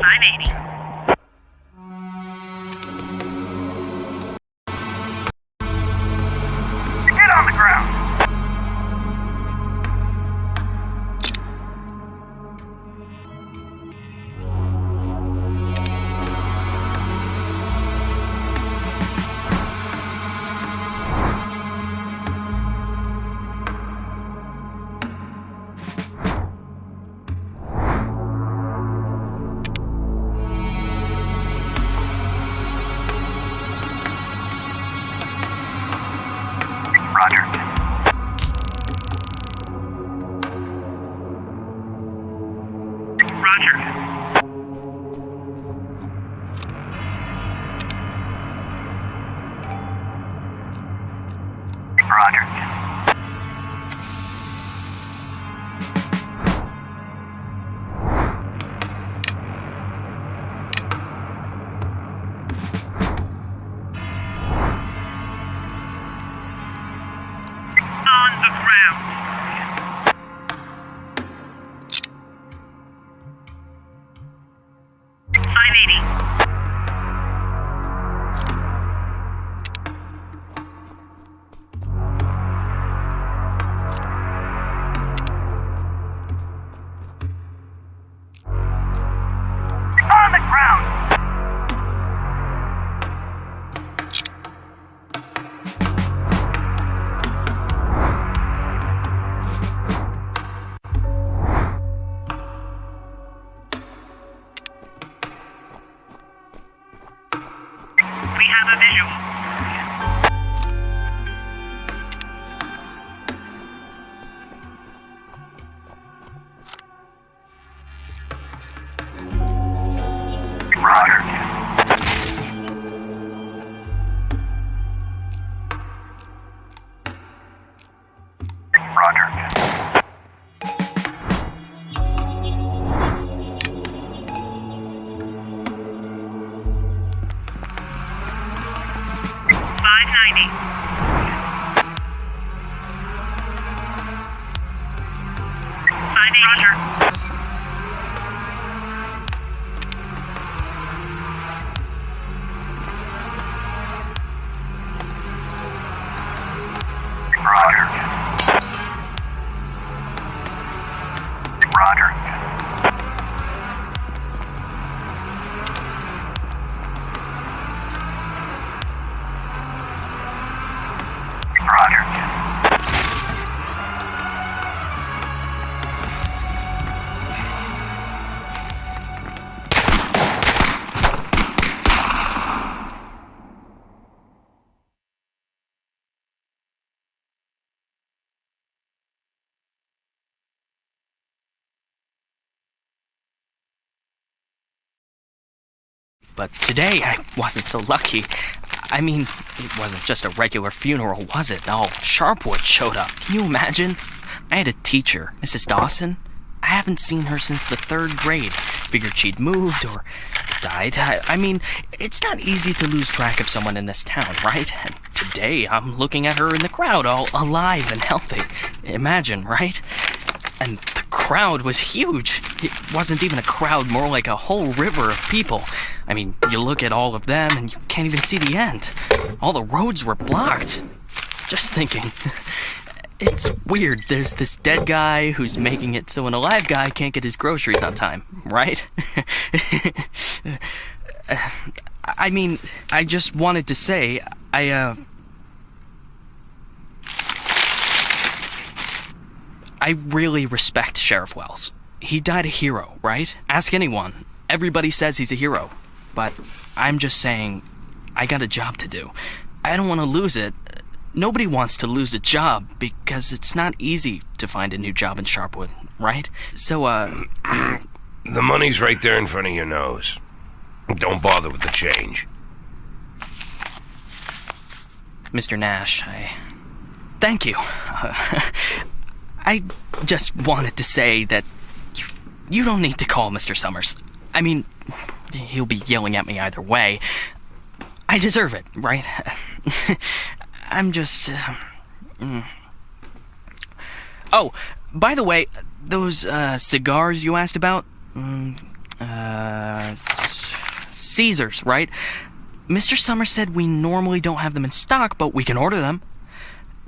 580. Get on the ground. Roger. Roger. On the ground. On the ground. We have a visual. Roger. Roger. 590. Roger. Roger. Roger. Roger. But today, I wasn't so lucky. I mean, it wasn't just a regular funeral, was it? All Sharpwood showed up. Can you imagine? I had a teacher, Mrs. Dawson. I haven't seen her since the 3rd grade. Figured she'd moved or died. I mean, it's not easy to lose track of someone in this town, right? And today, I'm looking at her in the crowd, all alive and healthy. Imagine, right? And the crowd was huge. It wasn't even a crowd, more like a whole river of people. I mean, you look at all of them and you can't even see the end. All the roads were blocked. Just thinking. It's weird. There's this dead guy who's making it so an alive guy can't get his groceries on time, right? I mean, I just wanted to say, I really respect Sheriff Wells. He died a hero, right? Ask anyone. Everybody says he's a hero. But I'm just saying, I got a job to do. I don't want to lose it. Nobody wants to lose a job because it's not easy to find a new job in Sharpwood, right? So, The money's right there in front of your nose. Don't bother with the change. Mr. Nash, thank you. I just wanted to say that you don't need to call Mr. Summers. I mean, he'll be yelling at me either way. I deserve it, right? I'm just... Oh, by the way, those cigars you asked about, Caesars, right? Mr. Summers said we normally don't have them in stock, but we can order them.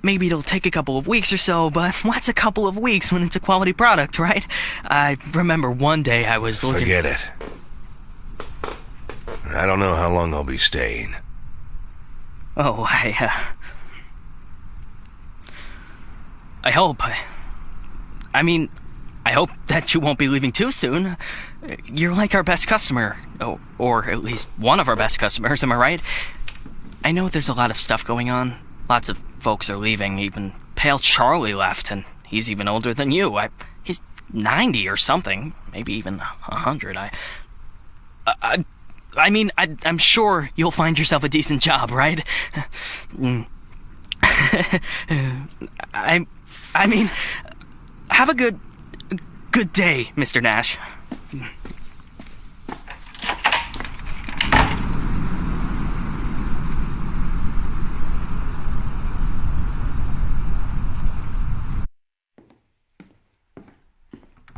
Maybe it'll take a couple of weeks or so, but what's a couple of weeks when it's a quality product, right? I remember one day I was looking... Forget it. I don't know how long I'll be staying. Oh, I hope. I mean, I hope that you won't be leaving too soon. You're like our best customer. Or at least one of our best customers, am I right? I know there's a lot of stuff going on. Lots of folks are leaving. Even Pale Charlie left, and he's even older than you. He's 90 or something. Maybe even 100. I'm sure you'll find yourself a decent job, right? I mean, have a good day, Mr. Nash.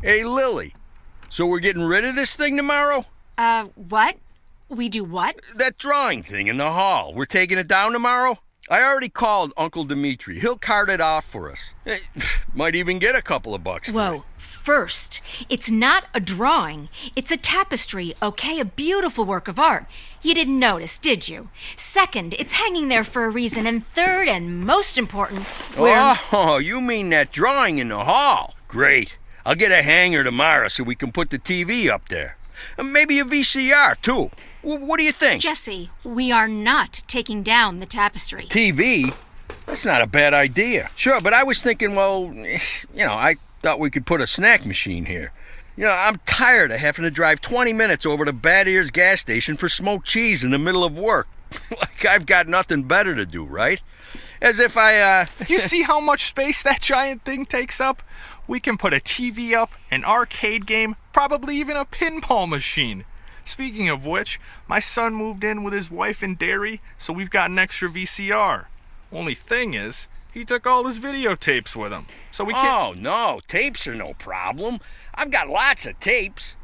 Hey, Lily. So we're getting rid of this thing tomorrow? What? We do what? That drawing thing in the hall. We're taking it down tomorrow? I already called Uncle Dimitri. He'll cart it off for us. Might even get a couple of bucks for it. Whoa. First, it's not a drawing. It's a tapestry, okay? A beautiful work of art. You didn't notice, did you? Second, it's hanging there for a reason. And third, and most important, Oh, you mean that drawing in the hall? Great. I'll get a hanger tomorrow so we can put the TV up there. And maybe a VCR, too. What do you think? Jesse, we are not taking down the tapestry. TV? That's not a bad idea. Sure, but I was thinking, I thought we could put a snack machine here. I'm tired of having to drive 20 minutes over to Bad Ears gas station for smoked cheese in the middle of work. Like I've got nothing better to do, right? As if You see how much space that giant thing takes up? We can put a TV up, an arcade game, probably even a pinball machine. Speaking of which, my son moved in with his wife and dairy, so we've got an extra VCR. Only thing is, he took all his videotapes with him, so we can't... Oh, no, tapes are no problem. I've got lots of tapes.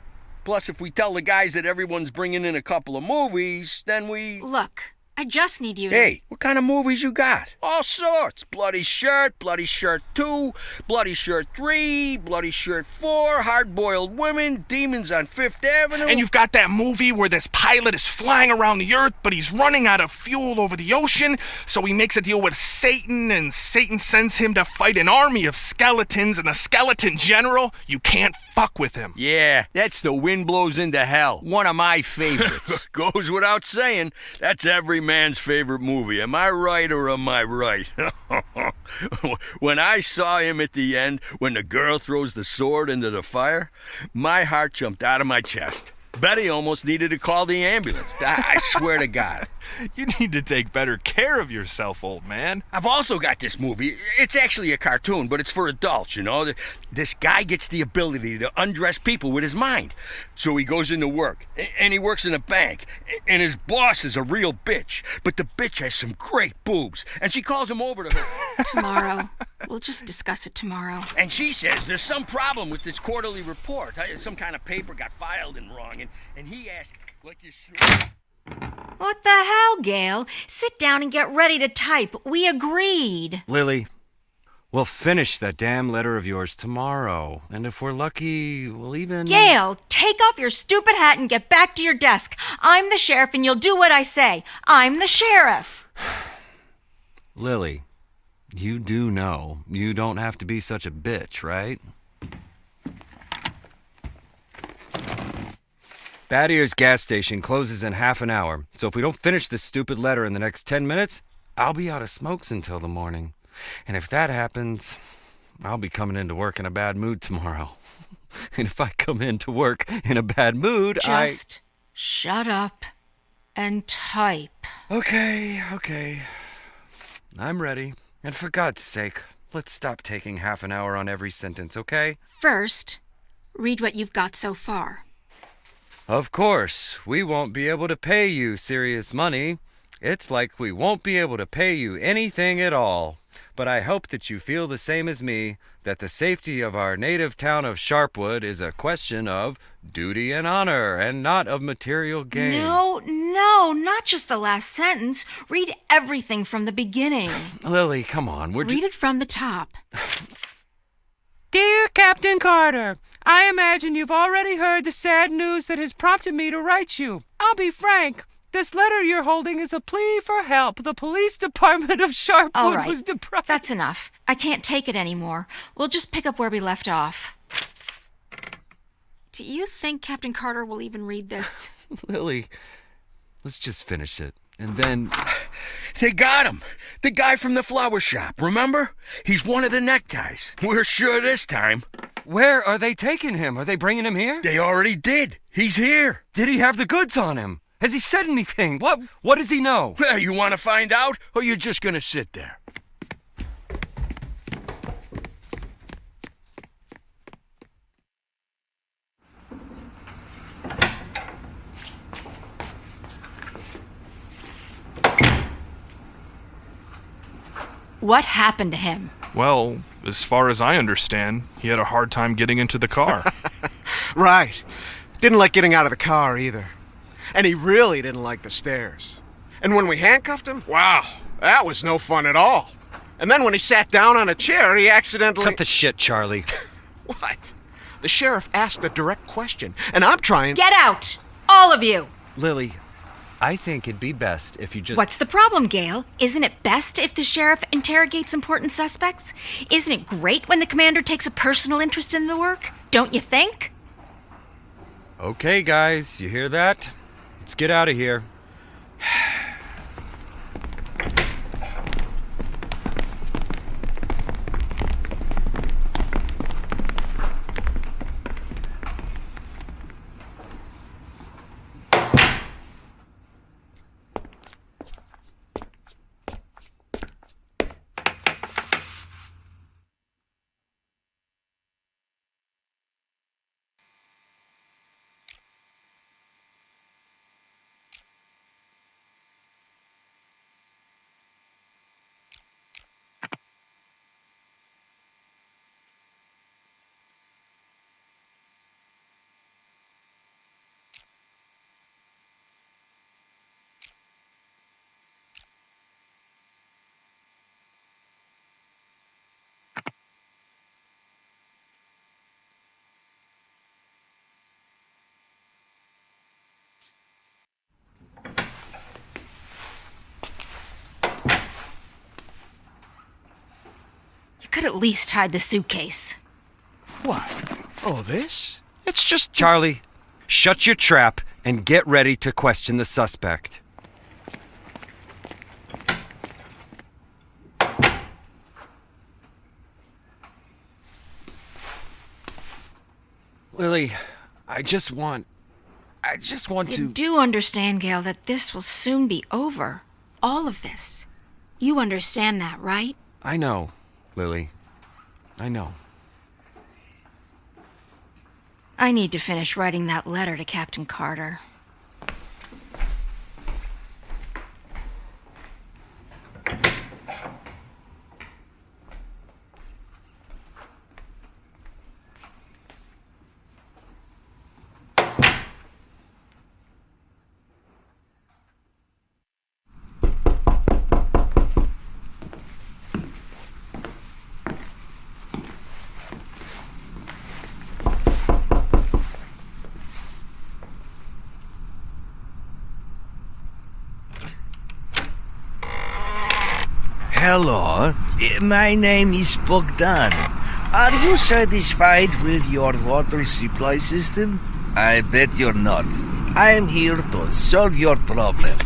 Plus, if we tell the guys that everyone's bringing in a couple of movies, then we... Look, I just need you to... Hey, what kind of movies you got? All sorts. Bloody Shirt 2, Bloody Shirt 3, Bloody Shirt 4, Hard-Boiled Women, Demons on Fifth Avenue. And you've got that movie where this pilot is flying around the earth, but he's running out of fuel over the ocean, so he makes a deal with Satan, and Satan sends him to fight an army of skeletons, and the skeleton general, you can't fuck with him. Yeah, that's The Wind Blows into Hell. One of my favorites. Goes without saying, that's every man's favorite movie. Am I right or am I right? When I saw him at the end, when the girl throws the sword into the fire, my heart jumped out of my chest. Betty almost needed to call the ambulance. I swear to God. You need to take better care of yourself, old man. I've also got this movie. It's actually a cartoon, but it's for adults, This guy gets the ability to undress people with his mind. So he goes into work, and he works in a bank, and his boss is a real bitch. But the bitch has some great boobs, and she calls him over to her. Tomorrow. We'll just discuss it tomorrow. And she says there's some problem with this quarterly report. Some kind of paper got filed in wrong, and he asked, like you sure... What the hell, Gail? Sit down and get ready to type. We agreed. Lily, we'll finish that damn letter of yours tomorrow. And if we're lucky, we'll even... Gail, take off your stupid hat and get back to your desk. I'm the sheriff and you'll do what I say. I'm the sheriff. Lily, you do know you don't have to be such a bitch, right? Bad Ears gas station closes in half an hour, so if we don't finish this stupid letter in the next 10 minutes, I'll be out of smokes until the morning. And if that happens, I'll be coming into work in a bad mood tomorrow. And if I come into work in a bad mood, Just shut up and type. Okay. I'm ready. And for God's sake, let's stop taking half an hour on every sentence, okay? First, read what you've got so far. Of course, we won't be able to pay you serious money. It's like we won't be able to pay you anything at all. But I hope that you feel the same as me, that the safety of our native town of Sharpwood is a question of duty and honor, and not of material gain. No, not just the last sentence. Read everything from the beginning. Lily, come on. Read it from the top. Dear Captain Carter, I imagine you've already heard the sad news that has prompted me to write you. I'll be frank. This letter you're holding is a plea for help. The police department of Sharpwood All right, was deprived. that's enough. I can't take it anymore. We'll just pick up where we left off. Do you think Captain Carter will even read this? Lily, let's just finish it. And then... They got him. The guy from the flower shop, remember? He's one of the neckties. We're sure this time. Where are they taking him? Are they bringing him here? They already did. He's here. Did he have the goods on him? Has he said anything? What does he know? Well, you want to find out, or you're just going to sit there? What happened to him? Well, as far as I understand, he had a hard time getting into the car. Right. Didn't like getting out of the car either. And he really didn't like the stairs. And when we handcuffed him, wow, that was no fun at all. And then when he sat down on a chair, he accidentally... Cut the shit, Charlie. What? The sheriff asked a direct question, and I'm trying... Get out! All of you! Lily, I think it'd be best if you just... What's the problem, Gail? Isn't it best if the sheriff interrogates important suspects? Isn't it great when the commander takes a personal interest in the work? Don't you think? Okay, guys, you hear that? Let's get out of here. You could at least hide the suitcase. What? Oh, this? It's just... Charlie, shut your trap and get ready to question the suspect. Lily, I just want to... You do understand, Gail, that this will soon be over. All of this. You understand that, right? I know, Lily. I know. I need to finish writing that letter to Captain Carter. Hello, my name is Bogdan. Are you satisfied with your water supply system? I bet you're not. I am here to solve your problem.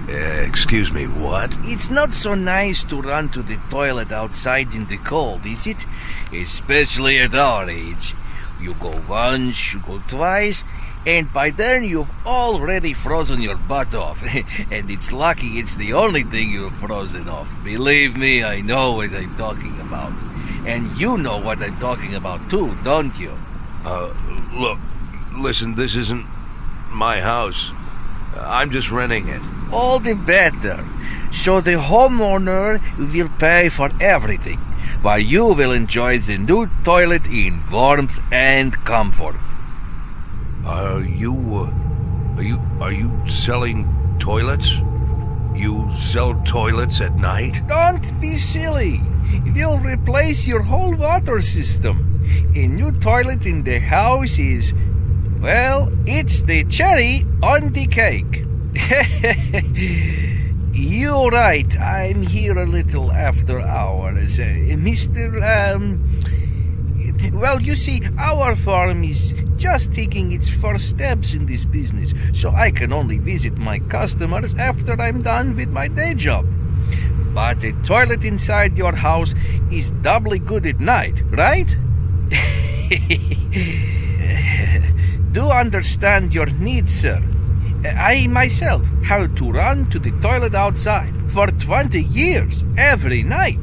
Excuse me, what? It's not so nice to run to the toilet outside in the cold, is it? Especially at our age. You go once, you go twice, and by then you've already frozen your butt off. And it's lucky it's the only thing you've frozen off. Believe me, I know what I'm talking about. And you know what I'm talking about too, don't you? Look, listen, this isn't my house. I'm just renting it. All the better. So the homeowner will pay for everything, while you will enjoy the new toilet in warmth and comfort. Are you selling toilets? You sell toilets at night? Don't be silly. We'll replace your whole water system. A new toilet in the house is, well, it's the cherry on the cake. You're right. I'm here a little after hours. Well, you see, our farm is just taking its first steps in this business, so I can only visit my customers after I'm done with my day job. But a toilet inside your house is doubly good at night, right? Do understand your needs, sir. I myself had to run to the toilet outside for 20 years every night.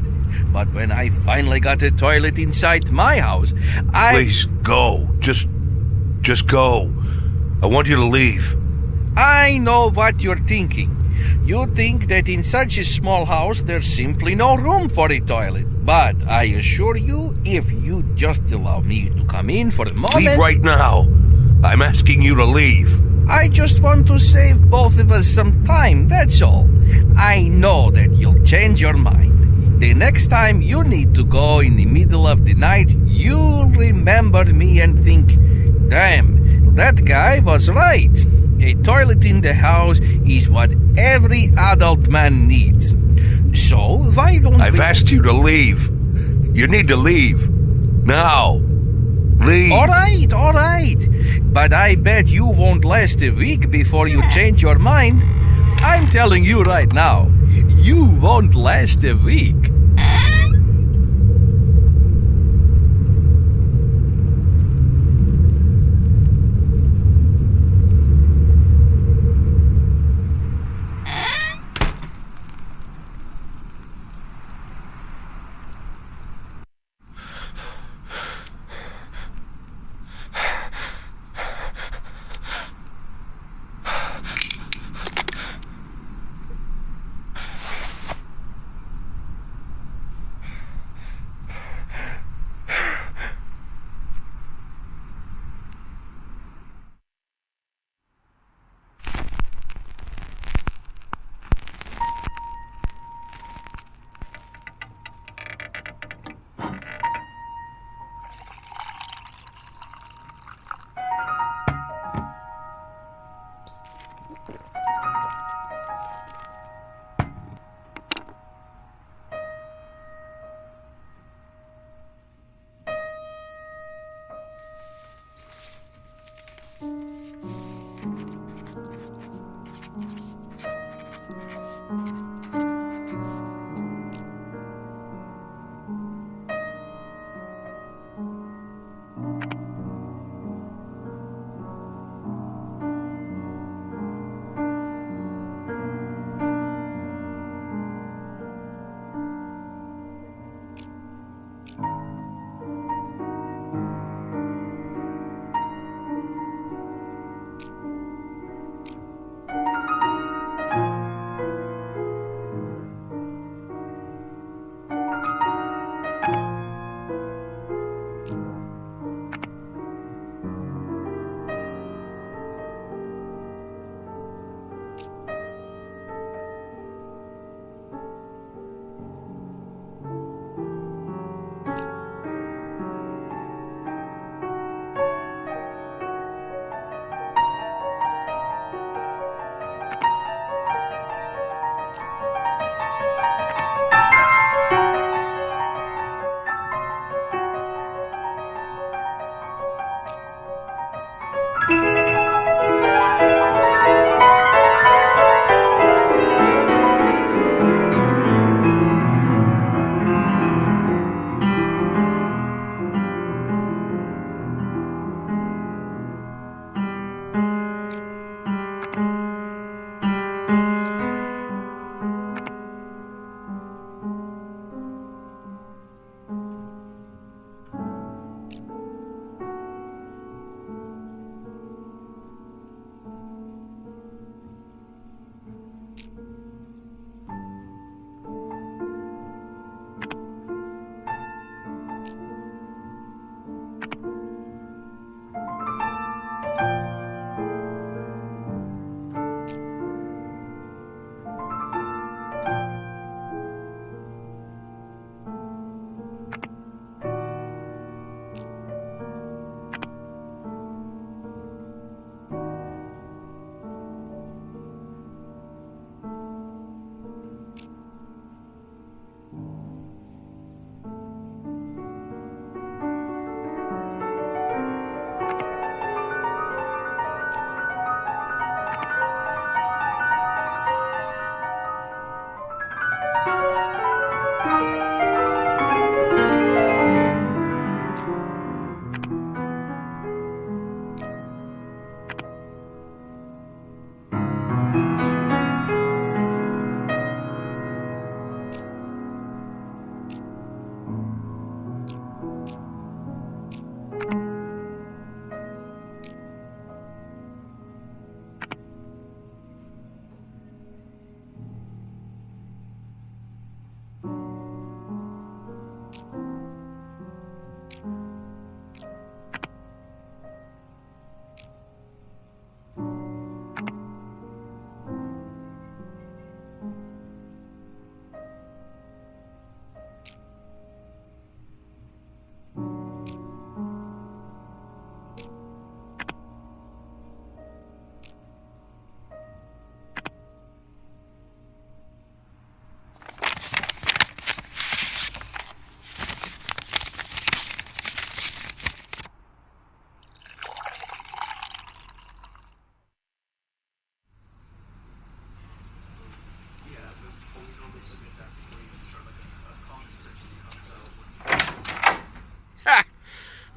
But when I finally got a toilet inside my house, Please go. Just go. I want you to leave. I know what you're thinking. You think that in such a small house there's simply no room for a toilet. But I assure you, if you just allow me to come in for a moment... Leave right now. I'm asking you to leave. I just want to save both of us some time, that's all. I know that you'll change your mind. The next time you need to go in the middle of the night, you'll remember me and think, damn, that guy was right. A toilet in the house is what every adult man needs. So why don't I've asked you to leave. You need to leave. Now. Leave. All right. But I bet you won't last a week before you change your mind. I'm telling you right now, you won't last a week.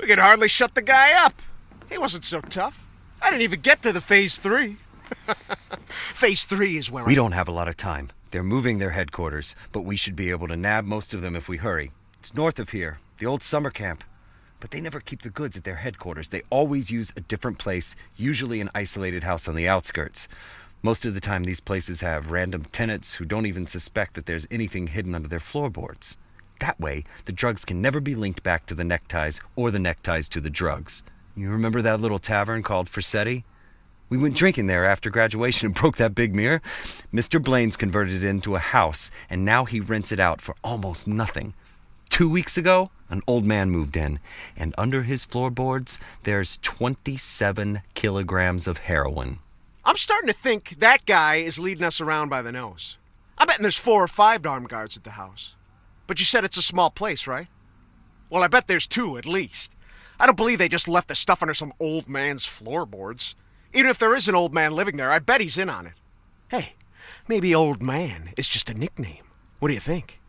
We could hardly shut the guy up. He wasn't so tough. I didn't even get to the Phase 3. Phase 3 is where We don't have a lot of time. They're moving their headquarters, but we should be able to nab most of them if we hurry. It's north of here, the old summer camp. But they never keep the goods at their headquarters. They always use a different place, usually an isolated house on the outskirts. Most of the time, these places have random tenants who don't even suspect that there's anything hidden under their floorboards. That way, the drugs can never be linked back to the neckties or the neckties to the drugs. You remember that little tavern called Fray? We went drinking there after graduation and broke that big mirror. Mr. Blaine's converted it into a house, and now he rents it out for almost nothing. 2 weeks ago, an old man moved in, and under his floorboards, there's 27 kilograms of heroin. I'm starting to think that guy is leading us around by the nose. I'm betting there's 4 or 5 armed guards at the house. But you said it's a small place, right? Well, I bet there's 2 at least. I don't believe they just left the stuff under some old man's floorboards. Even if there is an old man living there, I bet he's in on it. Hey, maybe old man is just a nickname. What do you think?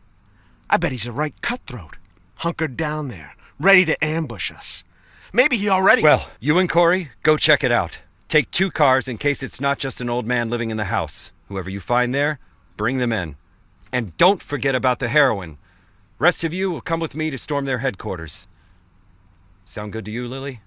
I bet he's a right cutthroat, hunkered down there, ready to ambush us. Maybe he already... Well, you and Corey, go check it out. Take 2 cars in case it's not just an old man living in the house. Whoever you find there, bring them in. And don't forget about the heroin. Rest of you will come with me to storm their headquarters. Sound good to you, Lily?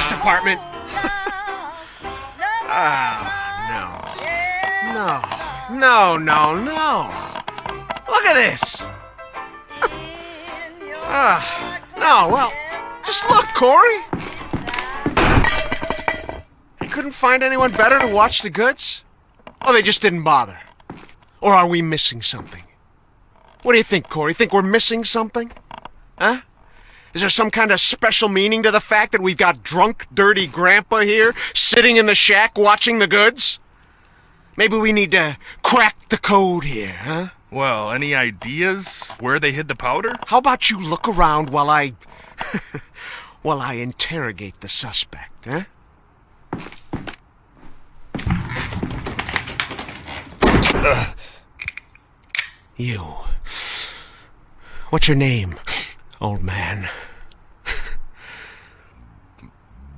Department. No. Look at this. No, well, just look, Corey. You couldn't find anyone better to watch the goods? Oh, they just didn't bother. Or are we missing something? What do you think, Corey? Think we're missing something? Huh? Is there some kind of special meaning to the fact that we've got drunk, dirty grandpa here, sitting in the shack watching the goods? Maybe we need to crack the code here, huh? Well, any ideas where they hid the powder? How about you look around while I... while I interrogate the suspect, huh? You. What's your name, old man?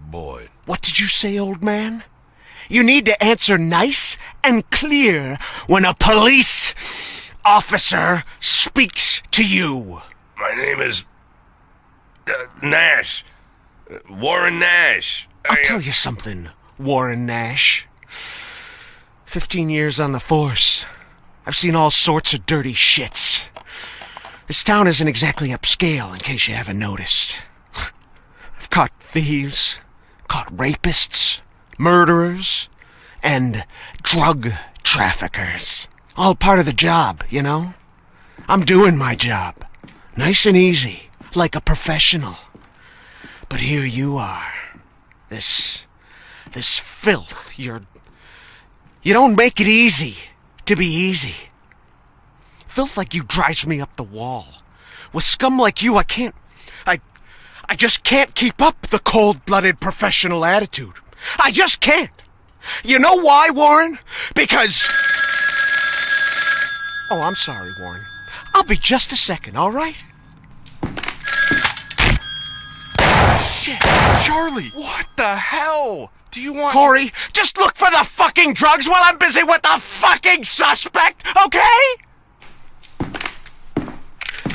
Boyd. What did you say, old man? You need to answer nice and clear when a police officer speaks to you. My name is... Nash. Warren Nash. I'll tell you something, Warren Nash. 15 years on the force. I've seen all sorts of dirty shits. This town isn't exactly upscale, in case you haven't noticed. I've caught thieves, caught rapists, murderers, and drug traffickers. All part of the job, you know? I'm doing my job. Nice and easy, like a professional. But here you are. This filth, you don't make it easy to be easy. Filth like you drives me up the wall. With scum like you, I just can't keep up the cold-blooded professional attitude. I just can't. You know why, Warren? Because... Oh, I'm sorry, Warren. I'll be just a second, all right? Shit, Charlie! What the hell? Do you want... Corey, just look for the fucking drugs while I'm busy with the fucking suspect, okay?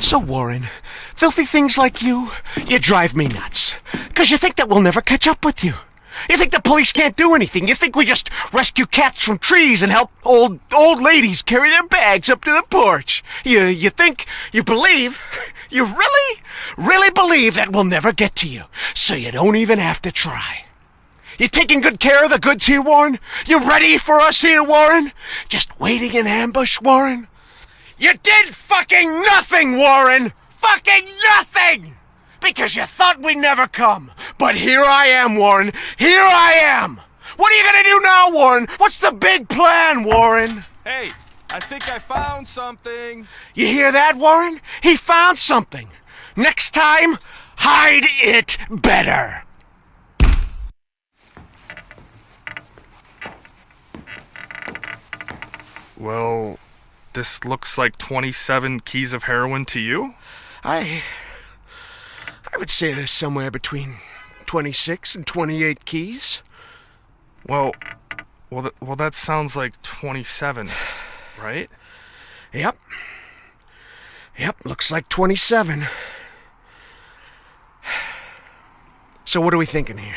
So, Warren, filthy things like you drive me nuts. 'Cause you think that we'll never catch up with you. You think the police can't do anything. You think we just rescue cats from trees and help old ladies carry their bags up to the porch. You think, you believe, you really believe that we'll never get to you. So you don't even have to try. You taking good care of the goods here, Warren? You ready for us here, Warren? Just waiting in ambush, Warren? You did fucking nothing, Warren! Fucking nothing! Because you thought we'd never come. But here I am, Warren. Here I am! What are you gonna do now, Warren? What's the big plan, Warren? Hey, I think I found something. You hear that, Warren? He found something. Next time, hide it better. Well, this looks like 27 keys of heroin to you? I would say there's somewhere between 26 and 28 keys. Well, that sounds like 27, right? Yep, looks like 27. So what are we thinking here?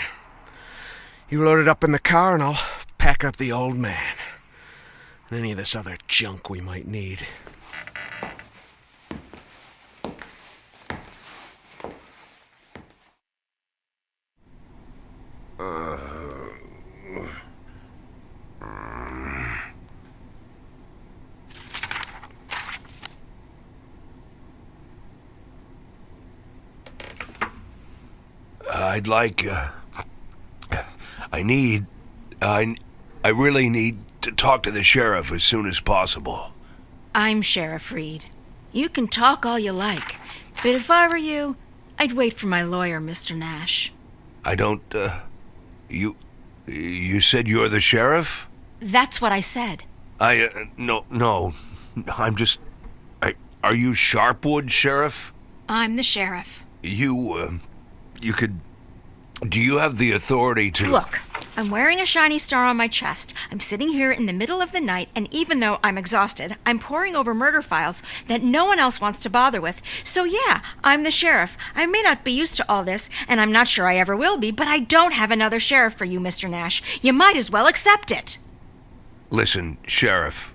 You load it up in the car and I'll pack up the old man. And any of this other junk we might need. I'd like, I really need to talk to the sheriff as soon as possible. I'm Sheriff Reed. You can talk all you like, but if I were you, I'd wait for my lawyer, Mr. Nash. I don't, you said you're the sheriff? That's what I said. No, I'm just, are you Sharpwood, Sheriff? I'm the sheriff. You could, do you have the authority to... Look, I'm wearing a shiny star on my chest. I'm sitting here in the middle of the night, and even though I'm exhausted, I'm poring over murder files that no one else wants to bother with. So yeah, I'm the sheriff. I may not be used to all this, and I'm not sure I ever will be, but I don't have another sheriff for you, Mr. Nash. You might as well accept it. Listen, Sheriff,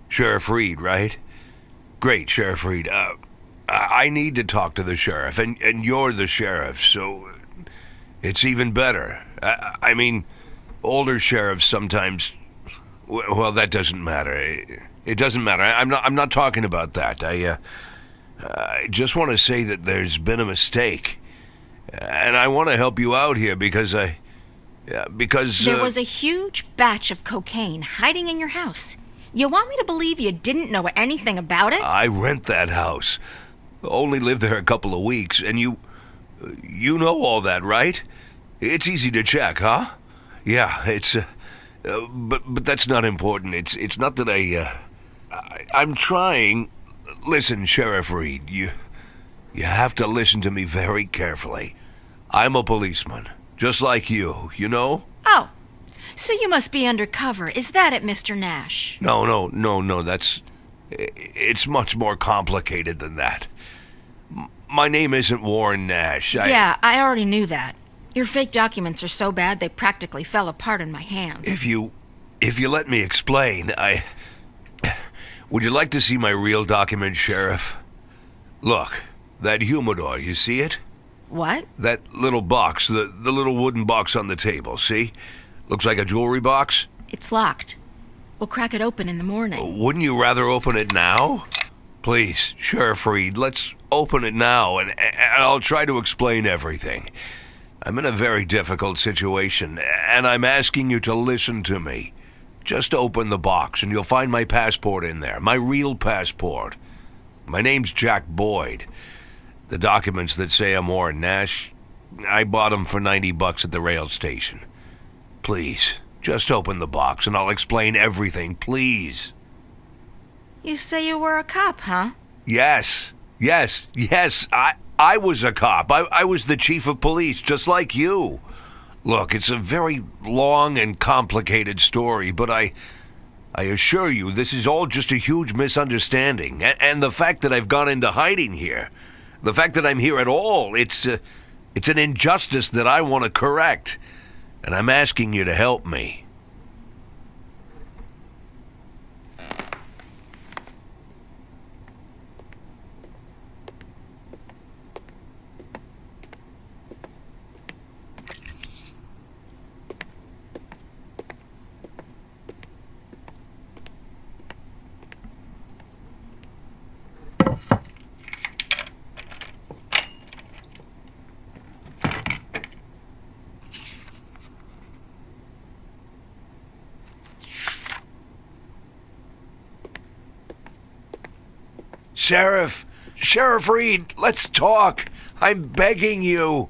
Sheriff Reed, right? Great, Sheriff Reed. I need to talk to the sheriff, and you're the sheriff, so it's even better. I mean, older sheriffs sometimes... Well, that doesn't matter. It doesn't matter. I'm not talking about that. I just want to say that there's been a mistake, and I want to help you out here because there was a huge batch of cocaine hiding in your house. You want me to believe you didn't know anything about it? I rent that house. Only lived there a couple of weeks, and you know all that, right? It's easy to check, huh? Yeah, it's, but that's not important. It's not that I'm trying. Listen, Sheriff Reed, you have to listen to me very carefully. I'm a policeman, just like you know? Oh, so you must be undercover. Is that it, Mr. Nash? No, it's much more complicated than that. My name isn't Warren Nash. Yeah, I already knew that. Your fake documents are so bad they practically fell apart in my hands. If you let me explain, would you like to see my real document, Sheriff? Look, that humidor, you see it? What? That little box, the little wooden box on the table, see? Looks like a jewelry box? It's locked. We'll crack it open in the morning. Wouldn't you rather open it now? Please, Sheriff Reed, let's open it now, and I'll try to explain everything. I'm in a very difficult situation, and I'm asking you to listen to me. Just open the box, and you'll find my passport in there, my real passport. My name's Jack Boyd. The documents that say I'm Warren Nash, I bought them for $90 at the rail station. Please, just open the box, and I'll explain everything, please. You say you were a cop, huh? Yes. I was a cop. I was the chief of police, just like you. Look, it's a very long and complicated story, but I assure you this is all just a huge misunderstanding. And the fact that I've gone into hiding here, the fact that I'm here at all, it's an injustice that I want to correct. And I'm asking you to help me. Sheriff Reed, let's talk. I'm begging you.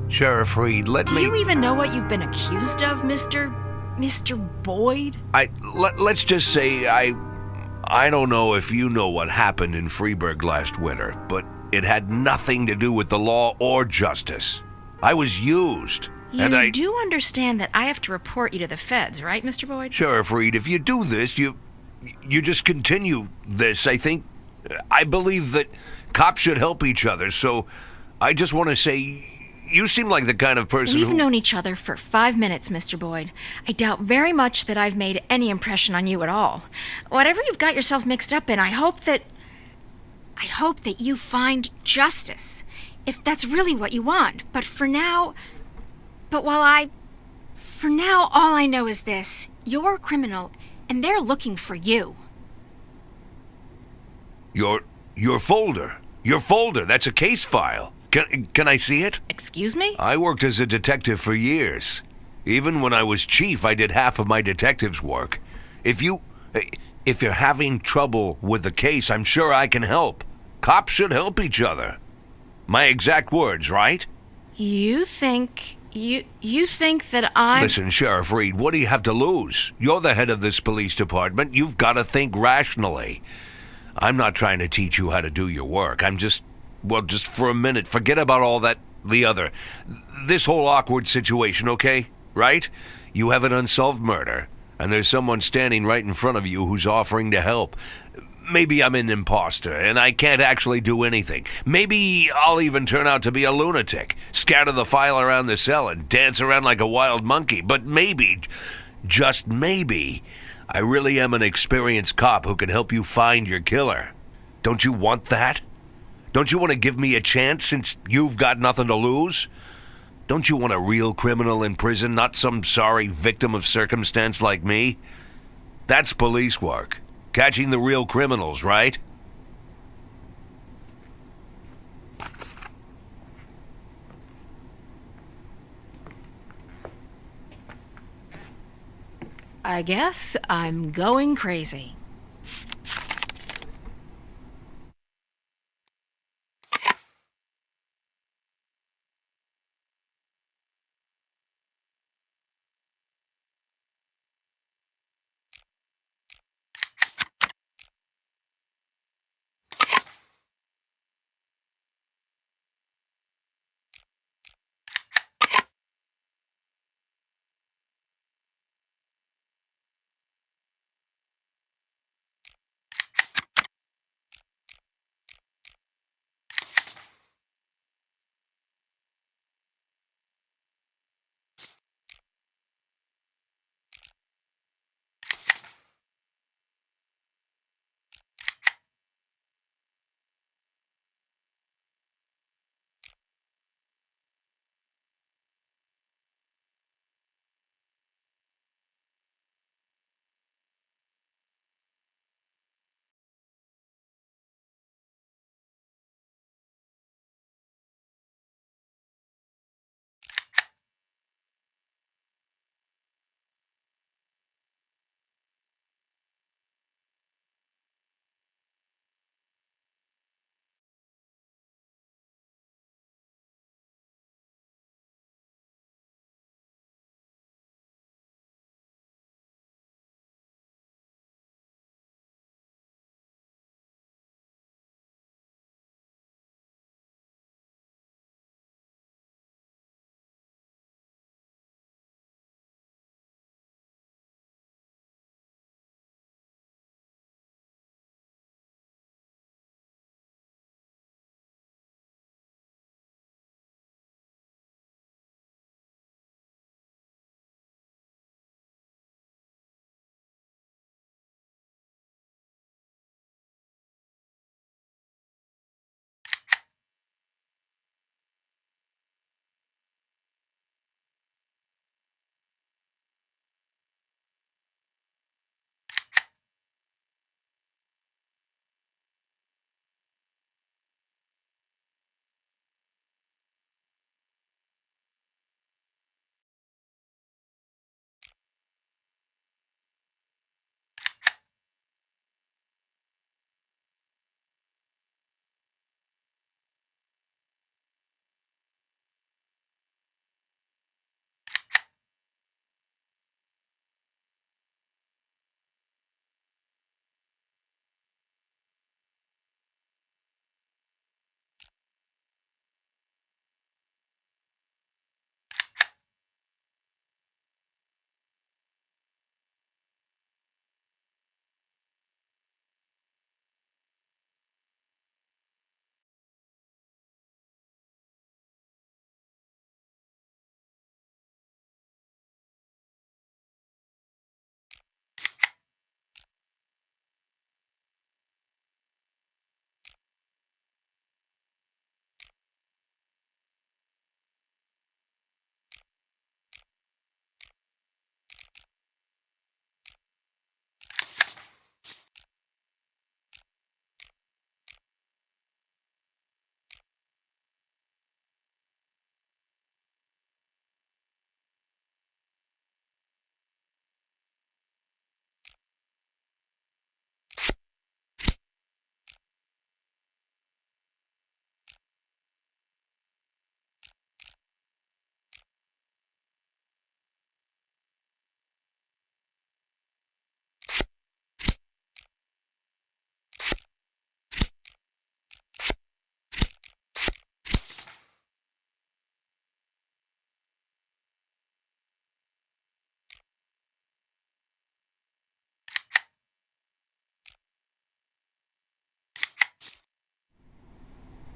Sheriff Reed, Do you even know what you've been accused of, Mr. Boyd? Let's just say I don't know if you know what happened in Freeburg last winter, but it had nothing to do with the law or justice. I was used. You do understand that I have to report you to the feds, right, Mr. Boyd? Sheriff Reed, if you do this, you just continue this. I believe that cops should help each other, so I just want to say you seem like the kind of person We've known each other for 5 minutes, Mr. Boyd. I doubt very much that I've made any impression on you at all. Whatever you've got yourself mixed up in, I hope that you find justice, if that's really what you want. But for now, all I know is this. You're a criminal, and they're looking for you. Your folder. That's a case file. Can I see it? Excuse me? I worked as a detective for years. Even when I was chief, I did half of my detective's work. If you're having trouble with the case, I'm sure I can help. Cops should help each other. My exact words, right? You think that I'm... Listen, Sheriff Reed, what do you have to lose? You're the head of this police department. You've got to think rationally. I'm not trying to teach you how to do your work. just for a minute, forget about all that, this whole awkward situation, okay? Right? You have an unsolved murder, and there's someone standing right in front of you who's offering to help. Maybe I'm an imposter, and I can't actually do anything. Maybe I'll even turn out to be a lunatic, scatter the file around the cell and dance around like a wild monkey. But maybe, just maybe, I really am an experienced cop who can help you find your killer. Don't you want that? Don't you want to give me a chance since you've got nothing to lose? Don't you want a real criminal in prison, not some sorry victim of circumstance like me? That's police work. Catching the real criminals, right? I guess I'm going crazy.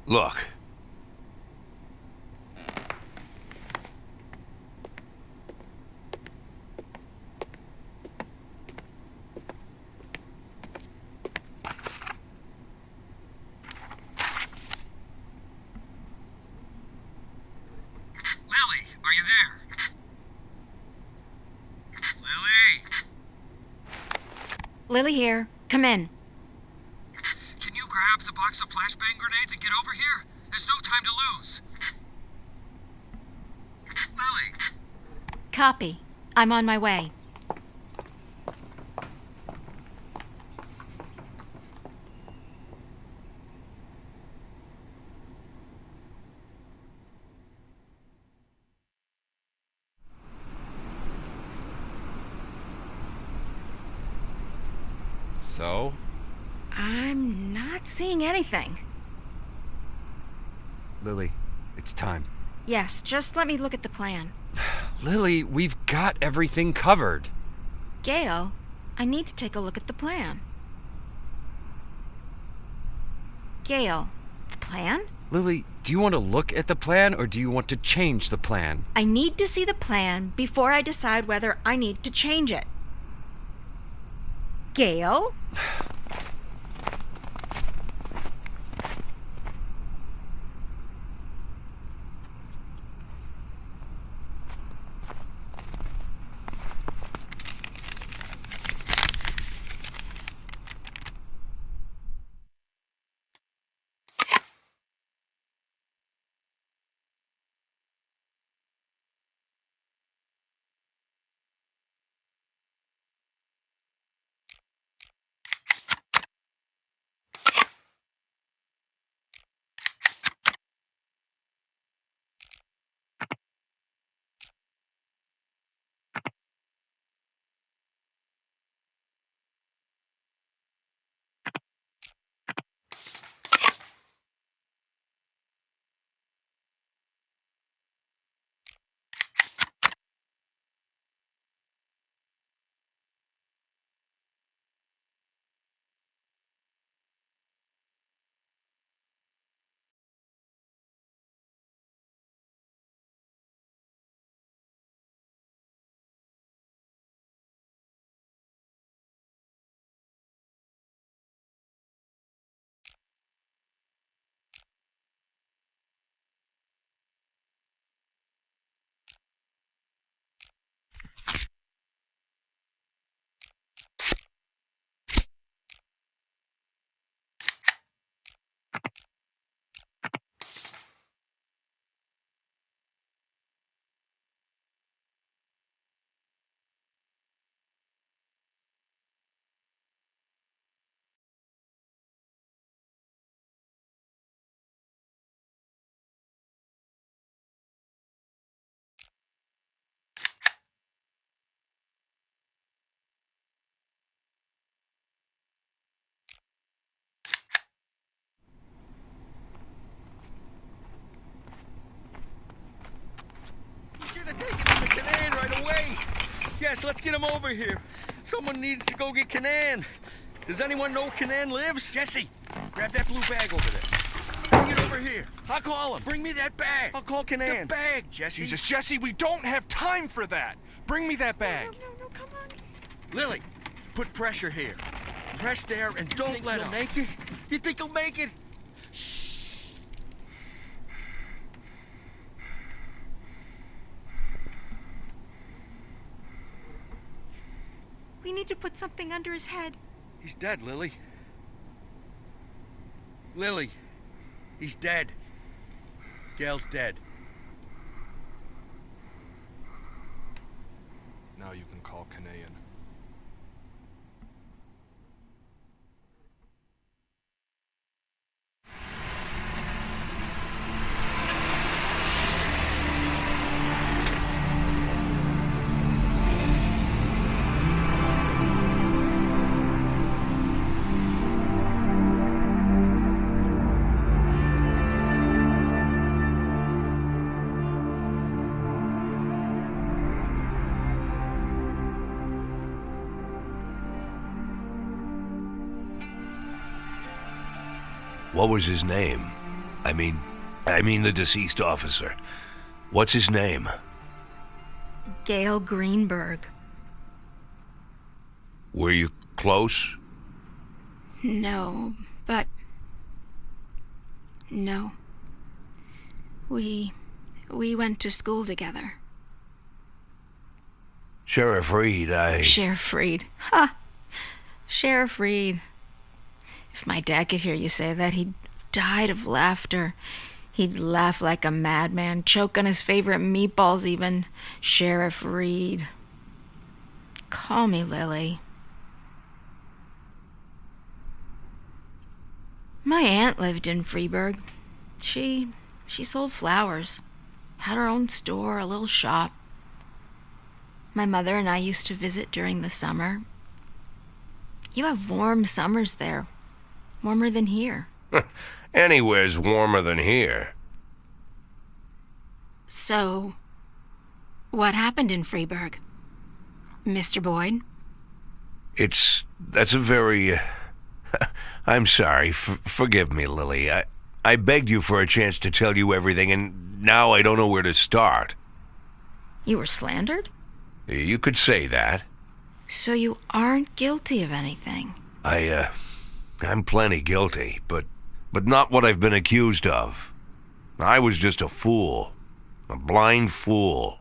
Look. Lily, are you there? Lily! Lily here. Come in. Can you grab the box of flashbang grenades and get over here? There's no time to lose. Lily! Copy. I'm on my way. So? I'm not seeing anything. Lily, it's time. Yes, just let me look at the plan. Lily, we've got everything covered. Gail, I need to take a look at the plan. Gail, the plan? Lily, do you want to look at the plan or do you want to change the plan? I need to see the plan before I decide whether I need to change it. Gail? Yes, let's get him over here. Someone needs to go get Kanan. Does anyone know Kanan lives? Jesse, grab that blue bag over there. Bring it over here. I'll call him. Bring me that bag. I'll call Kanan. The bag, Jesse. Jesus, Jesse, we don't have time for that. Bring me that bag. No, come on. Lily, put pressure here. Press there and don't let him. Make it? You think he'll make it? We need to put something under his head. He's dead, Lily. Lily, he's dead. Gail's dead. Now you can call Kanayan. What was his name? I mean the deceased officer. What's his name? Gail Greenberg. Were you close? No, but... No. We went to school together. Sheriff Reed, Sheriff Reed. Ha! Sheriff Reed. If my dad could hear you say that, he'd died of laughter. He'd laugh like a madman, choke on his favorite meatballs even. Sheriff Reed. Call me Lily. My aunt lived in Freeburg. She sold flowers. Had her own store, a little shop. My mother and I used to visit during the summer. You have warm summers there. Warmer than here. Anywhere's warmer than here. So, what happened in Freeburg? Mr. Boyd? That's a very... I'm sorry. Forgive me, Lily. I begged you for a chance to tell you everything, and now I don't know where to start. You were slandered? You could say that. So you aren't guilty of anything? I'm plenty guilty, but not what I've been accused of. I was just a fool. A blind fool.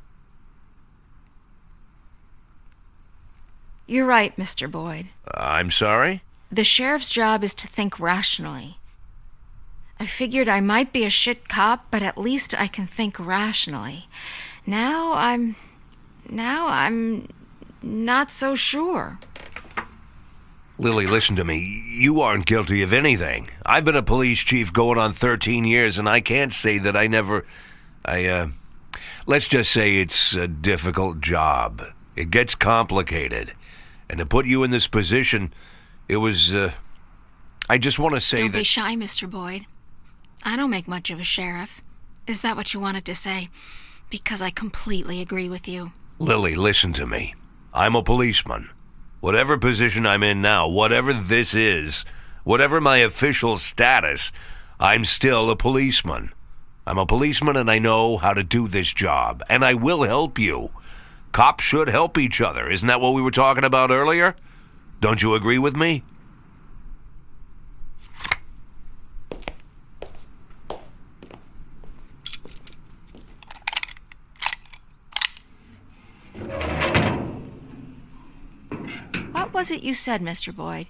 You're right, Mr. Boyd. I'm sorry? The sheriff's job is to think rationally. I figured I might be a shit cop, but at least I can think rationally. Now I'm not so sure. Lily, listen to me. You aren't guilty of anything. I've been a police chief going on 13 years, and I can't say that I never... let's just say it's a difficult job. It gets complicated. And to put you in this position, it was, I just want to say Don't that... be shy, Mr. Boyd. I don't make much of a sheriff. Is that what you wanted to say? Because I completely agree with you. Lily, listen to me. I'm a policeman. Whatever position I'm in now, whatever this is, whatever my official status, I'm still a policeman. I'm a policeman and I know how to do this job. And I will help you. Cops should help each other. Isn't that what we were talking about earlier? Don't you agree with me? What was it you said, Mr. Boyd?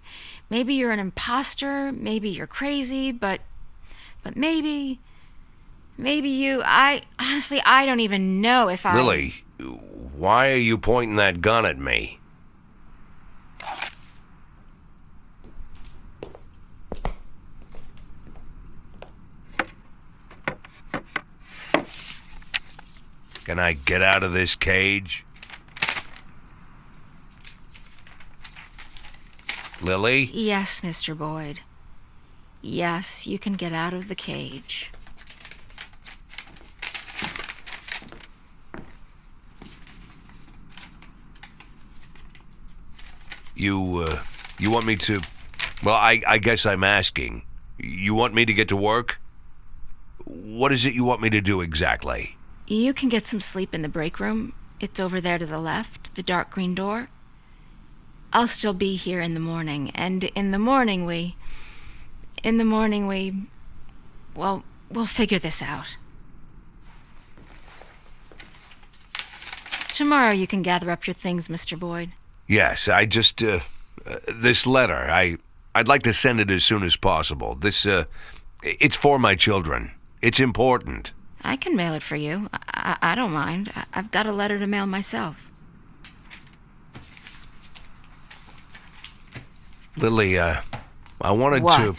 Maybe you're an imposter, maybe you're crazy, but maybe you... honestly, I don't even know if I... Lily, why are you pointing that gun at me? Can I get out of this cage? Lily? Yes, Mr. Boyd. Yes, you can get out of the cage. You want me to... Well, I guess I'm asking. You want me to get to work? What is it you want me to do exactly? You can get some sleep in the break room. It's over there to the left, the dark green door. I'll still be here in the morning, and in the morning we... Well, we'll figure this out. Tomorrow you can gather up your things, Mr. Boyd. Yes, I just... this letter, I'd like to send it as soon as possible. It's for my children. It's important. I can mail it for you. I don't mind. I've got a letter to mail myself. Lily, I wanted What? to...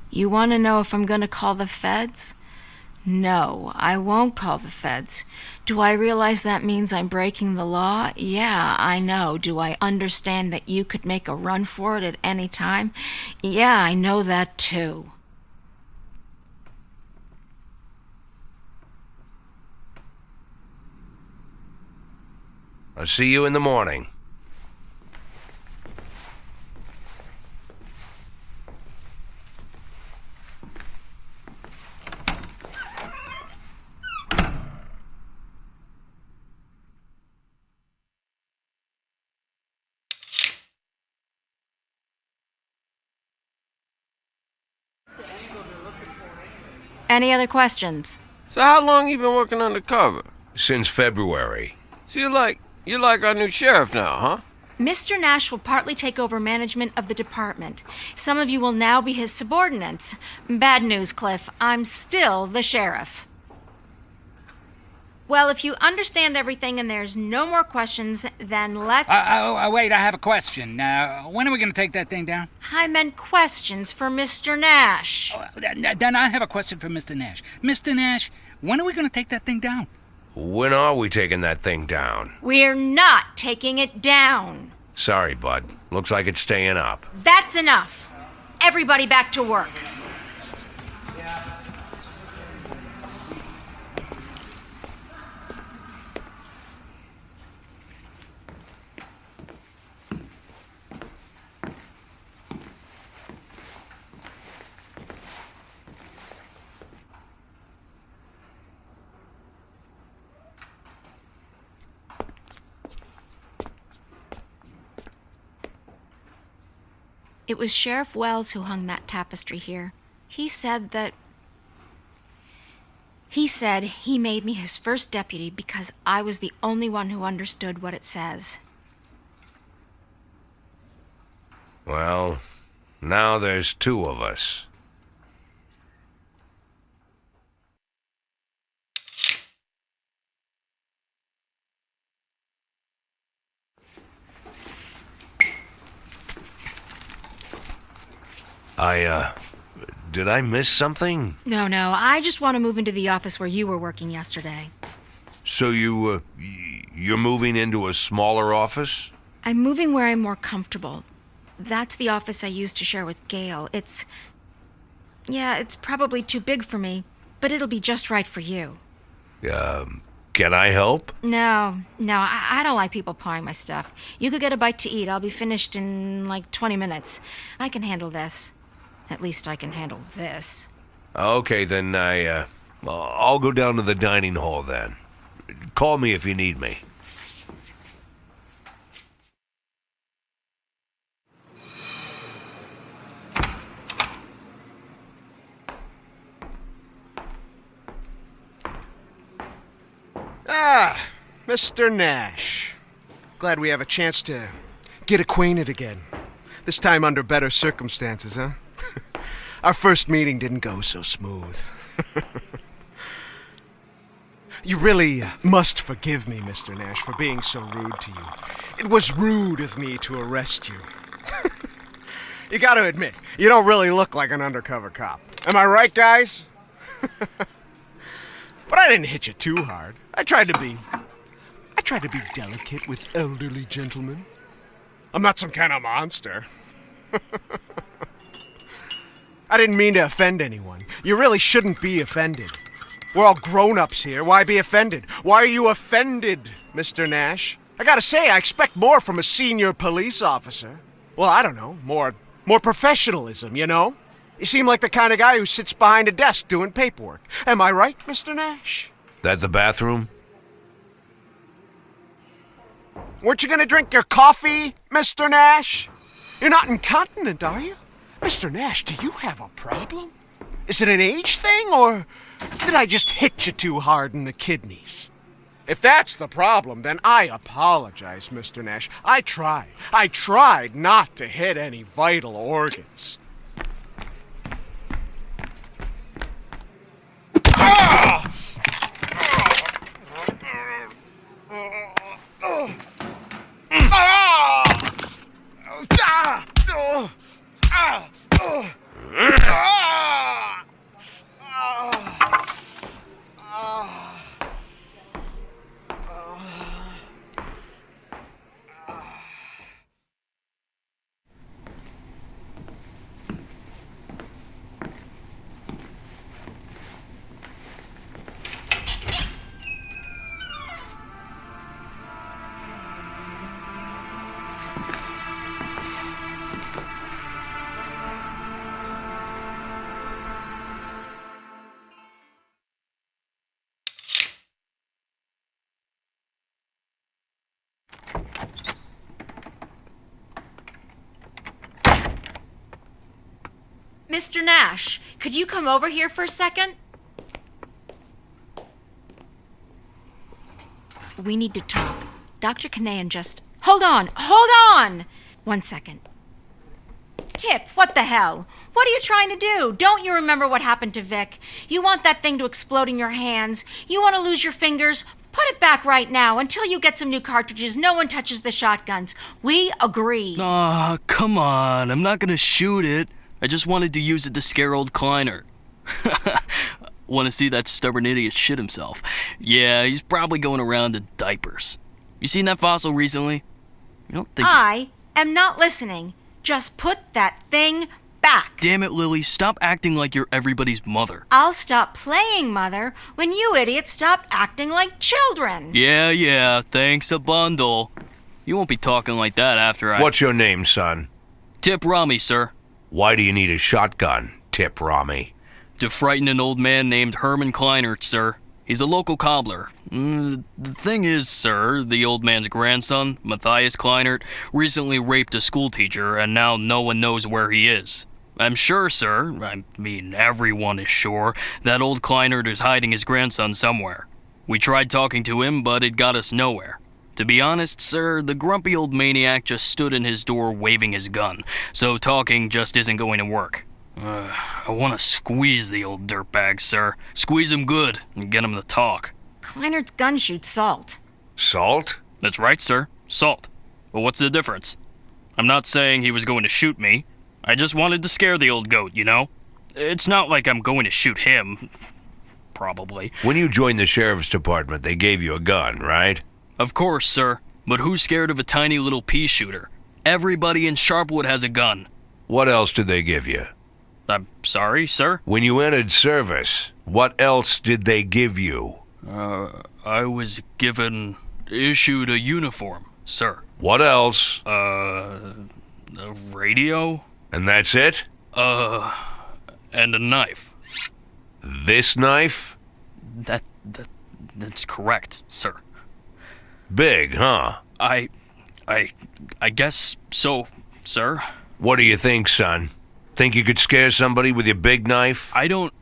You want to know if I'm going to call the feds? No, I won't call the feds. Do I realize that means I'm breaking the law? Yeah, I know. Do I understand that you could make a run for it at any time? Yeah, I know that too. I'll see you in the morning. Any other questions? So how long you been working undercover? Since February. So you're like our new sheriff now, huh? Mr. Nash will partly take over management of the department. Some of you will now be his subordinates. Bad news, Cliff. I'm still the sheriff. Well, if you understand everything and there's no more questions, then let's... Wait, I have a question. When are we going to take that thing down? I meant questions for Mr. Nash. Then I have a question for Mr. Nash. Mr. Nash, when are we going to take that thing down? When are we taking that thing down? We're not taking it down. Sorry, bud. Looks like it's staying up. That's enough. Everybody back to work. It was Sheriff Wells who hung that tapestry here. He said he made me his first deputy because I was the only one who understood what it says. Well, now there's two of us. Did I miss something? No, I just want to move into the office where you were working yesterday. So you're moving into a smaller office? I'm moving where I'm more comfortable. That's the office I used to share with Gail. It's probably too big for me, but it'll be just right for you. Can I help? No, I don't like people pawing my stuff. You could get a bite to eat. I'll be finished in like 20 minutes. I can handle this. At least I can handle this. Okay, then I'll go down to the dining hall then. Call me if you need me. Mr. Nash. Glad we have a chance to get acquainted again. This time under better circumstances, huh? Our first meeting didn't go so smooth. You really must forgive me, Mr. Nash, for being so rude to you. It was rude of me to arrest you. You gotta admit, you don't really look like an undercover cop. Am I right, guys? But I didn't hit you too hard. I tried to be delicate with elderly gentlemen. I'm not some kind of monster. I didn't mean to offend anyone. You really shouldn't be offended. We're all grown-ups here. Why be offended? Why are you offended, Mr. Nash? I gotta say, I expect more from a senior police officer. Well, I don't know, more professionalism, you know? You seem like the kind of guy who sits behind a desk doing paperwork. Am I right, Mr. Nash? That the bathroom? Weren't you gonna drink your coffee, Mr. Nash? You're not incontinent, are you? Mr. Nash, do you have a problem? Is it an age thing, or did I just hit you too hard in the kidneys? If that's the problem, then I apologize, Mr. Nash. I tried not to hit any vital organs. Mr. Nash, could you come over here for a second? we need to talk. Dr. Kanayan just... Hold on! 1 second. Tip, what the hell? What are you trying to do? Don't you remember what happened to Vic? You want that thing to explode in your hands? You want to lose your fingers? Put it back right now. Until you get some new cartridges, no one touches the shotguns. We agree. Aw, come on. I'm not gonna shoot it. I just wanted to use it to scare old Kleiner. Want to see that stubborn idiot shit himself. Yeah, he's probably going around in diapers. You seen that fossil recently? You don't think... I am not listening. Just put that thing back. Damn it, Lily. Stop acting like you're everybody's mother. I'll stop playing mother when you idiots stop acting like children. Yeah, thanks a bundle. You won't be talking like that after I... What's your name, son? Tip Rami, sir. Why do you need a shotgun, Tip Rami? To frighten an old man named Herman Kleinert, sir. He's a local cobbler. The thing is, sir, the old man's grandson, Matthias Kleinert, recently raped a schoolteacher, and now no one knows where he is. I'm sure, sir, I mean everyone is sure, that old Kleinert is hiding his grandson somewhere. We tried talking to him, but it got us nowhere. To be honest, sir, the grumpy old maniac just stood in his door waving his gun, so talking just isn't going to work. I want to squeeze the old dirtbag, sir. Squeeze him good and get him to talk. Kleinert's gun shoots salt. Salt? That's right, sir. Salt. Well, what's the difference? I'm not saying he was going to shoot me. I just wanted to scare the old goat, you know? It's not like I'm going to shoot him. Probably. When you joined the sheriff's department, they gave you a gun, right? Of course, sir. But who's scared of a tiny little pea shooter? Everybody in Sharpwood has a gun. What else did they give you? I'm sorry, sir? When you entered service, what else did they give you? I was issued a uniform, sir. What else? A radio? And that's it? And a knife. This knife? That's correct, sir. Big, huh? I guess so, sir. What do you think, son? Think you could scare somebody with your big knife? I don't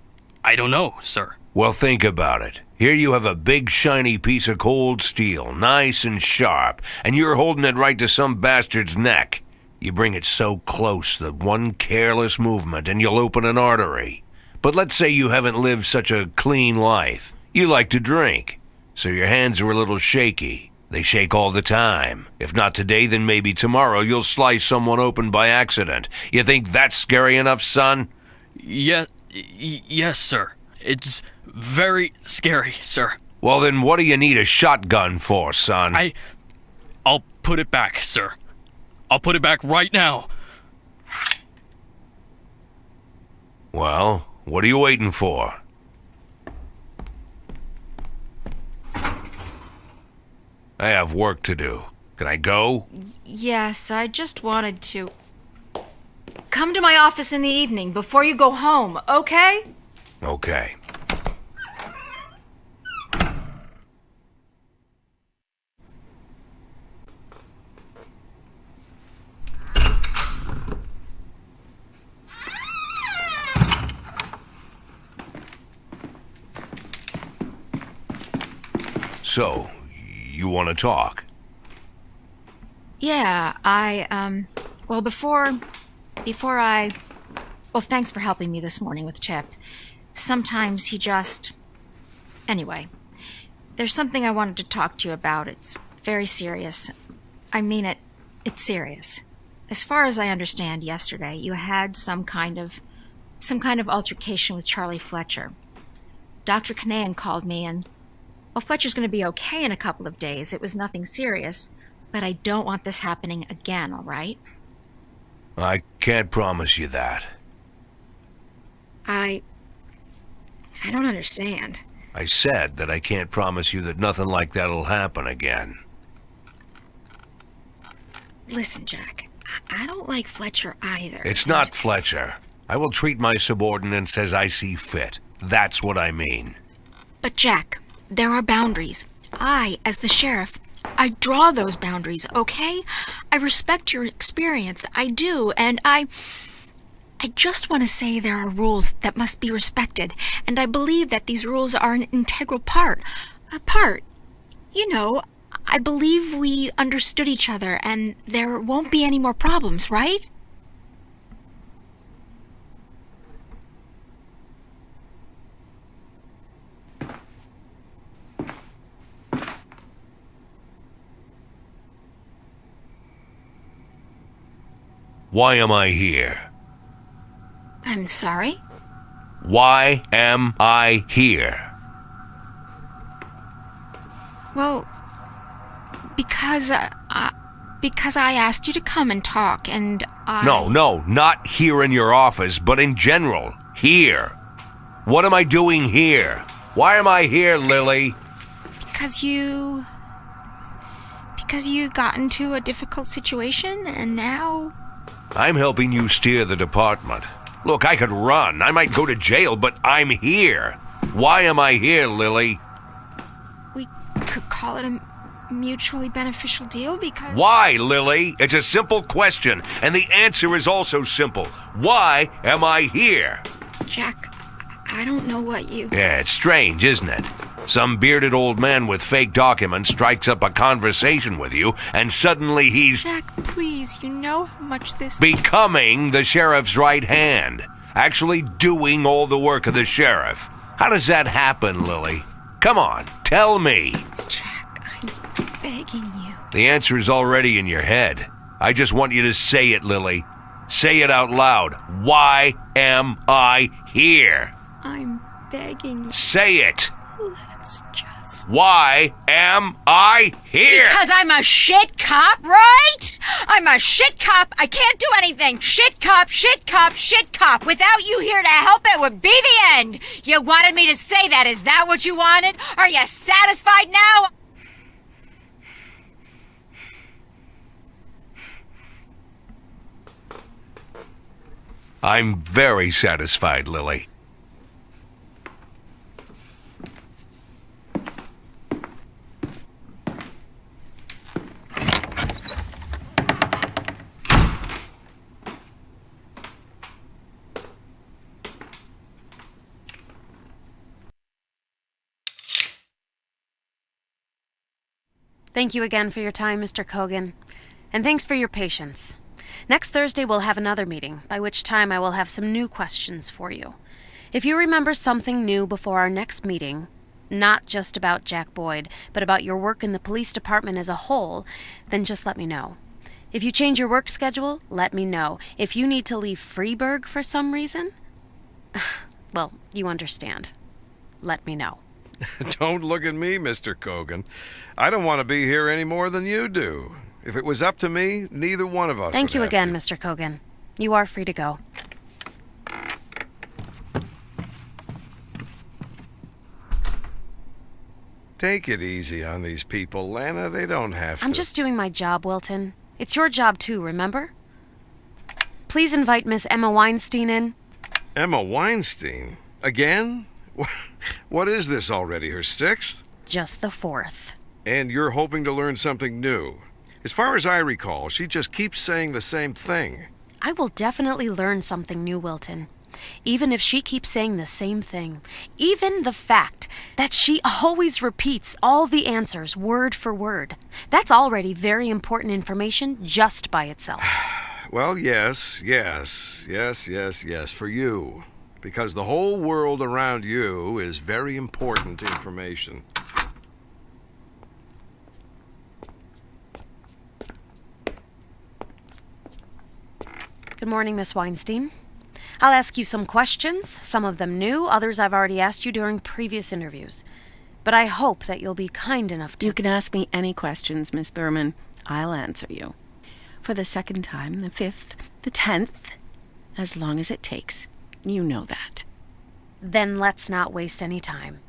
know, sir. Well, think about it. Here you have a big shiny piece of cold steel, nice and sharp, and you're holding it right to some bastard's neck. You bring it so close that one careless movement and you'll open an artery. But let's say you haven't lived such a clean life. You like to drink, so your hands are a little shaky. They shake all the time. If not today, then maybe tomorrow you'll slice someone open by accident. You think that's scary enough, son? Yes, sir. It's very scary, sir. Well, then what do you need a shotgun for, son? I'll put it back, sir. I'll put it back right now. Well, what are you waiting for? I have work to do. Can I go? Yes, I just wanted to... Come to my office in the evening before you go home, okay? Okay. So, you want to talk? Yeah, well, before I... Well, thanks for helping me this morning with Chip. Sometimes he just... Anyway, there's something I wanted to talk to you about. It's very serious. I mean it. It's serious. As far as I understand, yesterday you had some kind of altercation with Charlie Fletcher. Dr. Kanayan called me and... Well, Fletcher's going to be okay in a couple of days. It was nothing serious, but I don't want this happening again, all right? I can't promise you that. I don't understand. I said that I can't promise you that nothing like that'll happen again. Listen, Jack, I don't like Fletcher either. It's not Fletcher. I will treat my subordinates as I see fit. That's what I mean. But Jack, there are boundaries. I, as the sheriff, I draw those boundaries, okay? I respect your experience, I do, and I just want to say there are rules that must be respected, and I believe that these rules are an integral part. You know, I believe we understood each other and there won't be any more problems, right? Why am I here? I'm sorry? Why am I here? Well, because I asked you to come and talk, and I... No, not here in your office, but in general. Here. What am I doing here? Why am I here, Lily? Because you got into a difficult situation, and now... I'm helping you steer the department. Look, I could run. I might go to jail, but I'm here. Why am I here, Lily? We could call it a mutually beneficial deal because... Why, Lily? It's a simple question, and the answer is also simple. Why am I here? Jack, I don't know what you... Yeah, it's strange, isn't it? Some bearded old man with fake documents strikes up a conversation with you, and suddenly he's... Jack, please, you know how much this... becoming the sheriff's right hand. Actually doing all the work of the sheriff. How does that happen, Lily? Come on, tell me. Jack, I'm begging you. The answer is already in your head. I just want you to say it, Lily. Say it out loud. Why am I here? I'm begging you. Say it. Let's just... Why am I here? Because I'm a shit cop, right? I'm a shit cop. I can't do anything. Shit cop, shit cop, shit cop. Without you here to help, it would be the end. You wanted me to say that. Is that what you wanted? Are you satisfied now? I'm very satisfied, Lily. Thank you again for your time, Mr. Kogan. And thanks for your patience. Next Thursday we'll have another meeting, by which time I will have some new questions for you. If you remember something new before our next meeting, not just about Jack Boyd, but about your work in the police department as a whole, then just let me know. If you change your work schedule, let me know. If you need to leave Freeburg for some reason, well, you understand. Let me know. Don't look at me, Mr. Kogan. I don't want to be here any more than you do. If it was up to me, neither one of us Thank would you have again, to. Mr. Kogan. You are free to go. Take it easy on these people, Lana. They don't have to. I'm just doing my job, Wilton. It's your job too, remember? Please invite Miss Emma Weinstein in. Emma Weinstein? Again? What is this already, her sixth? Just the fourth. And you're hoping to learn something new. As far as I recall, she just keeps saying the same thing. I will definitely learn something new, Wilton. Even if she keeps saying the same thing. Even the fact that she always repeats all the answers word for word. That's already very important information just by itself. Well, yes, for you. Because the whole world around you is very important information. Good morning, Miss Weinstein. I'll ask you some questions, some of them new, others I've already asked you during previous interviews. But I hope that you'll be kind enough to... You can ask me any questions, Miss Thurman. I'll answer you. For the second time, the 5th, the 10th, as long as it takes. You know that. Then let's not waste any time.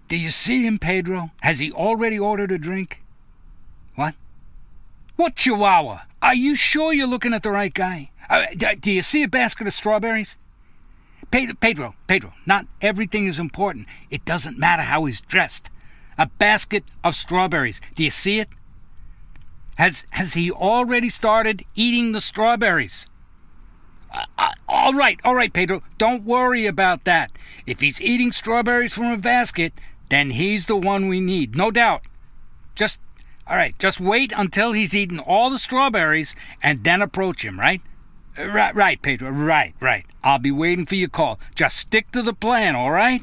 Do you see him, Pedro? Has he already ordered a drink? What? What chihuahua? Are you sure you're looking at the right guy? Do you see a basket of strawberries? Pedro, not everything is important. It doesn't matter how he's dressed. A basket of strawberries. Do you see it? Has he already started eating the strawberries? All right, Pedro. Don't worry about that. If he's eating strawberries from a basket, then he's the one we need, no doubt. Just wait until he's eaten all the strawberries and then approach him, right? Right, Pedro, right. I'll be waiting for your call. Just stick to the plan, all right?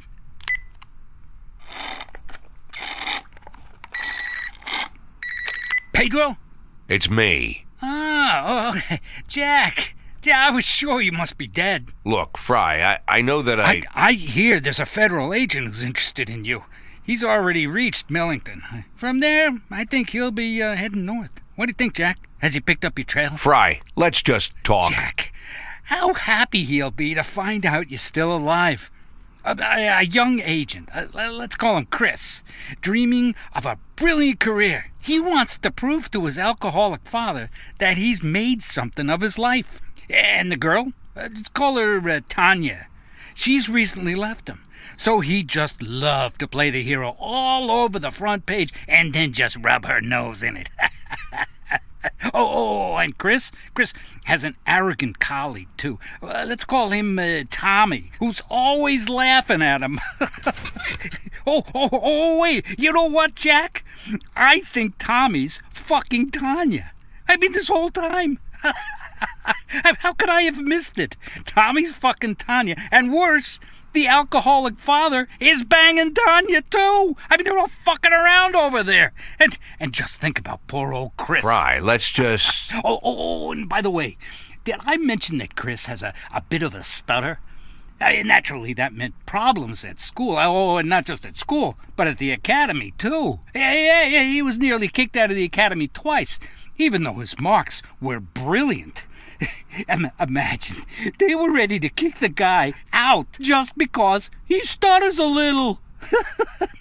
Pedro? It's me. Jack. Yeah, I was sure you must be dead. Look, Fray, I know that I hear there's a federal agent who's interested in you. He's already reached Millington. From there, I think he'll be heading north. What do you think, Jack? Has he picked up your trail? Fray, let's just talk. Jack, how happy he'll be to find out you're still alive. A young agent, let's call him Chris, dreaming of a brilliant career. He wants to prove to his alcoholic father that he's made something of his life. And the girl, let's call her Tanya. She's recently left him. So he just loved to play the hero all over the front page and then just rub her nose in it. And Chris has an arrogant colleague, too. Let's call him Tommy, who's always laughing at him. Wait, you know what, Jack? I think Tommy's fucking Tanya. I mean, this whole time. How could I have missed it? Tommy's fucking Tanya, and worse, the alcoholic father is banging Tanya, too. I mean, they're all fucking around over there. And just think about poor old Chris. Fray, let's just... And by the way, did I mention that Chris has a bit of a stutter? Naturally, that meant problems at school. And not just at school, but at the academy, too. Yeah, he was nearly kicked out of the academy twice, even though his marks were brilliant. Imagine, they were ready to kick the guy out just because he stutters a little.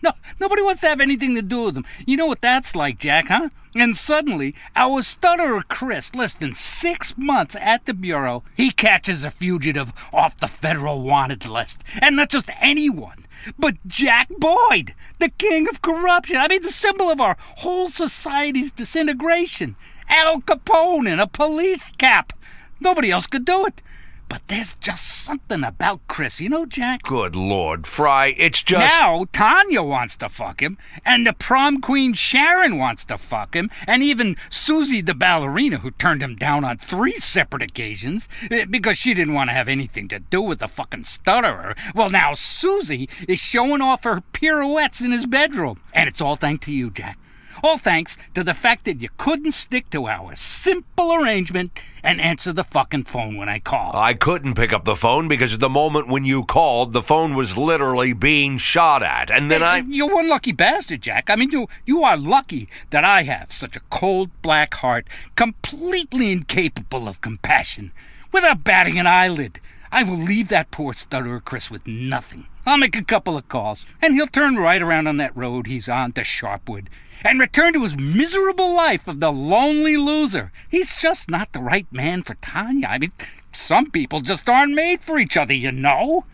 No, nobody wants to have anything to do with him. You know what that's like, Jack, huh? And suddenly, our stutterer Chris, less than 6 months at the Bureau, he catches a fugitive off the federal wanted list. And not just anyone, but Jack Boyd, the king of corruption. I mean, the symbol of our whole society's disintegration. Al Capone in a police cap. Nobody else could do it. But there's just something about Chris, you know, Jack? Good Lord, Fray, it's just... Now, Tanya wants to fuck him, and the prom queen Sharon wants to fuck him, and even Susie the ballerina, who turned him down on 3 separate occasions, because she didn't want to have anything to do with the fucking stutterer. Well, now Susie is showing off her pirouettes in his bedroom. And it's all thanks to you, Jack. All thanks to the fact that you couldn't stick to our simple arrangement and answer the fucking phone when I called. I couldn't pick up the phone because at the moment when you called, the phone was literally being shot at, and then You're one lucky bastard, Jack. I mean, you are lucky that I have such a cold, black heart, completely incapable of compassion. Without batting an eyelid, I will leave that poor stutterer Chris with nothing. I'll make a couple of calls, and he'll turn right around on that road he's on to Sharpwood and return to his miserable life of the lonely loser. He's just not the right man for Tanya. I mean, some people just aren't made for each other, you know.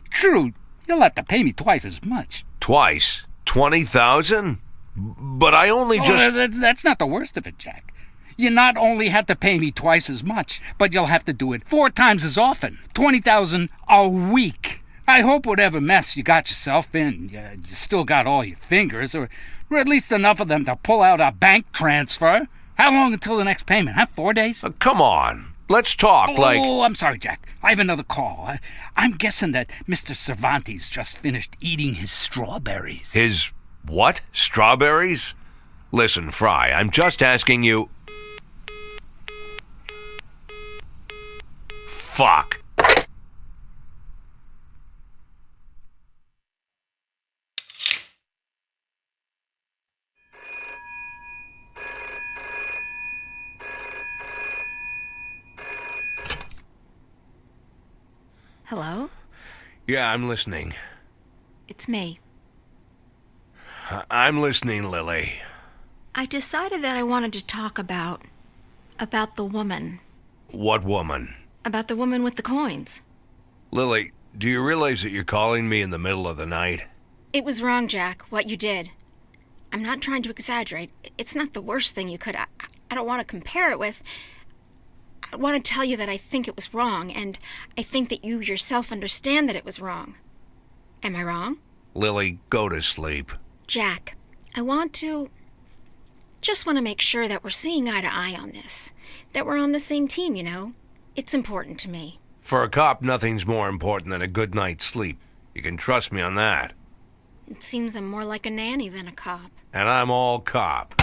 True, you'll have to pay me twice as much. Twice? 20,000? But I only just... That's not the worst of it, Jack. You not only have to pay me twice as much, but you'll have to do it 4 times as often. 20,000 a week. I hope whatever mess you got yourself in, you still got all your fingers, or at least enough of them to pull out a bank transfer. How long until the next payment, huh? 4 days? Come on. Let's talk Oh, I'm sorry, Jack. I have another call. I'm guessing that Mr. Cervantes just finished eating his strawberries. His what? Strawberries? Listen, Fray, I'm just asking you... Fuck. Hello? Yeah, I'm listening. It's me. I'm listening, Lily. I decided that I wanted to talk about the woman. What woman? About the woman with the coins. Lily, do you realize that you're calling me in the middle of the night? It was wrong, Jack, what you did. I'm not trying to exaggerate. It's not the worst thing you could. I don't want to compare it with. I want to tell you that I think it was wrong, and I think that you yourself understand that it was wrong. Am I wrong? Lily, go to sleep. Jack, just want to make sure that we're seeing eye to eye on this. That we're on the same team, you know? It's important to me. For a cop, nothing's more important than a good night's sleep. You can trust me on that. It seems I'm more like a nanny than a cop. And I'm all cop.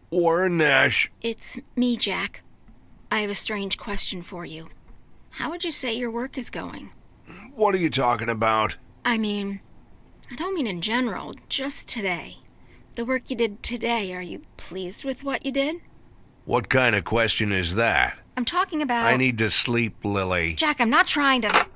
Warren Nash. It's me, Jack. I have a strange question for you. How would you say your work is going? What are you talking about? I don't mean in general, just today. The work you did today, are you pleased with what you did? What kind of question is that? I'm talking about... I need to sleep, Lily. Jack, I'm not trying to...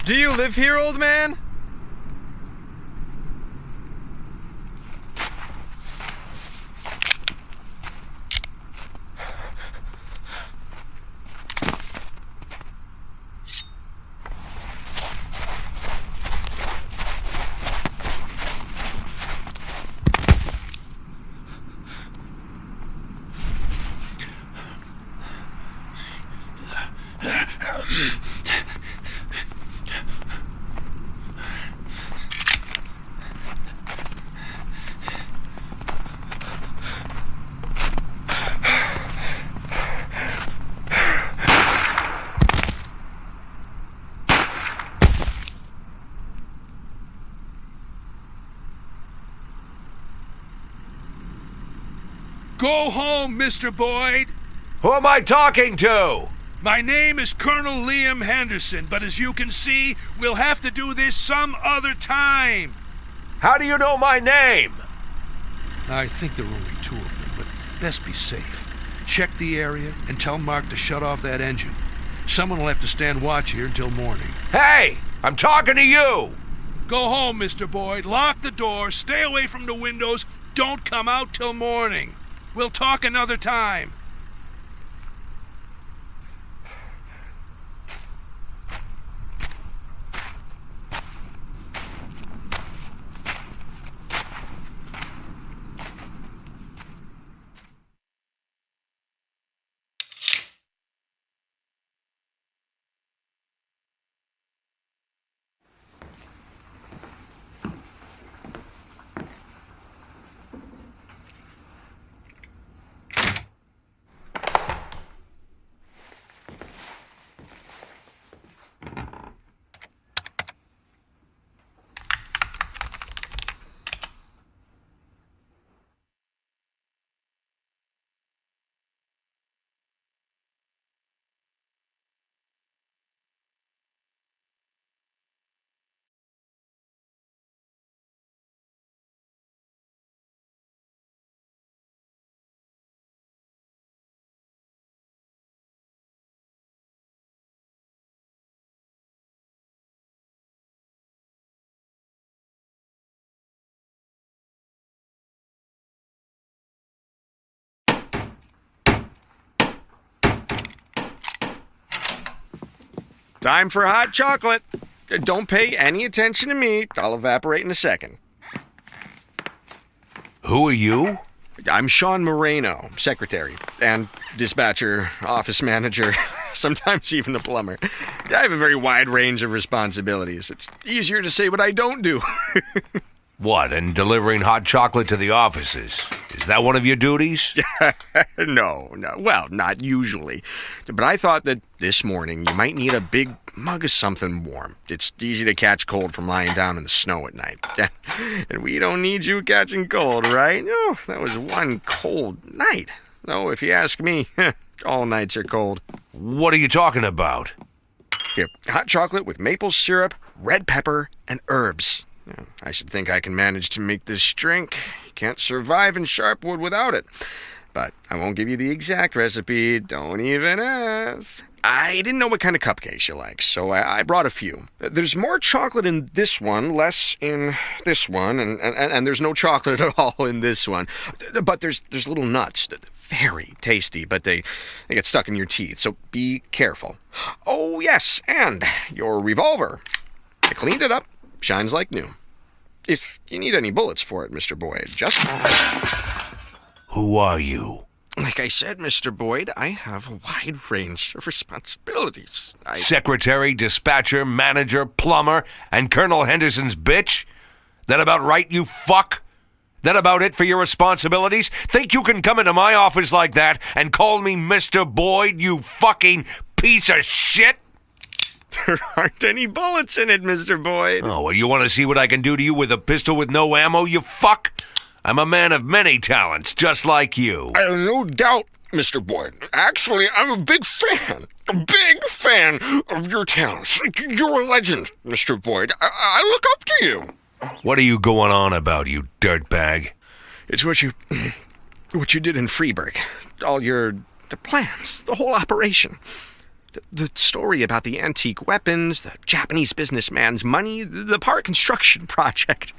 Do you live here, old man? Go home, Mr. Boyd. Who am I talking to? My name is Colonel Liam Henderson, but as you can see, we'll have to do this some other time. How do you know my name? I think there are only two of them, but best be safe. Check the area and tell Mark to shut off that engine. Someone will have to stand watch here until morning. Hey! I'm talking to you! Go home, Mr. Boyd. Lock the door. Stay away from the windows. Don't come out till morning. We'll talk another time. Time for hot chocolate. Don't pay any attention to me. I'll evaporate in a second. Who are you? I'm Sean Moreno, secretary and dispatcher, office manager, sometimes even the plumber. I have a very wide range of responsibilities. It's easier to say what I don't do. What, and delivering hot chocolate to the offices? Is that one of your duties? No. Well, not usually. But I thought that this morning you might need a big mug of something warm. It's easy to catch cold from lying down in the snow at night. And we don't need you catching cold, right? No, that was one cold night. No, if you ask me, all nights are cold. What are you talking about? Here, hot chocolate with maple syrup, red pepper, and herbs. I should think I can manage to make this drink. You can't survive in Sharpwood without it. But I won't give you the exact recipe. Don't even ask. I didn't know what kind of cupcakes you like, so I brought a few. There's more chocolate in this one, less in this one, and there's no chocolate at all in this one. But there's little nuts. Very tasty, but they get stuck in your teeth, so be careful. Oh, yes, and your revolver. I cleaned it up. Shines like new. If you need any bullets for it, Mr. Boyd, just... Who are you? Like I said, Mr. Boyd, I have a wide range of responsibilities. Secretary, dispatcher, manager, plumber, and Colonel Henderson's bitch? That about right, you fuck? That about it for your responsibilities? Think you can come into my office like that and call me Mr. Boyd, you fucking piece of shit? There aren't any bullets in it, Mr. Boyd. Oh, well, you want to see what I can do to you with a pistol with no ammo, you fuck? I'm a man of many talents, just like you. I have no doubt, Mr. Boyd. Actually, I'm a big fan of your talents. You're a legend, Mr. Boyd. I look up to you. What are you going on about, you dirtbag? It's what you did in Freeburg. The plans, the whole operation. The story about the antique weapons, the Japanese businessman's money, the park construction project.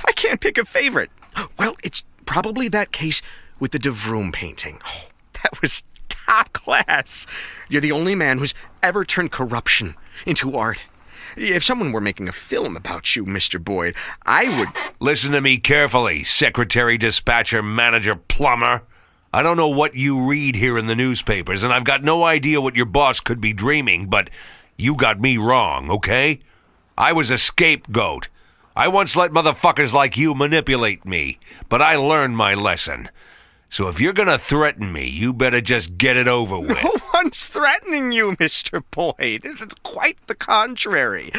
I can't pick a favorite. Well, it's probably that case with the De Vroom painting. Oh, that was top class. You're the only man who's ever turned corruption into art. If someone were making a film about you, Mr. Boyd, I would... Listen to me carefully, secretary, dispatcher, manager, plumber. I don't know what you read here in the newspapers, and I've got no idea what your boss could be dreaming, but you got me wrong, okay? I was a scapegoat. I once let motherfuckers like you manipulate me, but I learned my lesson. So if you're gonna threaten me, you better just get it over with. No one's threatening you, Mr. Boyd. It's quite the contrary.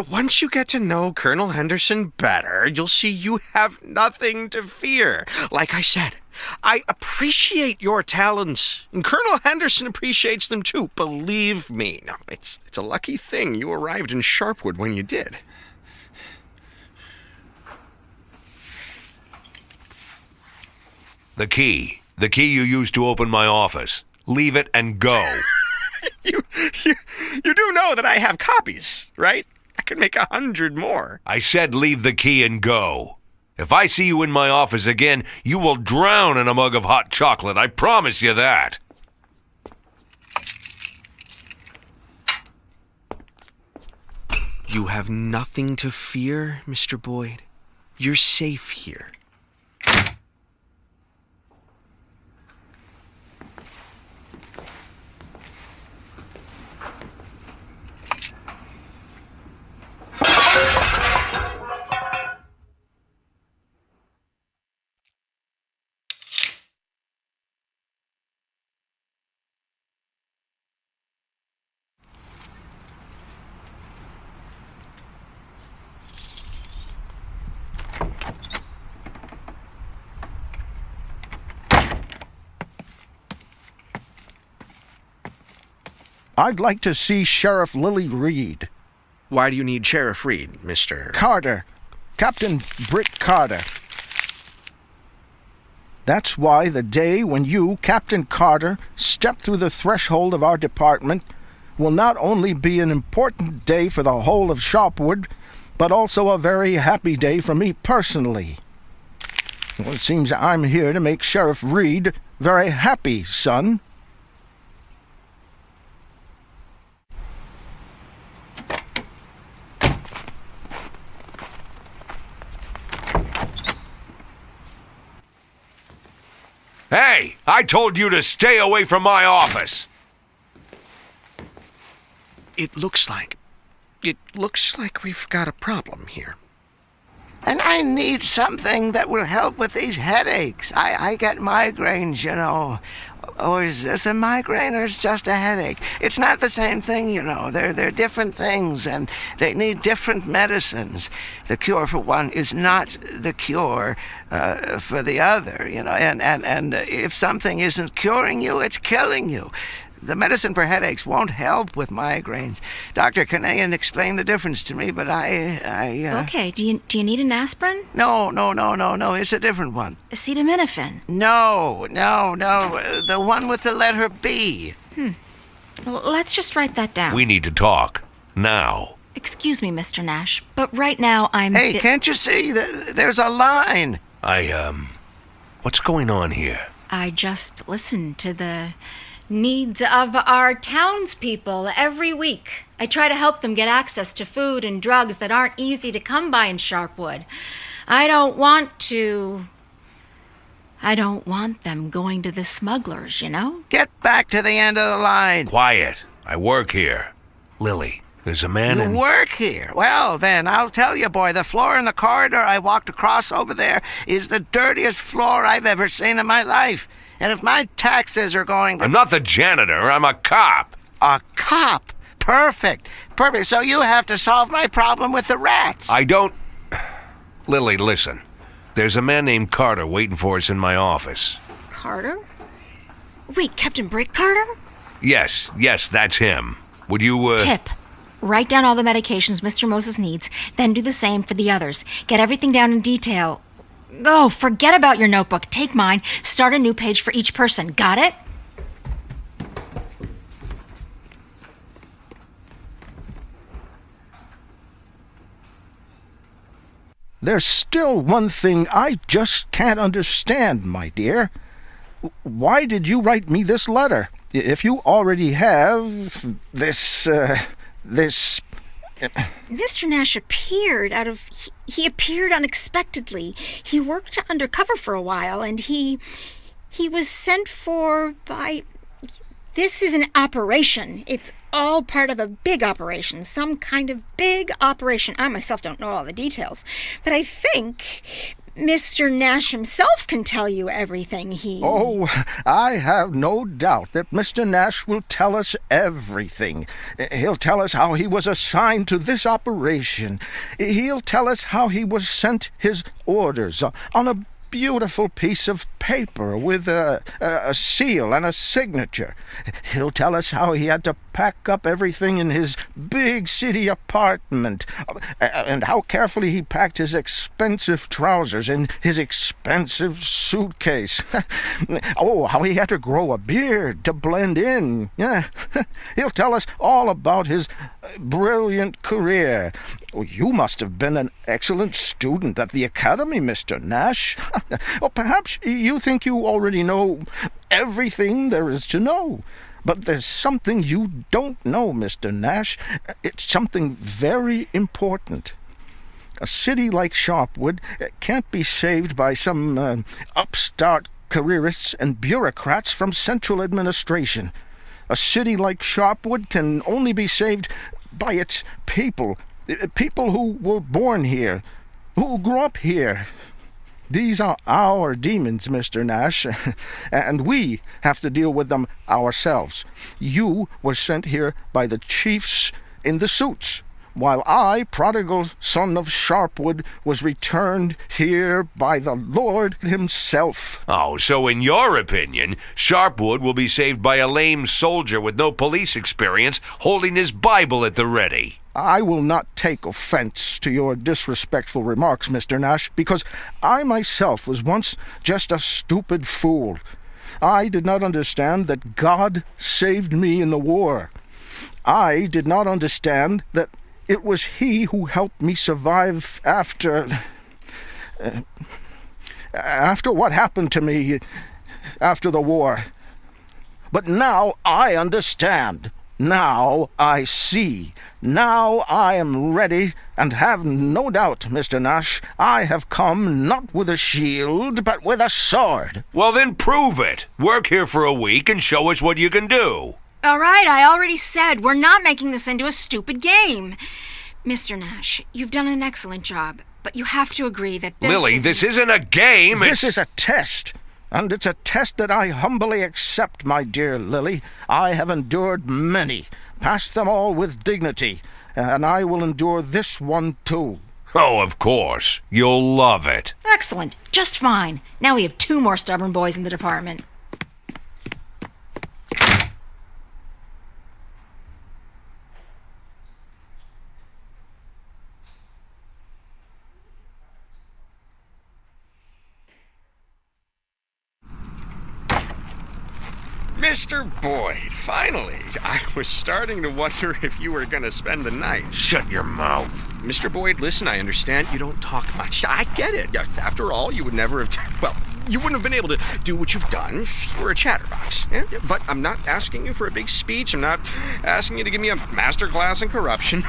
Once you get to know Colonel Henderson better, you'll see you have nothing to fear. Like I said, I appreciate your talents, and Colonel Henderson appreciates them too, believe me. No, it's a lucky thing you arrived in Sharpwood when you did. The key you used to open my office. Leave it and go. You do know that I have copies, right? I could make 100 more. I said leave the key and go. If I see you in my office again, you will drown in a mug of hot chocolate. I promise you that. You have nothing to fear, Mr. Boyd. You're safe here. I'd like to see Sheriff Lily Reed. Why do you need Sheriff Reed, Mr. Carter. Captain Britt Carter. That's why the day when you, Captain Carter, step through the threshold of our department will not only be an important day for the whole of Sharpwood, but also a very happy day for me personally. Well, it seems I'm here to make Sheriff Reed very happy, son. Hey, I told you to stay away from my office. It looks like we've got a problem here. And I need something that will help with these headaches. I get migraines, you know. Or is this a migraine or is it just a headache? It's not the same thing, you know. They're different things and they need different medicines. The cure for one is not the cure for the other, you know. And if something isn't curing you, it's killing you. The medicine for headaches won't help with migraines. Dr. Kanayan explained the difference to me, but I Okay, do you need an aspirin? No, it's a different one. Acetaminophen? No, the one with the letter B. Well, let's just write that down. We need to talk. Now. Excuse me, Mr. Nash, but right now I'm... Hey, can't you see? There's a line. What's going on here? I just listened to the needs of our townspeople every week. I try to help them get access to food and drugs that aren't easy to come by in Sharpwood. I don't want them going to the smugglers, you know? Get back to the end of the line. Quiet. I work here. Lily, there's a man You work here? Well, then, I'll tell you, boy, the floor in the corridor I walked across over there is the dirtiest floor I've ever seen in my life. And if my taxes are going to... I'm not the janitor. I'm a cop. A cop? Perfect. So you have to solve my problem with the rats. I don't... Lily, listen. There's a man named Carter waiting for us in my office. Carter? Wait, Captain Brick Carter? Yes, that's him. Would you, Tip. Write down all the medications Mr. Moses needs, then do the same for the others. Get everything down in detail. Oh, forget about your notebook. Take mine. Start a new page for each person. Got it? There's still one thing I just can't understand, my dear. Why did you write me this letter? If you already have this... Mr. Nash appeared he appeared unexpectedly. He worked undercover for a while, and he was sent for by... This is an operation. It's all part of a big operation, some kind of big operation. I myself don't know all the details, but I think Mr. Nash himself can tell you everything Oh, I have no doubt that Mr. Nash will tell us everything. He'll tell us how he was assigned to this operation. He'll tell us how he was sent his orders on a beautiful piece of paper with a seal and a signature. He'll tell us how he had to pack up everything in his big city apartment, and how carefully he packed his expensive trousers in his expensive suitcase. Oh, how he had to grow a beard to blend in. Yeah, he'll tell us all about his brilliant career. You must have been an excellent student at the academy, Mr. Nash. Or perhaps you think you already know everything there is to know. But there's something you don't know, Mr. Nash. It's something very important. A city like Sharpwood can't be saved by some upstart careerists and bureaucrats from central administration. A city like Sharpwood can only be saved by its people. People who were born here, who grew up here. These are our demons, Mr. Nash, and we have to deal with them ourselves. You were sent here by the chiefs in the suits, while I, prodigal son of Sharpwood, was returned here by the Lord himself. Oh, so in your opinion, Sharpwood will be saved by a lame soldier with no police experience holding his Bible at the ready? I will not take offense to your disrespectful remarks, Mr. Nash, because I myself was once just a stupid fool. I did not understand that God saved me in the war. I did not understand that it was He who helped me survive after what happened to me after the war. But now I understand. Now I see. Now I am ready, and have no doubt, Mr. Nash, I have come not with a shield, but with a sword. Well, then prove it. Work here for a week and show us what you can do. All right, I already said we're not making this into a stupid game. Mr. Nash, you've done an excellent job, but you have to agree that this isn't a game. This is a test. And it's a test that I humbly accept, my dear Lily. I have endured many, passed them all with dignity, and I will endure this one too. Oh, of course. You'll love it. Excellent. Just fine. Now we have 2 more stubborn boys in the department. Mr. Boyd, finally. I was starting to wonder if you were going to spend the night. Shut your mouth. Mr. Boyd, listen, I understand you don't talk much. I get it. After all, you would never have... Well, you wouldn't have been able to do what you've done if you were a chatterbox. Yeah? But I'm not asking you for a big speech. I'm not asking you to give me a master class in corruption.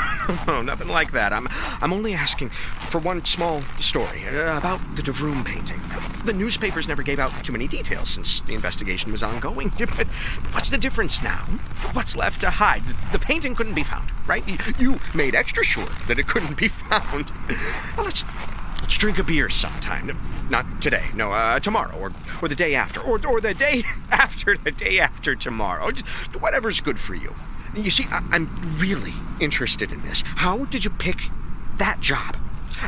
No, nothing like that. I'm only asking for one small story about the DeVroom painting. The newspapers never gave out too many details since the investigation was ongoing. But what's the difference now? What's left to hide? The painting couldn't be found, right? You made extra sure that it couldn't be found. Well, let's drink a beer sometime. Not today, no, tomorrow, or the day after, or the day after tomorrow. Just whatever's good for you. You see, I'm really interested in this. How did you pick that job?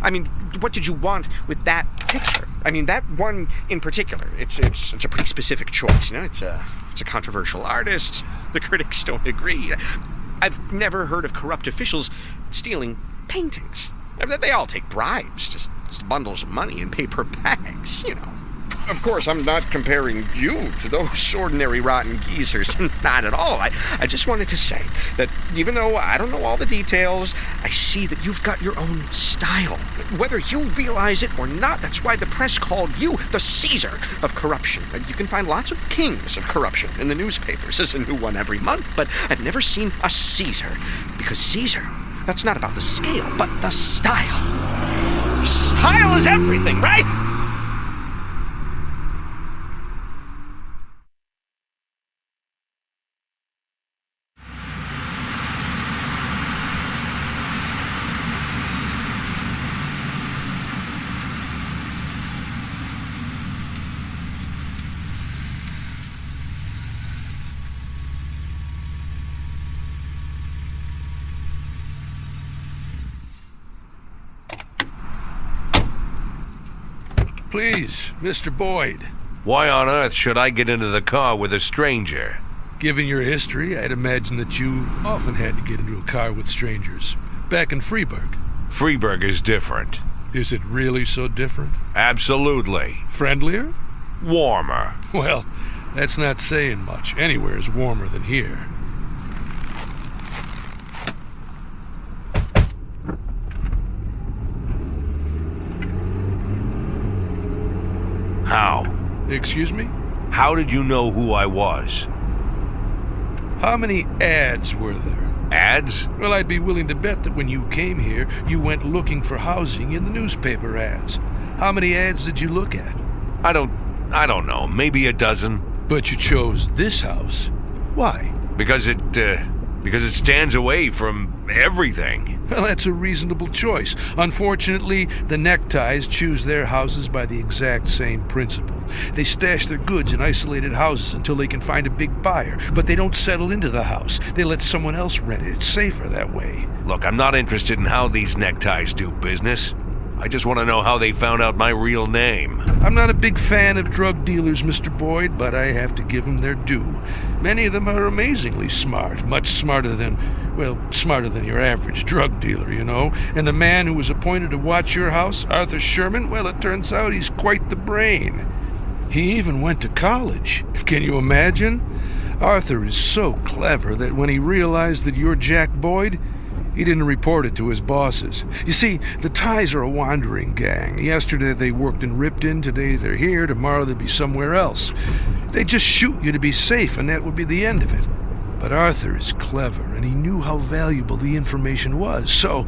I mean, what did you want with that picture? I mean, that one in particular. It's a pretty specific choice, you know? It's a controversial artist. The critics don't agree. I've never heard of corrupt officials stealing paintings. They all take bribes, just bundles of money in paper bags, you know. Of course, I'm not comparing you to those ordinary rotten geezers. Not at all. I just wanted to say that even though I don't know all the details, I see that you've got your own style. Whether you realize it or not, that's why the press called you the Caesar of corruption. You can find lots of kings of corruption in the newspapers. There's a new one every month, but I've never seen a Caesar. Because Caesar, that's not about the scale, but the style. Style is everything, right? Please, Mr. Boyd. Why on earth should I get into the car with a stranger? Given your history, I'd imagine that you often had to get into a car with strangers. Back in Freiburg. Freiburg is different. Is it really so different? Absolutely. Friendlier? Warmer. Well, that's not saying much. Anywhere is warmer than here. How? Excuse me? How did you know who I was? How many ads were there? Ads? Well, I'd be willing to bet that when you came here, you went looking for housing in the newspaper ads. How many ads did you look at? I don't know. Maybe a dozen. But you chose this house. Why? Because it stands away from everything. Well, that's a reasonable choice. Unfortunately, the neckties choose their houses by the exact same principle. They stash their goods in isolated houses until they can find a big buyer, but they don't settle into the house. They let someone else rent it. It's safer that way. Look, I'm not interested in how these neckties do business. I just want to know how they found out my real name. I'm not a big fan of drug dealers, Mr. Boyd, but I have to give them their due. Many of them are amazingly smart, much smarter than your average drug dealer, you know. And the man who was appointed to watch your house, Arthur Sherman, well, it turns out he's quite the brain. He even went to college. Can you imagine? Arthur is so clever that when he realized that you're Jack Boyd, he didn't report it to his bosses. You see, the Ties are a wandering gang. Yesterday they worked in Ripton, today they're here, tomorrow they'll be somewhere else. They just shoot you to be safe, and that would be the end of it. But Arthur is clever, and he knew how valuable the information was, so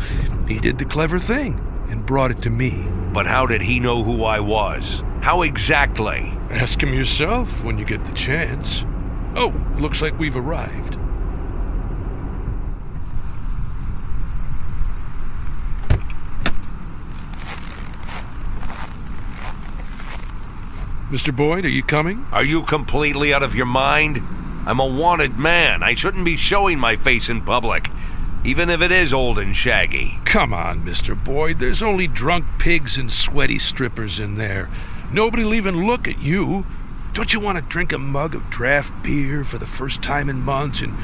he did the clever thing and brought it to me. But how did he know who I was? How exactly? Ask him yourself when you get the chance. Oh, looks like we've arrived. Mr. Boyd, are you coming? Are you completely out of your mind? I'm a wanted man. I shouldn't be showing my face in public, even if it is old and shaggy. Come on, Mr. Boyd. There's only drunk pigs and sweaty strippers in there. Nobody'll even look at you. Don't you want to drink a mug of draft beer for the first time in months and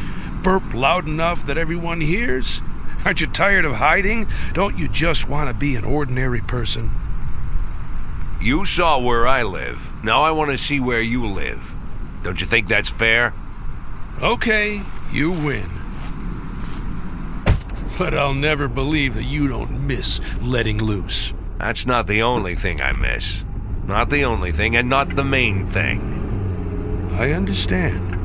burp loud enough that everyone hears? Aren't you tired of hiding? Don't you just want to be an ordinary person? You saw where I live. Now I want to see where you live. Don't you think that's fair? Okay, you win. But I'll never believe that you don't miss letting loose. That's not the only thing I miss. Not the only thing, and not the main thing. I understand.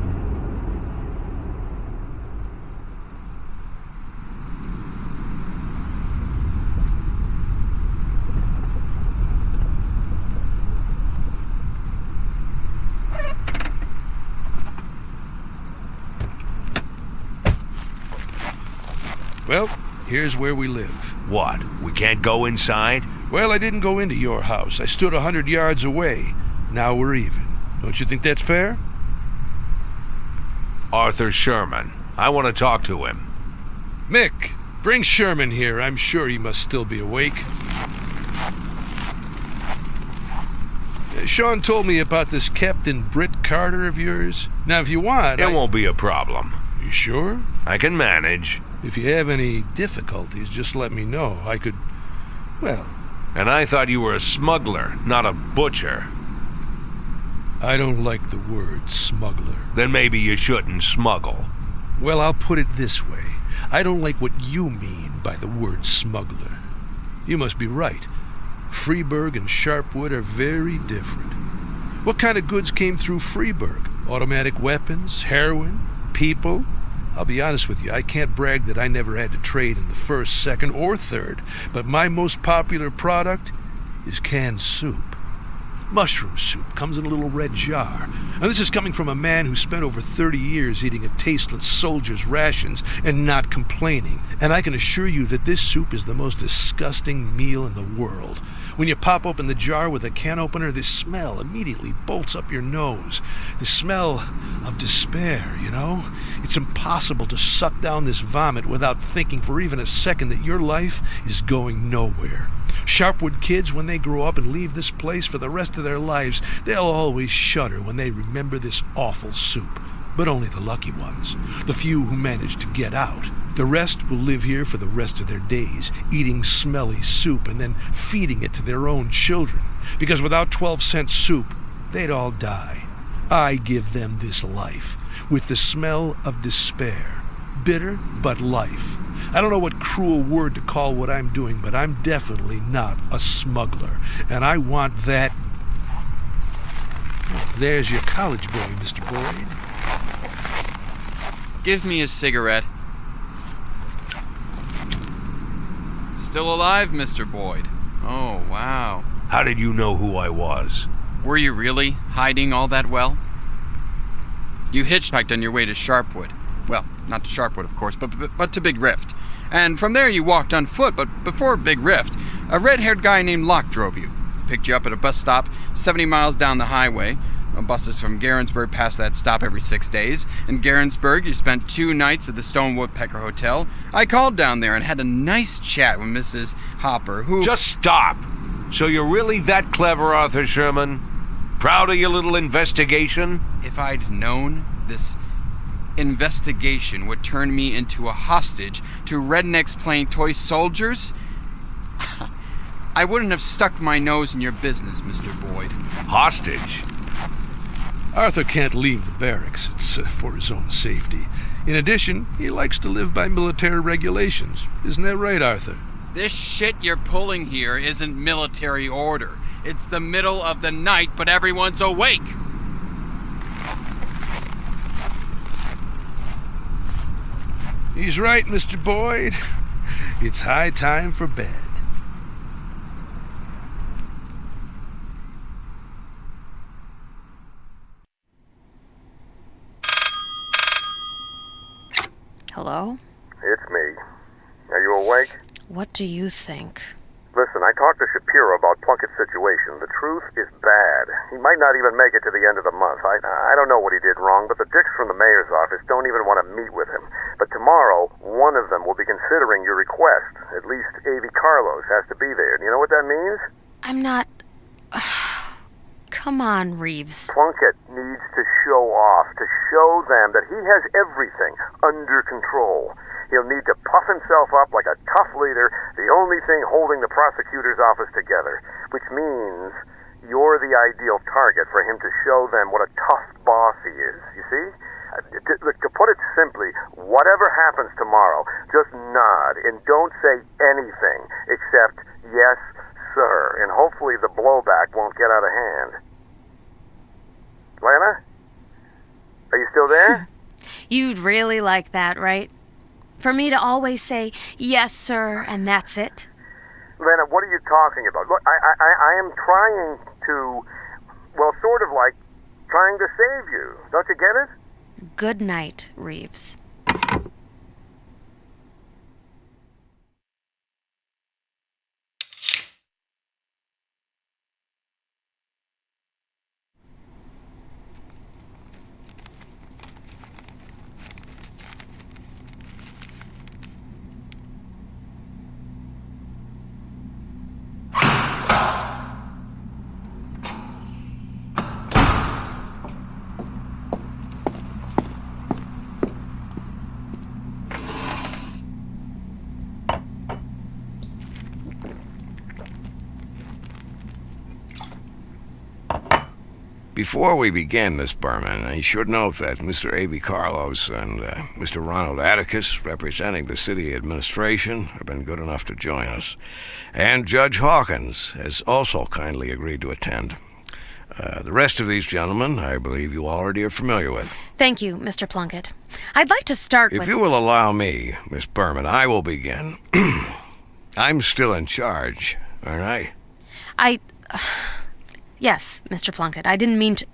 Well, here's where we live. What? We can't go inside? Well, I didn't go into your house. I stood 100 yards away. Now we're even. Don't you think that's fair? Arthur Sherman. I want to talk to him. Mick, bring Sherman here. I'm sure he must still be awake. Sean told me about this Captain Britt Carter of yours. Now, if you want, It won't be a problem. You sure? I can manage. If you have any difficulties, just let me know. I could, well... And I thought you were a smuggler, not a butcher. I don't like the word smuggler. Then maybe you shouldn't smuggle. Well, I'll put it this way. I don't like what you mean by the word smuggler. You must be right. Freeburg and Sharpwood are very different. What kind of goods came through Freeburg? Automatic weapons? Heroin? People? I'll be honest with you, I can't brag that I never had to trade in the first, second, or third, but my most popular product is canned soup. Mushroom soup comes in a little red jar. And this is coming from a man who spent over 30 years eating a tasteless soldier's rations and not complaining. And I can assure you that this soup is the most disgusting meal in the world. When you pop open the jar with a can opener, this smell immediately bolts up your nose. The smell of despair, you know? It's impossible to suck down this vomit without thinking for even a second that your life is going nowhere. Sharpwood kids, when they grow up and leave this place for the rest of their lives, they'll always shudder when they remember this awful soup. But only the lucky ones, the few who manage to get out. The rest will live here for the rest of their days, eating smelly soup and then feeding it to their own children. Because without 12-cent soup, they'd all die. I give them this life, with the smell of despair. Bitter, but life. I don't know what cruel word to call what I'm doing, but I'm definitely not a smuggler. And I want that... There's your college boy, Mr. Boyd. Give me a cigarette. Still alive, Mr. Boyd? Oh, wow. How did you know who I was? Were you really hiding all that well? You hitchhiked on your way to Sharpwood. Well, not to Sharpwood, of course, but to Big Rift. And from there you walked on foot, but before Big Rift, a red-haired guy named Locke drove you. Picked you up at a bus stop 70 miles down the highway. Buses from Garensburg pass that stop every 6 days. In Garensburg, you spent 2 nights at the Stone Woodpecker Hotel. I called down there and had a nice chat with Mrs. Hopper, who... Just stop! So you're really that clever, Arthur Sherman? Proud of your little investigation? If I'd known this investigation would turn me into a hostage to rednecks playing toy soldiers, I wouldn't have stuck my nose in your business, Mr. Boyd. Hostage? Arthur can't leave the barracks. It's for his own safety. In addition, he likes to live by military regulations. Isn't that right, Arthur? This shit you're pulling here isn't military order. It's the middle of the night, but everyone's awake. He's right, Mr. Boyd. It's high time for bed. Hello? It's me. Are you awake? What do you think? Listen, I talked to Shapiro about Plunkett's situation. The truth is bad. He might not even make it to the end of the month. I don't know what he did wrong, but the dicks from the mayor's office don't even want to meet with him. But tomorrow, one of them will be considering your request. At least A.V. Carlos has to be there. Do you know what that means? I'm not... Come on, Reeves. Plunkett needs to show off, to show them that he has everything under control. He'll need to puff himself up like a tough leader, the only thing holding the prosecutor's office together, which means you're the ideal target for him to show them what a tough boss he is, you see? To put it simply, whatever happens tomorrow, just nod and don't say anything except, yes, sir, and hopefully the blowback won't get out of hand. Lana? Are you still there? You'd really like that, right? For me to always say, yes, sir, and that's it? Lana, what are you talking about? Look, I am trying to, well, sort of like trying to save you. Don't you get it? Good night, Reeves. Before we begin, Miss Berman, I should note that Mr. A.B. Carlos and Mr. Ronald Atticus, representing the city administration, have been good enough to join us. And Judge Hawkins has also kindly agreed to attend. The rest of these gentlemen, I believe you already are familiar with. Thank you, Mr. Plunkett. I'd like to start with... If you will allow me, Miss Berman, I will begin. I'm still in charge, aren't I? Yes, Mr. Plunkett. I didn't mean to...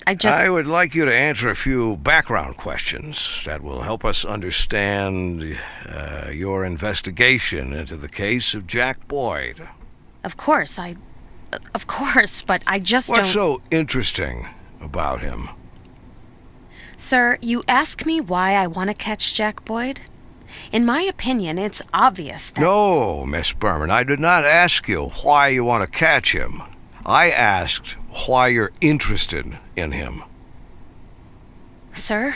I would like you to answer a few background questions that will help us understand your investigation into the case of Jack Boyd. Of course, but I just What's so interesting about him? Sir, you ask me why I want to catch Jack Boyd? In my opinion, it's obvious that... No, Miss Berman, I did not ask you why you want to catch him. I asked why you're interested in him. Sir,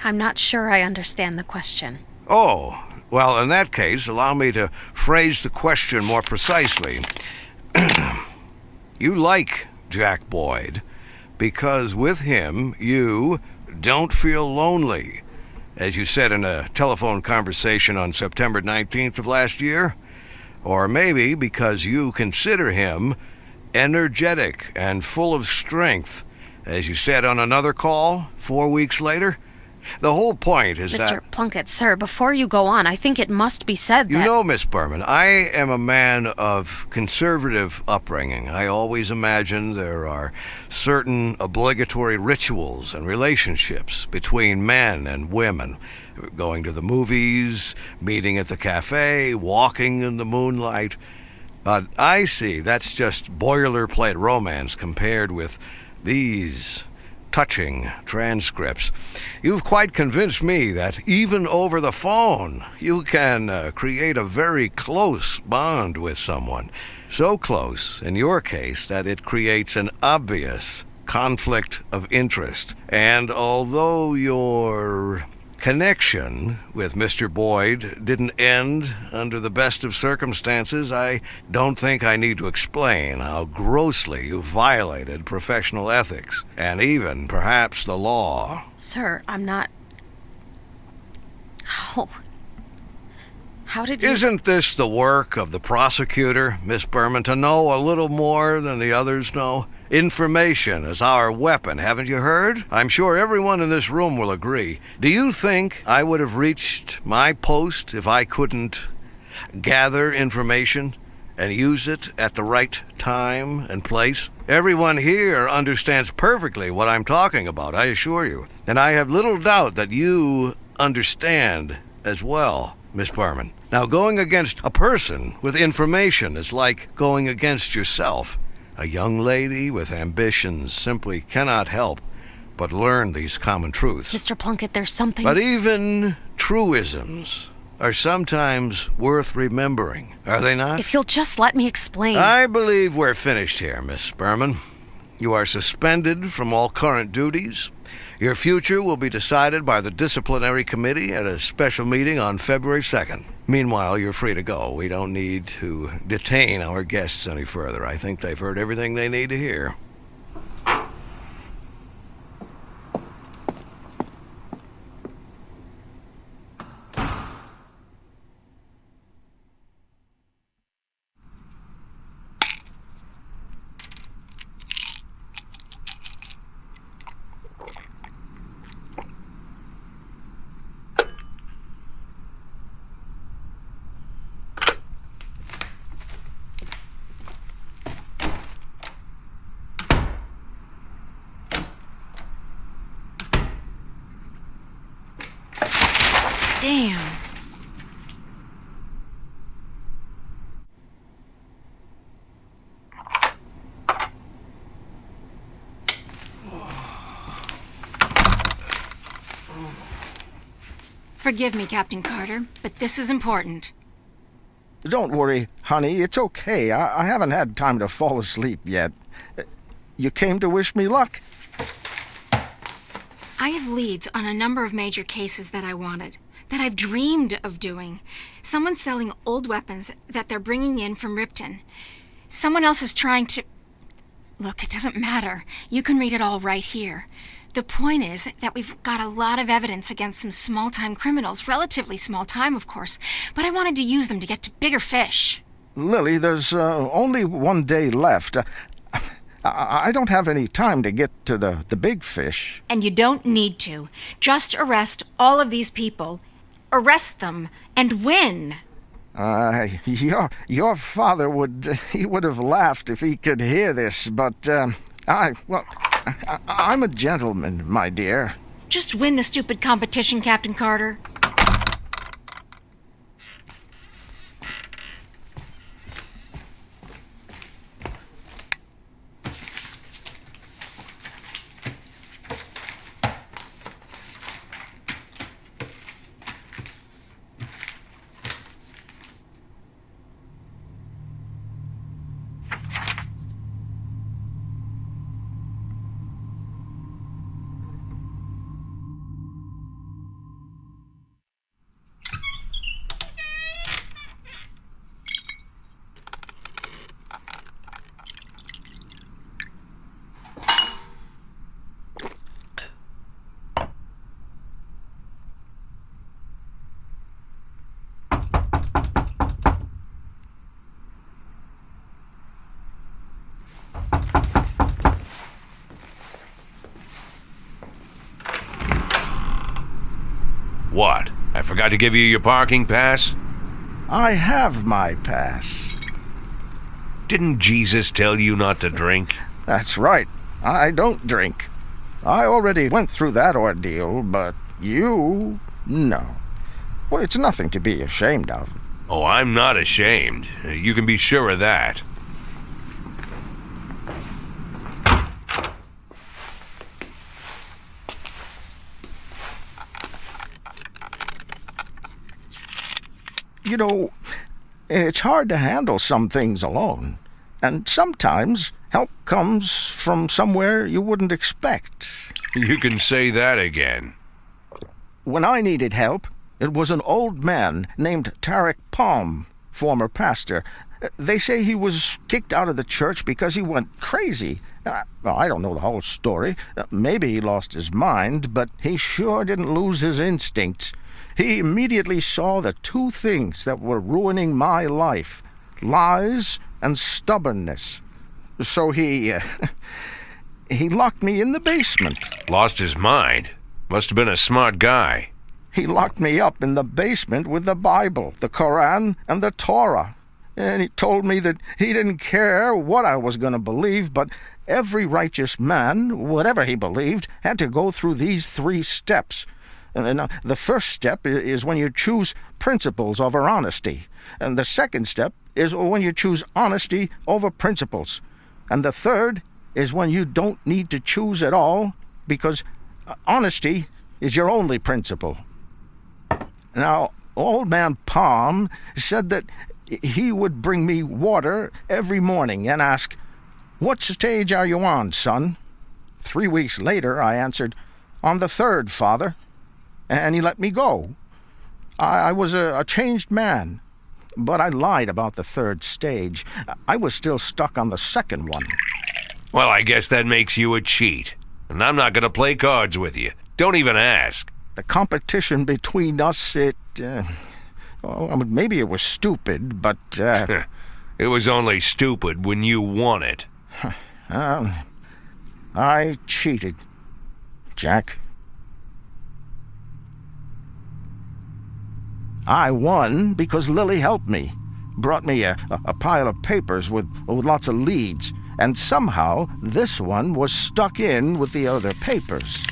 I'm not sure I understand the question. Oh, well, in that case, allow me to phrase the question more precisely. You like Jack Boyd because with him you don't feel lonely, as you said in a telephone conversation on September 19th of last year. Or maybe because you consider him energetic and full of strength, as you said on another call 4 weeks later. The whole point is that... Mr. Plunkett, sir, before you go on, I think it must be said that... You know, Miss Berman, I am a man of conservative upbringing. I always imagine there are certain obligatory rituals and relationships between men and women. Going to the movies, meeting at the cafe, walking in the moonlight. But I see that's just boilerplate romance compared with these touching transcripts. You've quite convinced me that even over the phone, you can create a very close bond with someone. So close, in your case, that it creates an obvious conflict of interest. And although your connection with Mr. Boyd didn't end under the best of circumstances, I don't think I need to explain how grossly you violated professional ethics, and even, perhaps, the law. Sir, I'm not... How did you... Isn't this the work of the prosecutor, Miss Berman, to know a little more than the others know? Information is our weapon, haven't you heard? I'm sure everyone in this room will agree. Do you think I would have reached my post if I couldn't gather information and use it at the right time and place? Everyone here understands perfectly what I'm talking about, I assure you. And I have little doubt that you understand as well, Miss Berman. Now, going against a person with information is like going against yourself. A young lady with ambitions simply cannot help but learn these common truths. Mr. Plunkett, there's something... But even truisms are sometimes worth remembering, are they not? If you'll just let me explain. I believe we're finished here, Miss Berman. You are suspended from all current duties. Your future will be decided by the disciplinary committee at a special meeting on February 2nd. Meanwhile, you're free to go. We don't need to detain our guests any further. I think they've heard everything they need to hear. Damn. Forgive me, Captain Carter, but this is important. Don't worry, honey. It's okay. I haven't had time to fall asleep yet. You came to wish me luck? I have leads on a number of major cases that I wanted, that I've dreamed of doing. Someone's selling old weapons that they're bringing in from Ripton. Someone else is trying to... Look, it doesn't matter. You can read it all right here. The point is that we've got a lot of evidence against some small-time criminals, relatively small time, of course, but I wanted to use them to get to bigger fish. Lily, there's only one day left. I don't have any time to get to the big fish. And you don't need to. Just arrest all of these people. Arrest them and win. Your father would have laughed if he could hear this, but I'm a gentleman, my dear. Just win the stupid competition, Captain Carter. What? I forgot to give you your parking pass? I have my pass. Didn't Jesus tell you not to drink? That's right. I don't drink. I already went through that ordeal, but you... no. Well, it's nothing to be ashamed of. Oh, I'm not ashamed. You can be sure of that. You know, it's hard to handle some things alone. And sometimes help comes from somewhere you wouldn't expect. You can say that again. When I needed help, it was an old man named Tarek Palm, former pastor. They say he was kicked out of the church because he went crazy. I don't know the whole story. Maybe he lost his mind, but he sure didn't lose his instincts. He immediately saw the two things that were ruining my life: lies and stubbornness. So he locked me in the basement. Lost his mind. Must have been a smart guy. He locked me up in the basement with the Bible, the Koran, and the Torah. And he told me that he didn't care what I was going to believe, but every righteous man, whatever he believed, had to go through these 3 steps. And the first step is when you choose principles over honesty. And the second step is when you choose honesty over principles. And the third is when you don't need to choose at all, because honesty is your only principle. Now, Old Man Palm said that he would bring me water every morning and ask, "What stage are you on, son?" 3 weeks later, I answered, "On the 3rd, Father." And he let me go. I was a changed man, but I lied about the 3rd stage. I was still stuck on the 2nd one. Well, I guess that makes you a cheat. And I'm not going to play cards with you. Don't even ask. The competition between us, maybe it was stupid, but... It was only stupid when you won it. I cheated, Jack. I won because Lily helped me. Brought me a pile of papers with lots of leads, and somehow this one was stuck in with the other papers.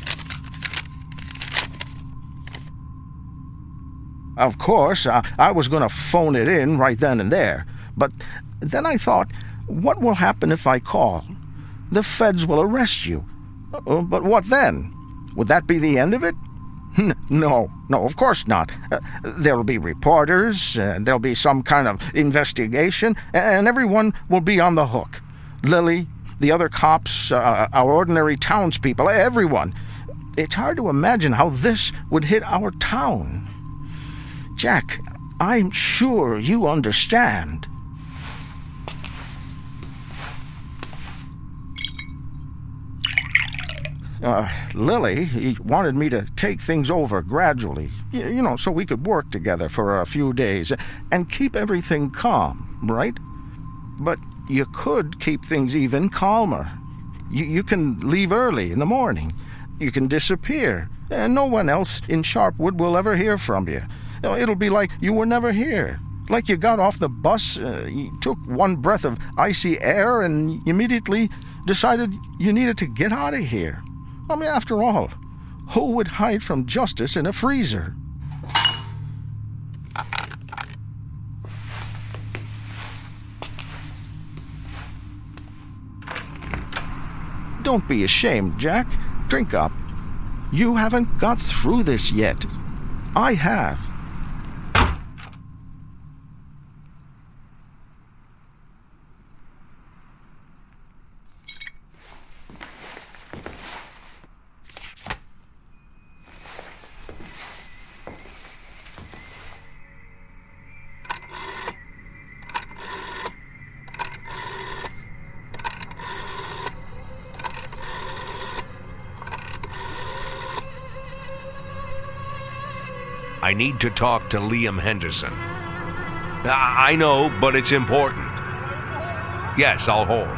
Of course, I was going to phone it in right then and there, but then I thought, what will happen if I call? The feds will arrest you. But what then? Would that be the end of it? No, of course not. There will be reporters, there'll be some kind of investigation, and everyone will be on the hook. Lily, the other cops, our ordinary townspeople, everyone. It's hard to imagine how this would hit our town. Jack, I'm sure you understand. Lily wanted me to take things over gradually, so we could work together for a few days and keep everything calm, right? But you could keep things even calmer. You can leave early in the morning. You can disappear, and no one else in Sharpwood will ever hear from you. It'll be like you were never here. Like you got off the bus, you took one breath of icy air, and immediately decided you needed to get out of here. I mean, after all, who would hide from justice in a freezer? Don't be ashamed, Jack. Drink up. You haven't got through this yet. I have. I need to talk to Liam Henderson. I know, but it's important. Yes, I'll hold.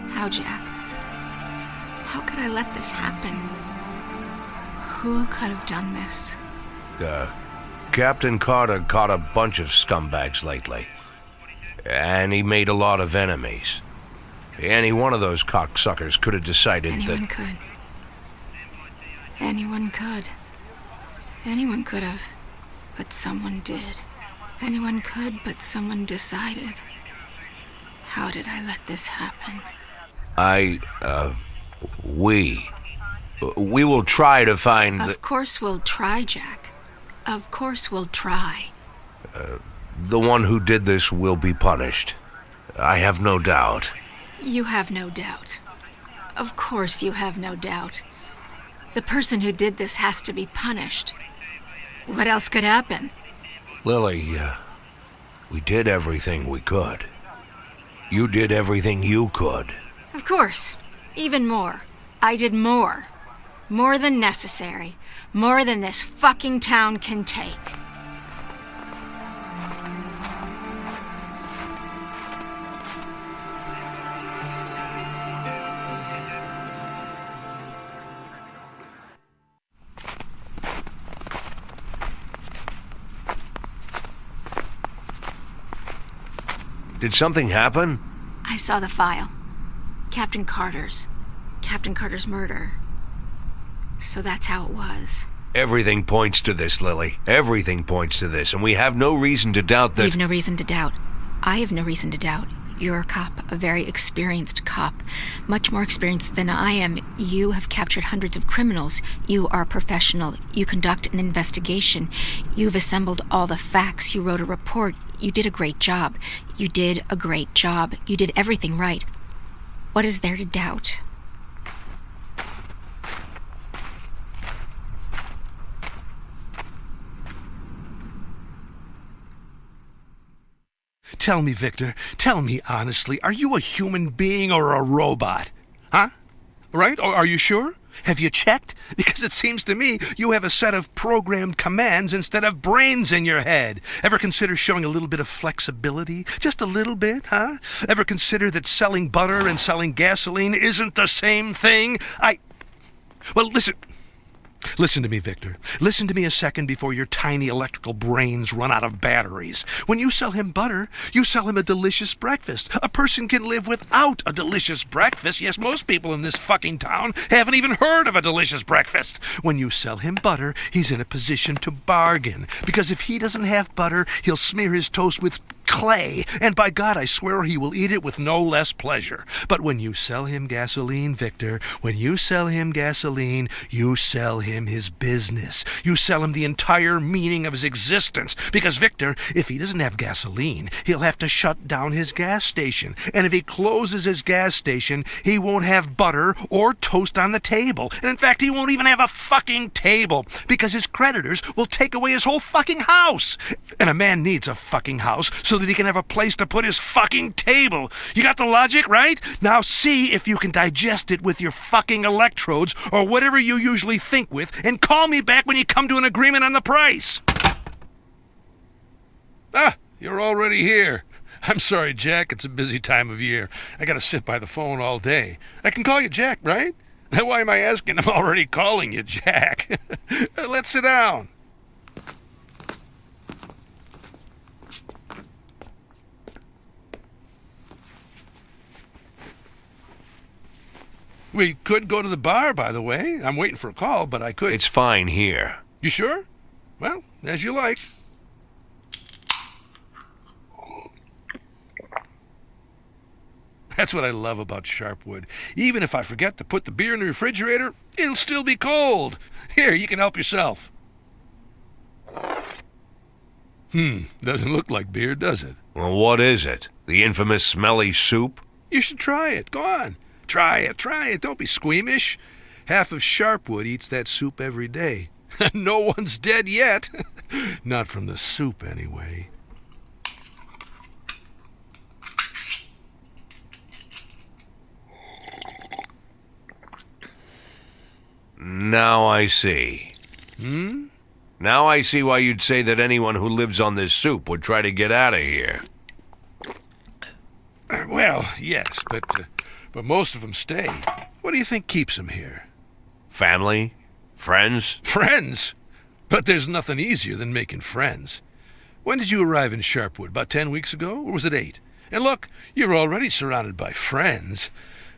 How, Jack? How could I let this happen? Who could have done this? Captain Carter caught a bunch of scumbags lately. And he made a lot of enemies. Any one of those cocksuckers could have decided Anyone that... could. Anyone could. Anyone could have, but someone did. Anyone could, but someone decided. How did I let this happen? We will try to find Of course we'll try, Jack. Of course we'll try. the one who did this will be punished. I have no doubt. You have no doubt. Of course you have no doubt. The person who did this has to be punished. What else could happen? Lily, we did everything we could. You did everything you could. Of course. Even more. I did more. More than necessary. More than this fucking town can take. Did something happen? I saw the file. Captain Carter's murder. So that's how it was. Everything points to this, Lily. Everything points to this, and we have no reason to doubt that... You've no reason to doubt. I have no reason to doubt. You're a cop, a very experienced cop. Much more experienced than I am. You have captured hundreds of criminals. You are a professional. You conduct an investigation. You've assembled all the facts. You wrote a report. You did a great job. You did a great job. You did everything right. What is there to doubt? Tell me, Victor, tell me honestly, are you a human being or a robot? Huh? Right? Or are you sure? Have you checked? Because it seems to me you have a set of programmed commands instead of brains in your head. Ever consider showing a little bit of flexibility? Just a little bit, huh? Ever consider that selling butter and selling gasoline isn't the same thing? Well, Listen to me, Victor. Listen to me a second before your tiny electrical brains run out of batteries. When you sell him butter, you sell him a delicious breakfast. A person can live without a delicious breakfast. Yes, most people in this fucking town haven't even heard of a delicious breakfast. When you sell him butter, he's in a position to bargain. Because if he doesn't have butter, he'll smear his toast with clay, and by God, I swear he will eat it with no less pleasure. But when you sell him gasoline, Victor, when you sell him gasoline, you sell him his business. You sell him the entire meaning of his existence. Because, Victor, if he doesn't have gasoline, he'll have to shut down his gas station. And if he closes his gas station, he won't have butter or toast on the table. And in fact, he won't even have a fucking table. Because his creditors will take away his whole fucking house. And a man needs a fucking house so that he can have a place to put his fucking table. You got the logic, right? Now see if you can digest it with your fucking electrodes or whatever you usually think with, and call me back when you come to an agreement on the price. You're already here. I'm sorry, Jack. It's a busy time of year. I gotta sit by the phone all day. I can call you Jack, right? Why am I asking? I'm already calling you Jack. Let's sit down. We could go to the bar, by the way. I'm waiting for a call, but I could... It's fine here. You sure? Well, as you like. That's what I love about Sharpwood. Even if I forget to put the beer in the refrigerator, it'll still be cold. Here, you can help yourself. Doesn't look like beer, does it? Well, what is it? The infamous smelly soup? You should try it. Go on. Try it. Don't be squeamish. Half of Sharpwood eats that soup every day. No one's dead yet. Not from the soup, anyway. Now I see. Now I see why you'd say that anyone who lives on this soup would try to get out of here. Well, yes, but most of them stay. What do you think keeps them here? Family? Friends? Friends? But there's nothing easier than making friends. When did you arrive in Sharpwood? About 10 weeks ago? Or was it 8? And look, you're already surrounded by friends.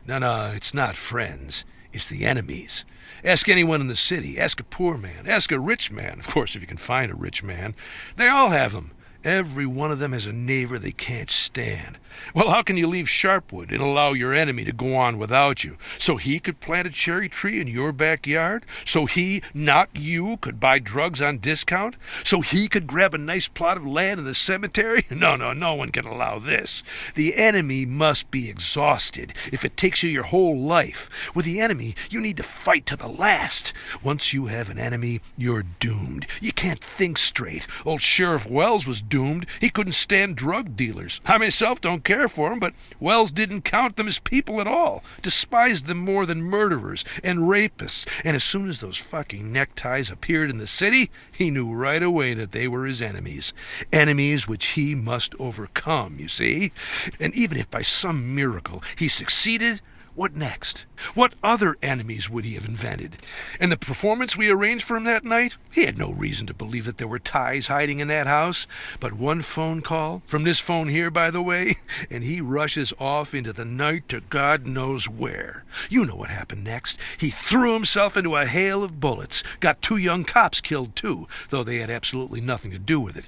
No, it's not friends. It's the enemies. Ask anyone in the city. Ask a poor man. Ask a rich man. Of course, if you can find a rich man. They all have them. Every one of them has a neighbor they can't stand. Well, how can you leave Sharpwood and allow your enemy to go on without you? So he could plant a cherry tree in your backyard? So he, not you, could buy drugs on discount? So he could grab a nice plot of land in the cemetery? No one can allow this. The enemy must be exhausted if it takes you your whole life. With the enemy, you need to fight to the last. Once you have an enemy, you're doomed. You can't think straight. Old Sheriff Wells was doomed. He couldn't stand drug dealers. I myself don't care for them, but Wells didn't count them as people at all. Despised them more than murderers and rapists. And as soon as those fucking neckties appeared in the city, he knew right away that they were his enemies. Enemies which he must overcome, you see? And even if by some miracle he succeeded, what next? What other enemies would he have invented? And the performance we arranged for him that night? He had no reason to believe that there were ties hiding in that house. But one phone call, from this phone here, by the way, and he rushes off into the night to God knows where. You know what happened next. He threw himself into a hail of bullets. Got 2 young cops killed, too, though they had absolutely nothing to do with it.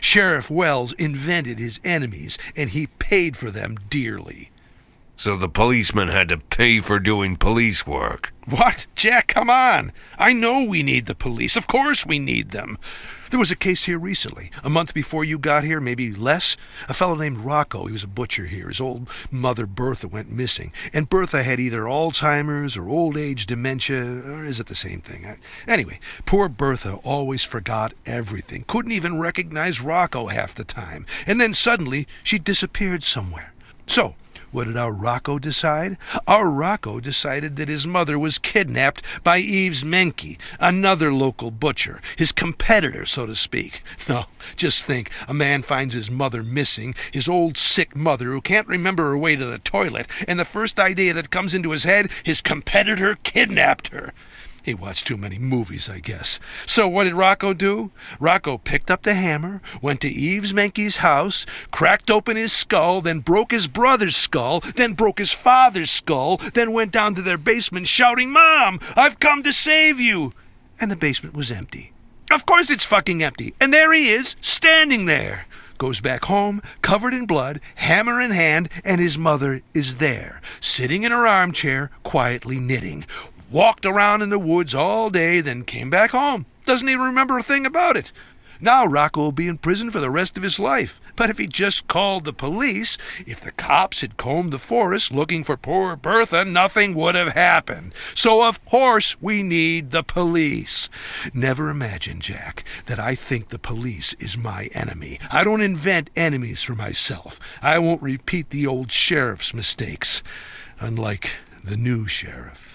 Sheriff Wells invented his enemies, and he paid for them dearly. So the policeman had to pay for doing police work. What? Jack, come on. I know we need the police. Of course we need them. There was a case here recently, a month before you got here, maybe less. A fellow named Rocco, he was a butcher here. His old mother, Bertha, went missing. And Bertha had either Alzheimer's or old age dementia, or is it the same thing? Anyway, poor Bertha always forgot everything. Couldn't even recognize Rocco half the time. And then suddenly, she disappeared somewhere. So, what did our Rocco decide? Our Rocco decided that his mother was kidnapped by Eves Menke, another local butcher, his competitor, so to speak. No, just think, a man finds his mother missing, his old sick mother who can't remember her way to the toilet, and the first idea that comes into his head, his competitor kidnapped her. He watched too many movies, I guess. So what did Rocco do? Rocco picked up the hammer, went to Eves Menke's house, cracked open his skull, then broke his brother's skull, then broke his father's skull, then went down to their basement shouting, "Mom, I've come to save you!" And the basement was empty. Of course it's fucking empty. And there he is, standing there. Goes back home, covered in blood, hammer in hand, and his mother is there, sitting in her armchair, quietly knitting. Walked around in the woods all day, then came back home. Doesn't even remember a thing about it. Now Rocco will be in prison for the rest of his life. But if he just called the police, if the cops had combed the forest looking for poor Bertha, nothing would have happened. So of course we need the police. Never imagine, Jack, that I think the police is my enemy. I don't invent enemies for myself. I won't repeat the old sheriff's mistakes, unlike the new sheriff.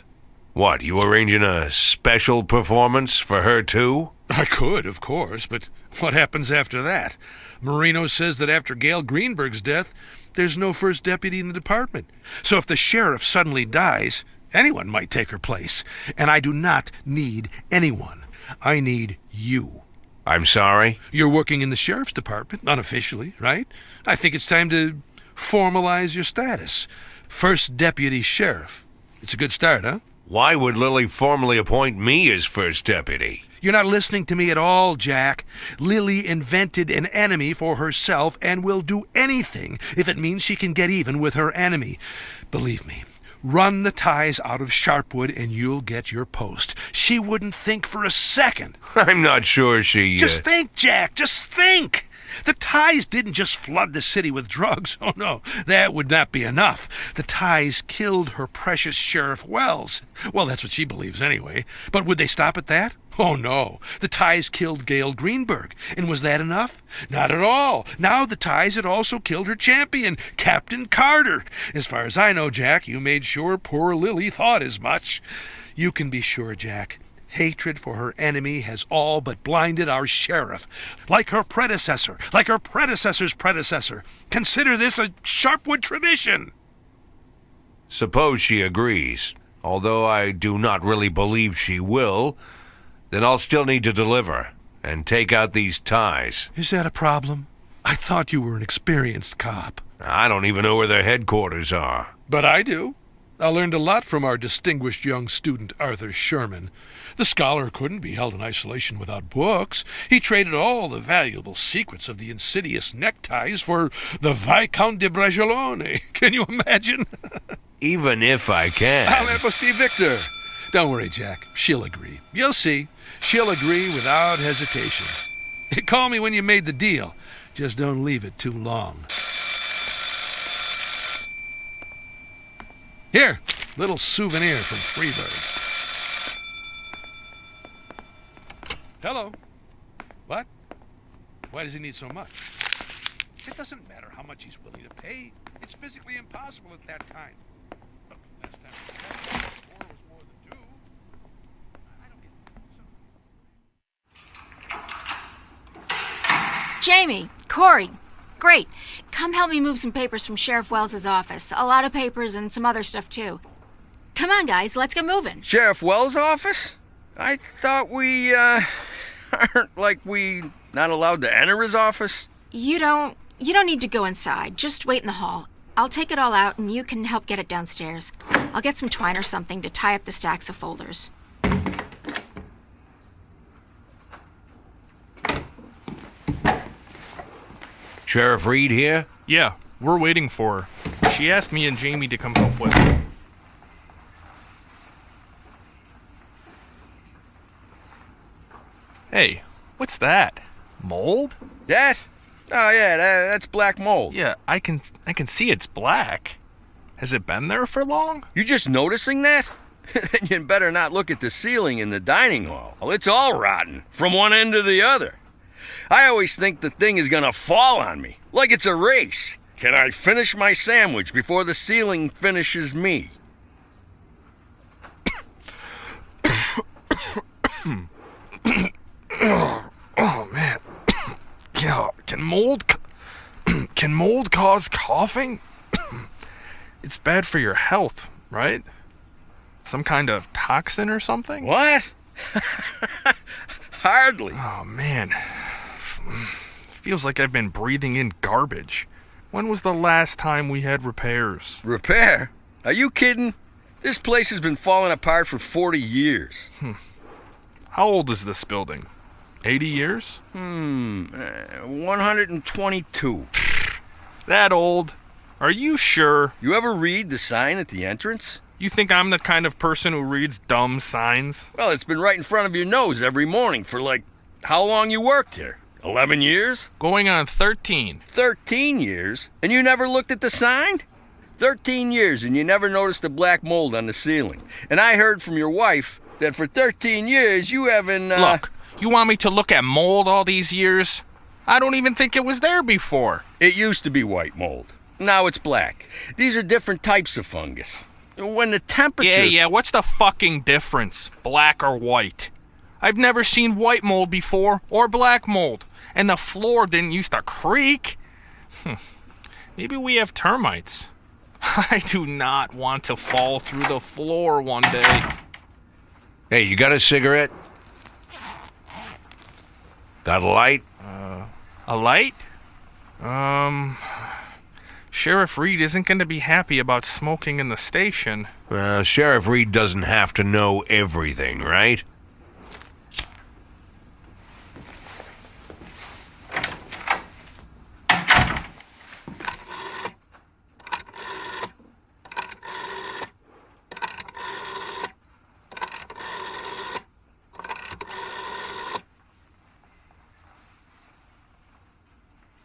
What, you arranging a special performance for her too? I could, of course, but what happens after that? Marino says that after Gail Greenberg's death, there's no first deputy in the department. So if the sheriff suddenly dies, anyone might take her place. And I do not need anyone. I need you. I'm sorry? You're working in the sheriff's department, unofficially, right? I think it's time to formalize your status. First deputy sheriff. It's a good start, huh? Why would Lily formally appoint me as first deputy? You're not listening to me at all, Jack. Lily invented an enemy for herself and will do anything if it means she can get even with her enemy. Believe me, run the ties out of Sharpwood and you'll get your post. She wouldn't think for a second. I'm not sure she... Just think, Jack, just think. The ties didn't just flood the city with drugs. Oh, no, that would not be enough. The ties killed her precious Sheriff Wells. Well, that's what she believes anyway. But would they stop at that? Oh, no. The ties killed Gail Greenberg. And was that enough? Not at all. Now the ties had also killed her champion, Captain Carter. As far as I know, Jack, you made sure poor Lily thought as much. You can be sure, Jack. Hatred for her enemy has all but blinded our sheriff. Like her predecessor, like her predecessor's predecessor. Consider this a Sharpwood tradition. Suppose she agrees. Although I do not really believe she will, then I'll still need to deliver and take out these ties. Is that a problem? I thought you were an experienced cop. I don't even know where their headquarters are. But I do. I learned a lot from our distinguished young student, Arthur Sherman. The scholar couldn't be held in isolation without books. He traded all the valuable secrets of the insidious neckties for the Viscount de Bragelonne. Can you imagine? Even if I can. Oh, that must be Victor. Don't worry, Jack. She'll agree. You'll see. She'll agree without hesitation. Call me when you made the deal. Just don't leave it too long. Here, little souvenir from Freeburg. Hello. What? Why does he need so much? It doesn't matter how much he's willing to pay. It's physically impossible at that time. Look, last time we checked, 4 was more than 2. Jamie, Corey, great. Come help me move some papers from Sheriff Wells's office. A lot of papers and some other stuff, too. Come on, guys, let's get moving. Sheriff Wells' office? I thought we, aren't we not allowed to enter his office? You don't need to go inside. Just wait in the hall. I'll take it all out and you can help get it downstairs. I'll get some twine or something to tie up the stacks of folders. Sheriff Reed here? Yeah, we're waiting for her. She asked me and Jamie to come help with her. Hey, what's that? Mold? That? Oh yeah, that's black mold. Yeah, I can see it's black. Has it been there for long? You just noticing that? Then you'd better not look at the ceiling in the dining hall. Well, it's all rotten, from one end to the other. I always think the thing is gonna fall on me, like it's a race. Can I finish my sandwich before the ceiling finishes me? Oh man. Yeah, can mold cause coughing? It's bad for your health, right? Some kind of toxin or something? What? Hardly. Oh man. Feels like I've been breathing in garbage. When was the last time we had repairs? Repair? Are you kidding? This place has been falling apart for 40 years. How old is this building? 80 years? 122. That old? Are you sure? You ever read the sign at the entrance? You think I'm the kind of person who reads dumb signs? Well, it's been right in front of your nose every morning for how long you worked here? 11 years? Going on 13. 13 years? And you never looked at the sign? 13 years and you never noticed the black mold on the ceiling. And I heard from your wife that for 13 years you haven't, Look, you want me to look at mold all these years? I don't even think it was there before. It used to be white mold. Now it's black. These are different types of fungus. When the temperature... Yeah, what's the fucking difference? Black or white? I've never seen white mold before, or black mold. And the floor didn't used to creak. Maybe we have termites. I do not want to fall through the floor one day. Hey, you got a cigarette? Got a light? A light? Sheriff Reed isn't going to be happy about smoking in the station. Sheriff Reed doesn't have to know everything, right?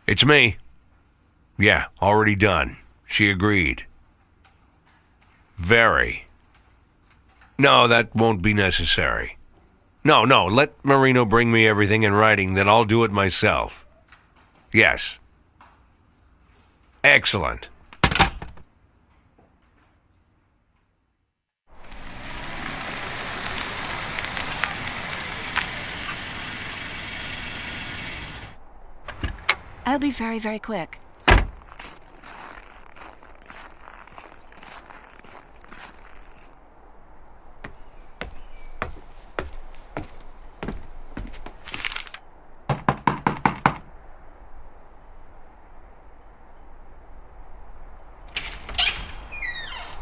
It's me. Yeah, already done. She agreed. Very. No, that won't be necessary. No, let Marino bring me everything in writing, then I'll do it myself. Yes. Excellent. I'll be very, very quick.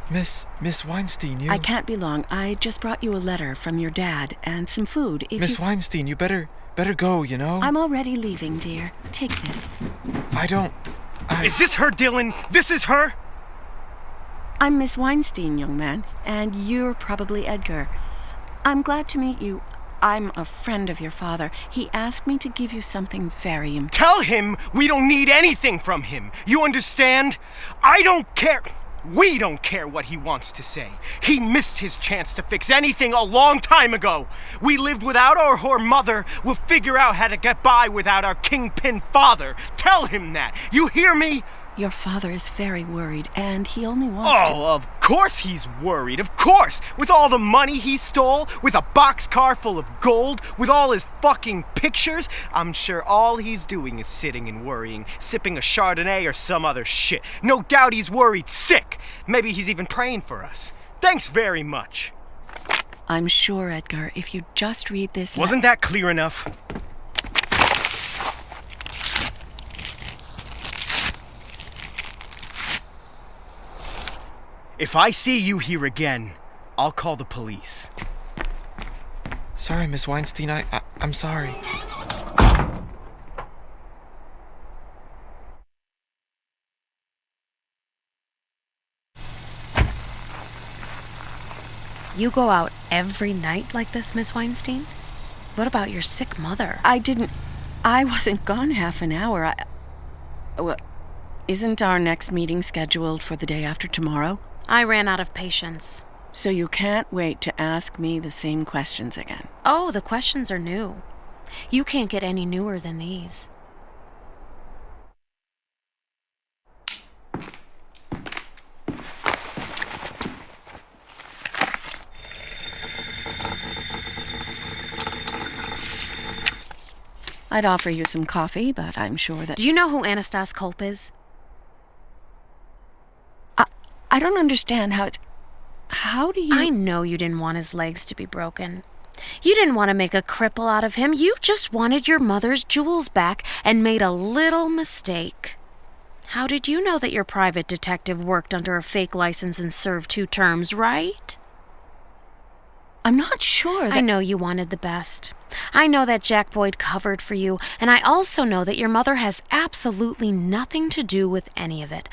Miss Weinstein, you... I can't be long. I just brought you a letter from your dad and some food. Miss Weinstein, you better go, you know? I'm already leaving, dear. Take this. Is this her, Dylan? This is her? I'm Miss Weinstein, young man, and you're probably Edgar. I'm glad to meet you. I'm a friend of your father. He asked me to give you something very important. Tell him we don't need anything from him. You understand? I don't care. We don't care what he wants to say. He missed his chance to fix anything a long time ago. We lived without our whore mother. We'll figure out how to get by without our kingpin father. Tell him that. You hear me? Your father is very worried, and he only wants to... Oh, of course he's worried, of course! With all the money he stole, with a boxcar full of gold, with all his fucking pictures, I'm sure all he's doing is sitting and worrying, sipping a Chardonnay or some other shit. No doubt he's worried sick. Maybe he's even praying for us. Thanks very much. I'm sure, Edgar, if you just read this... Wasn't that clear enough? If I see you here again, I'll call the police. Sorry, Miss Weinstein, I'm sorry. You go out every night like this, Miss Weinstein? What about your sick mother? I wasn't gone half an hour. Well, isn't our next meeting scheduled for the day after tomorrow? I ran out of patience. So you can't wait to ask me the same questions again? Oh, the questions are new. You can't get any newer than these. I'd offer you some coffee, but I'm sure that... Do you know who Anastas Culp is? I don't understand how it's... How do you... I know you didn't want his legs to be broken. You didn't want to make a cripple out of him. You just wanted your mother's jewels back and made a little mistake. How did you know that your private detective worked under a fake license and served 2 terms, right? I'm not sure that... I know you wanted the best. I know that Jack Boyd covered for you, and I also know that your mother has absolutely nothing to do with any of it.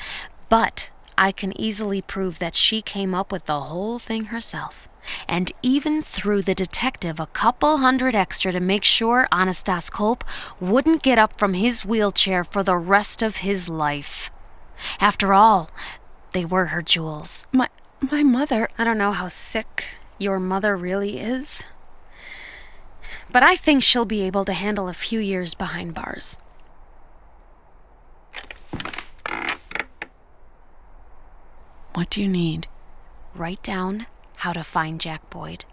But I can easily prove that she came up with the whole thing herself, and even threw the detective a couple hundred extra to make sure Anastas Culp wouldn't get up from his wheelchair for the rest of his life. After all, they were her jewels. My mother... I don't know how sick your mother really is, but I think she'll be able to handle a few years behind bars. What do you need? Write down how to find Jack Boyd.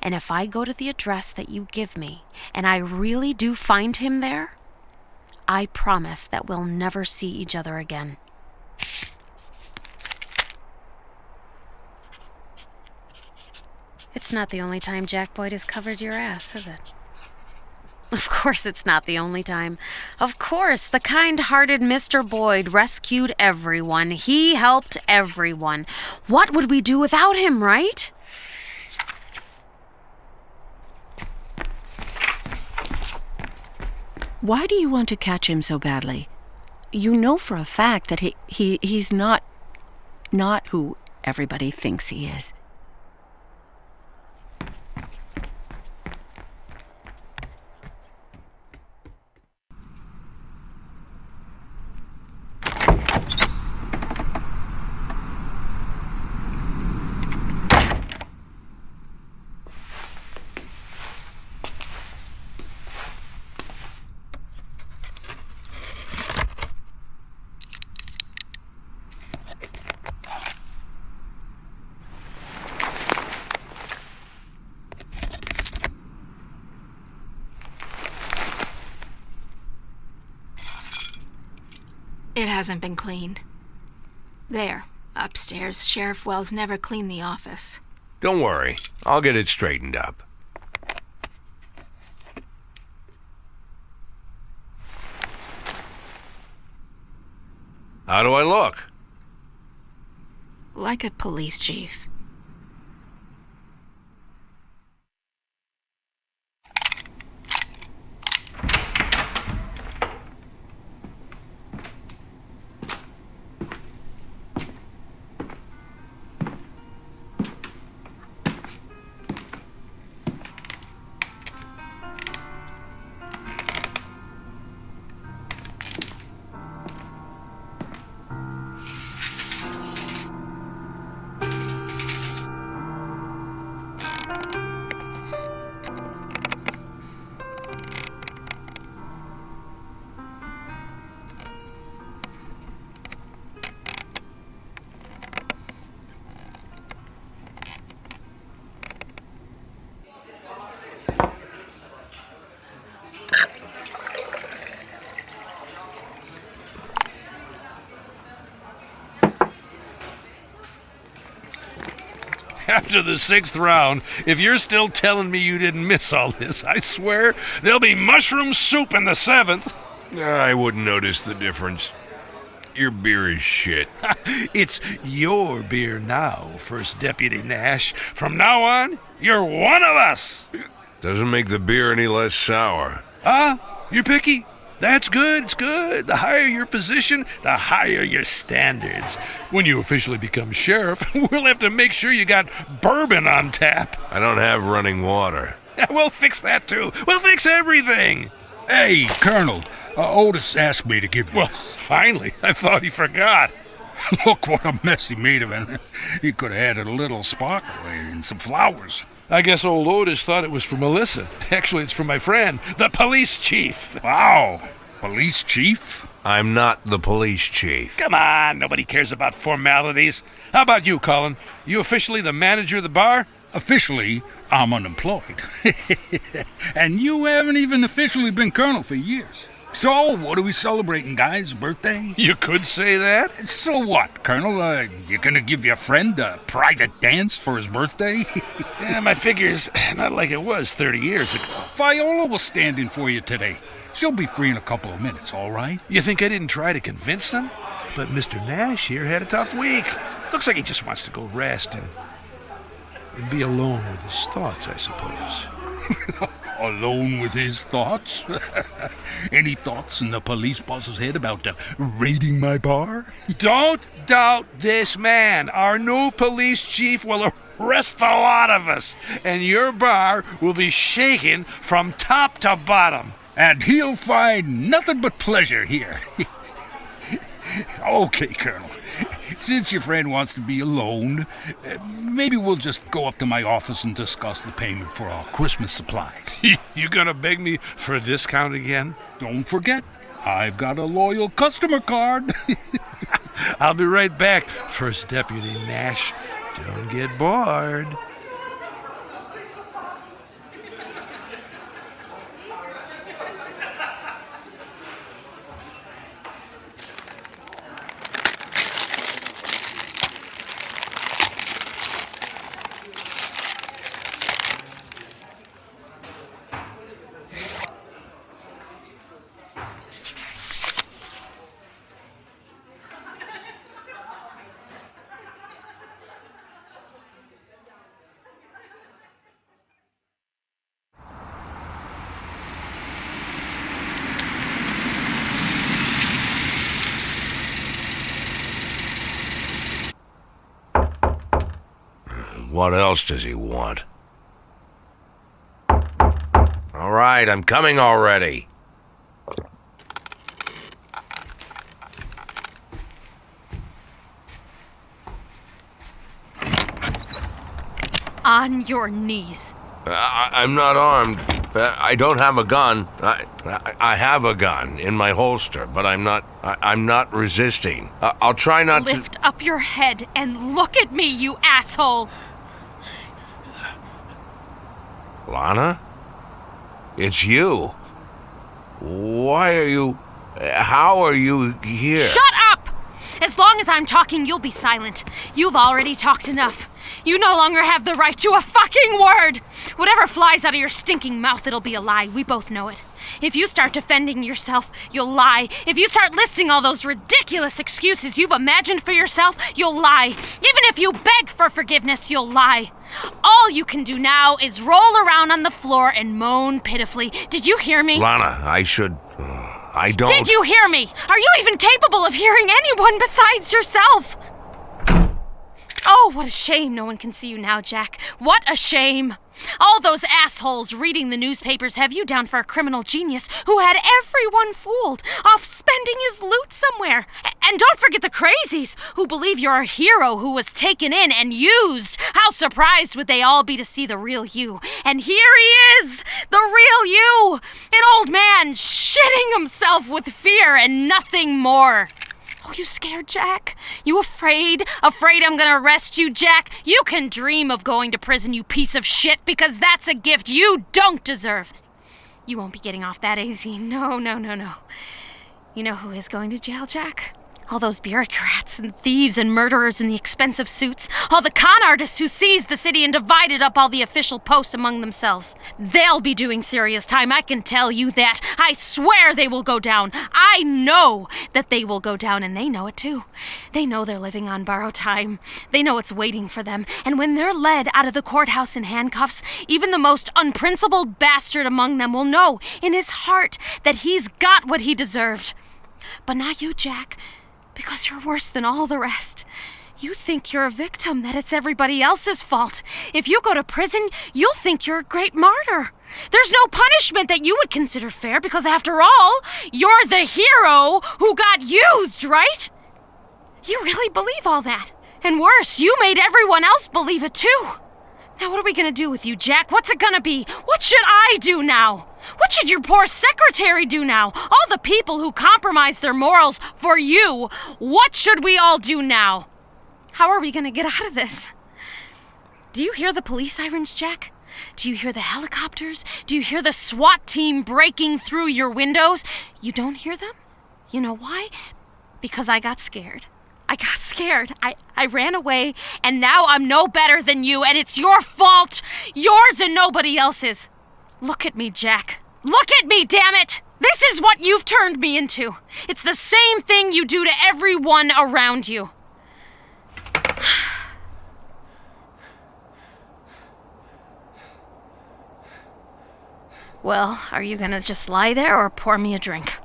And if I go to the address that you give me, and I really do find him there, I promise that we'll never see each other again. It's not the only time Jack Boyd has covered your ass, is it? Of course it's not the only time. Of course, the kind-hearted Mr. Boyd rescued everyone. He helped everyone. What would we do without him, right? Why do you want to catch him so badly? You know for a fact that he's not who everybody thinks he is. It hasn't been cleaned. There, upstairs, Sheriff Wells never cleaned the office. Don't worry. I'll get it straightened up. How do I look? like a police chief. After the 6th round, if you're still telling me you didn't miss all this, I swear there'll be mushroom soup in the 7th. I wouldn't notice the difference. Your beer is shit. It's your beer now, First Deputy Nash. From now on, you're one of us. Doesn't make the beer any less sour. You're picky? That's good, it's good. The higher your position, the higher your standards. When you officially become sheriff, we'll have to make sure you got bourbon on tap. I don't have running water. We'll fix that too. We'll fix everything. Hey, Colonel, Otis asked me to give you... Well, finally, I thought he forgot. Look what a mess he made of it. He could have added a little sparkle and some flowers. I guess old Otis thought it was for Melissa. Actually, it's for my friend, the police chief. Wow, police chief? I'm not the police chief. Come on, nobody cares about formalities. How about you, Colin? You officially the manager of the bar? Officially, I'm unemployed. And you haven't even officially been colonel for years. So, what are we celebrating, guys? Birthday? You could say that. So what, Colonel? You gonna give your friend a private dance for his birthday? Yeah, my figure's not like it was 30 years ago. Viola will stand in for you today. She'll be free in a couple of minutes, all right? You think I didn't try to convince them? But Mr. Nash here had a tough week. Looks like he just wants to go rest and be alone with his thoughts, I suppose. Alone with his thoughts? Any thoughts in the police boss's head about raiding my bar? Don't doubt this man. Our new police chief will arrest a lot of us, and your bar will be shaken from top to bottom. And he'll find nothing but pleasure here. Okay, Colonel. Since your friend wants to be alone, maybe we'll just go up to my office and discuss the payment for our Christmas supplies. You gonna beg me for a discount again? Don't forget, I've got a loyal customer card. I'll be right back, First Deputy Nash. Don't get bored. What else does he want? All right, I'm coming already. On your knees. I'm not armed. I don't have a gun. I have a gun in my holster, but I'm not resisting. I'll try not to... Lift up your head and look at me, you asshole! Lana? It's you. Why are you... How are you here? Shut up! As long as I'm talking, you'll be silent. You've already talked enough. You no longer have the right to a fucking word! Whatever flies out of your stinking mouth, it'll be a lie. We both know it. If you start defending yourself, you'll lie. If you start listing all those ridiculous excuses you've imagined for yourself, you'll lie. Even if you beg for forgiveness, you'll lie. All you can do now is roll around on the floor and moan pitifully. Did you hear me? Lana, I don't... Did you hear me? Are you even capable of hearing anyone besides yourself? Oh, what a shame no one can see you now, Jack. What a shame. All those assholes reading the newspapers have you down for a criminal genius who had everyone fooled, off spending his loot somewhere. And don't forget the crazies who believe you're a hero who was taken in and used. How surprised would they all be to see the real you? And here he is, the real you, an old man shitting himself with fear and nothing more. Oh, you scared, Jack? You afraid? Afraid I'm gonna arrest you, Jack? You can dream of going to prison, you piece of shit, because that's a gift you don't deserve. You won't be getting off that easy. No. You know who is going to jail, Jack? All those bureaucrats and thieves and murderers in the expensive suits. All the con artists who seized the city and divided up all the official posts among themselves. They'll be doing serious time, I can tell you that. I swear they will go down. I know that they will go down, and they know it too. They know they're living on borrowed time. They know it's waiting for them. And when they're led out of the courthouse in handcuffs, even the most unprincipled bastard among them will know in his heart that he's got what he deserved. But not you, Jack. Because you're worse than all the rest. You think you're a victim, that it's everybody else's fault. If you go to prison, you'll think you're a great martyr. There's no punishment that you would consider fair because, after all, you're the hero who got used, right? You really believe all that. And worse, you made everyone else believe it too. Now what are we gonna do with you, Jack? What's it gonna be? What should I do now? What should your poor secretary do now? All the people who compromise their morals for you, what should we all do now? How are we gonna get out of this? Do you hear the police sirens, Jack? Do you hear the helicopters? Do you hear the SWAT team breaking through your windows? You don't hear them? You know why? Because I got scared. I got scared. I ran away, and now I'm no better than you, and it's your fault. Yours and nobody else's. Look at me, Jack. Look at me, damn it! This is what you've turned me into. It's the same thing you do to everyone around you. Well, are you gonna just lie there or pour me a drink?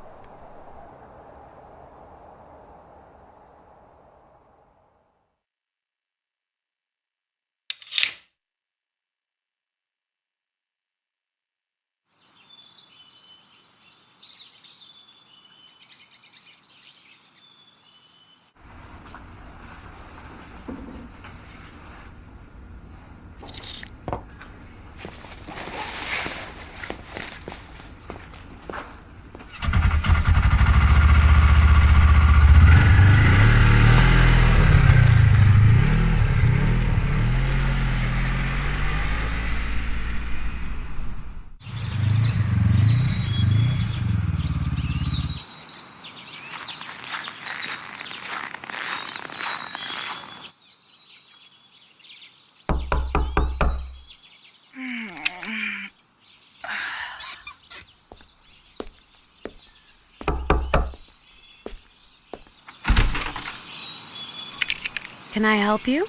Can I help you?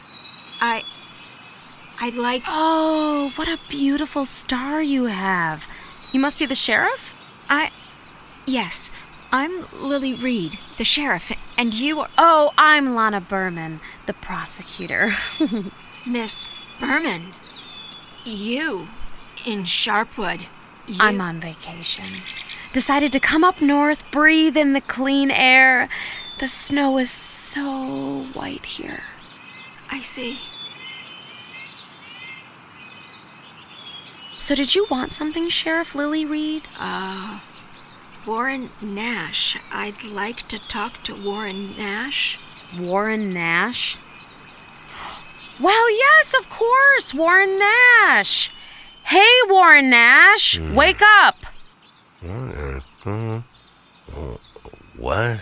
I'd like... Oh, what a beautiful star you have. You must be the sheriff? Yes. I'm Lily Reed, the sheriff, and you are... Oh, I'm Lana Berman, the prosecutor. Miss Berman, you, in Sharpwood, you... I'm on vacation. Decided to come up north, breathe in the clean air. The snow is so white here. I see. So did you want something, Sheriff Lily Reed? Warren Nash. I'd like to talk to Warren Nash. Warren Nash? Well, yes, of course, Warren Nash. Hey, Warren Nash, wake up. What?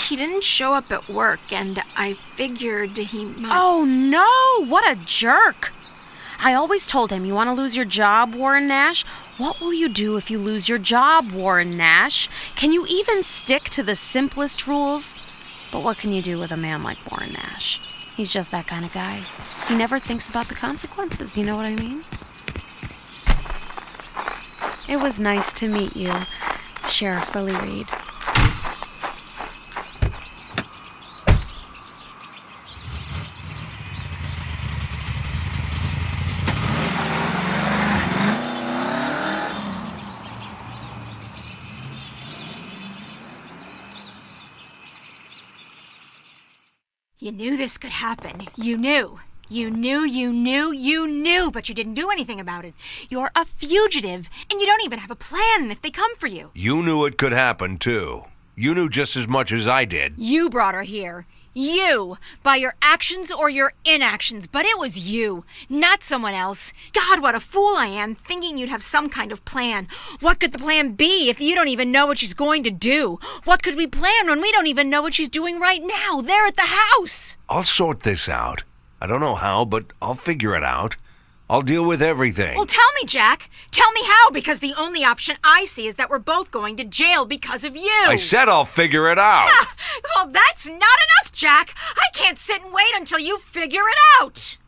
He didn't show up at work, and I figured he might... Oh, no, what a jerk. I always told him, you want to lose your job, Warren Nash? What will you do if you lose your job, Warren Nash? Can you even stick to the simplest rules? But what can you do with a man like Warren Nash? He's just that kind of guy. He never thinks about the consequences, you know what I mean? It was nice to meet you, Sheriff Lily Reed. You knew this could happen. You knew, but you didn't do anything about it. You're a fugitive, and you don't even have a plan if they come for you. You knew it could happen, too. You knew just as much as I did. You brought her here. You, by your actions or your inactions, but it was you, not someone else. God, what a fool I am, thinking you'd have some kind of plan. What could the plan be if you don't even know what she's going to do? What could we plan when we don't even know what she's doing right now, there at the house? I'll sort this out. I don't know how, but I'll figure it out. I'll deal with everything. Well, tell me, Jack. Tell me how, because the only option I see is that we're both going to jail because of you. I said I'll figure it out. Well, that's not enough, Jack. I can't sit and wait until you figure it out.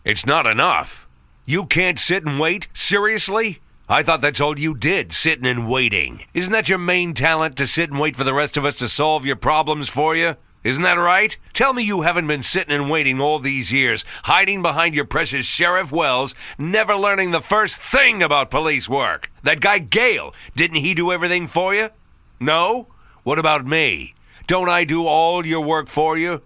It's not enough. You can't sit and wait? Seriously? I thought that's all you did, sitting and waiting. Isn't that your main talent, to sit and wait for the rest of us to solve your problems for you? Isn't that right? Tell me you haven't been sitting and waiting all these years, hiding behind your precious Sheriff Wells, never learning the first thing about police work. That guy Gale, didn't he do everything for you? No? What about me? Don't I do all your work for you?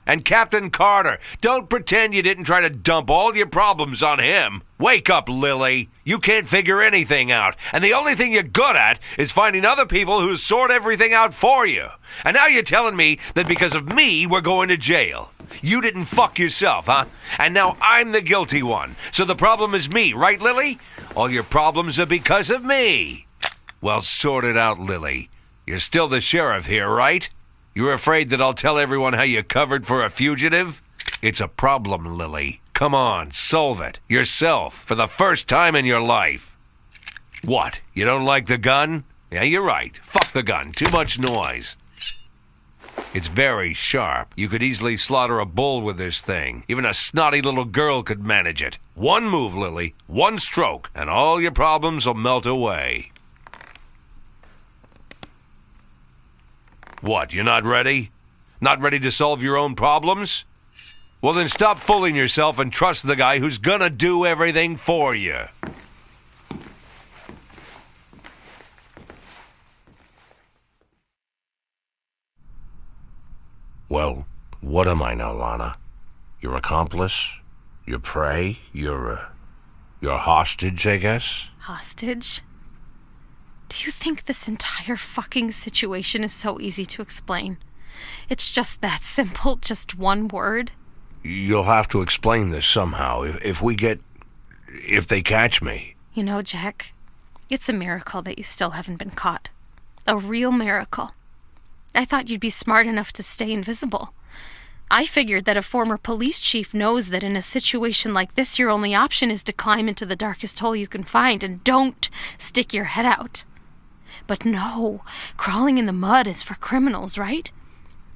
And Captain Carter, don't pretend you didn't try to dump all your problems on him. Wake up, Lily. You can't figure anything out. And the only thing you're good at is finding other people who sort everything out for you. And now you're telling me that because of me, we're going to jail. You didn't fuck yourself, huh? And now I'm the guilty one. So the problem is me, right, Lily? All your problems are because of me. Well, sort it out, Lily. You're still the sheriff here, right? You're afraid that I'll tell everyone how you covered for a fugitive? It's a problem, Lily. Come on, solve it. Yourself, for the first time in your life. What, you don't like the gun? Yeah, you're right. Fuck the gun. Too much noise. It's very sharp. You could easily slaughter a bull with this thing. Even a snotty little girl could manage it. One move, Lily. One stroke, and all your problems will melt away. What, you're not ready? Not ready to solve your own problems? Well, then stop fooling yourself and trust the guy who's gonna do everything for you. Well, what am I now, Lana? Your accomplice? Your prey? Your hostage, I guess? Hostage? Do you think this entire fucking situation is so easy to explain? It's just that simple, just one word? You'll have to explain this somehow, if they catch me. You know, Jack, it's a miracle that you still haven't been caught. A real miracle. I thought you'd be smart enough to stay invisible. I figured that a former police chief knows that in a situation like this, your only option is to climb into the darkest hole you can find and don't stick your head out. But no, crawling in the mud is for criminals, right?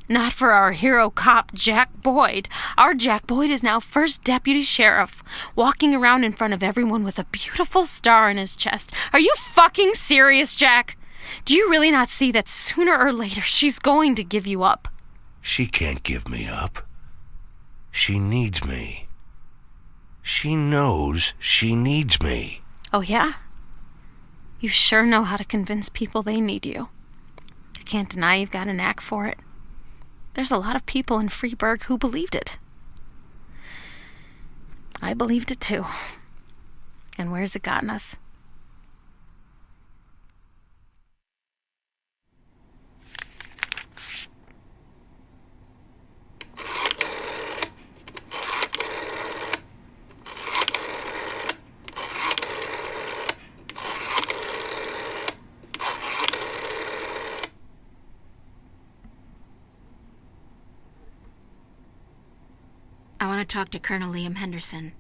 Not for our hero cop, Jack Boyd. Our Jack Boyd is now first deputy sheriff, walking around in front of everyone with a beautiful star on his chest. Are you fucking serious, Jack? Do you really not see that sooner or later she's going to give you up? She can't give me up. She needs me. She knows she needs me. Oh, yeah? You sure know how to convince people they need you. I can't deny you've got a knack for it. There's a lot of people in Freeburg who believed it. I believed it too. And where's it gotten us? I want to talk to Colonel Liam Henderson.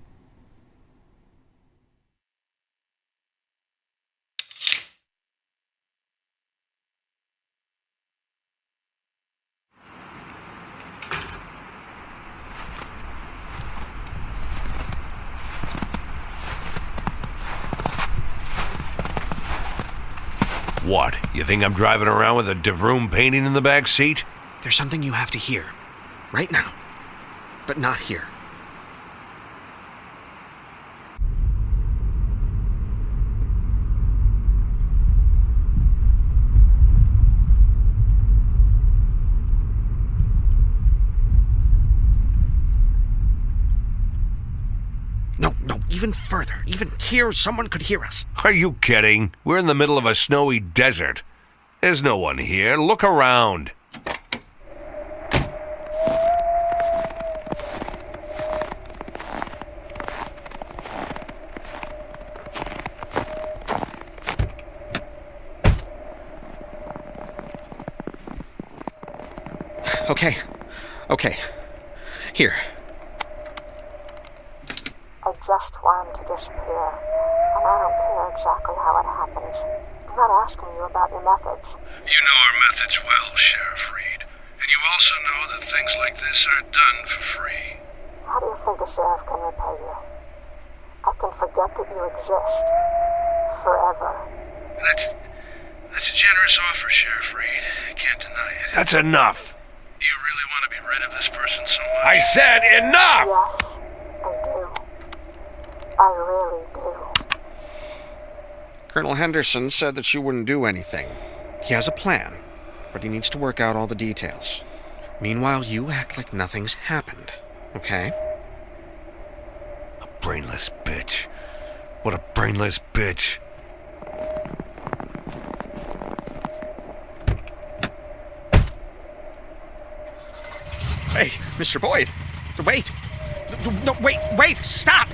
What? You think I'm driving around with a DeVroom painting in the back seat? There's something you have to hear. Right now. But not here. No, even further. Even here, someone could hear us. Are you kidding? We're in the middle of a snowy desert. There's no one here. Look around. Okay. Here. I just want him to disappear, and I don't care exactly how it happens. I'm not asking you about your methods. You know our methods well, Sheriff Reed. And you also know that things like this aren't done for free. How do you think a sheriff can repay you? I can forget that you exist. Forever. That's a generous offer, Sheriff Reed. I can't deny it. That's enough. You really want to be rid of this person so much? I said enough! Yes, I do. I really do. Colonel Henderson said that you wouldn't do anything. He has a plan, but he needs to work out all the details. Meanwhile, you act like nothing's happened, okay? A brainless bitch. What a brainless bitch. Hey, Mr. Boyd. Wait. No, wait, stop!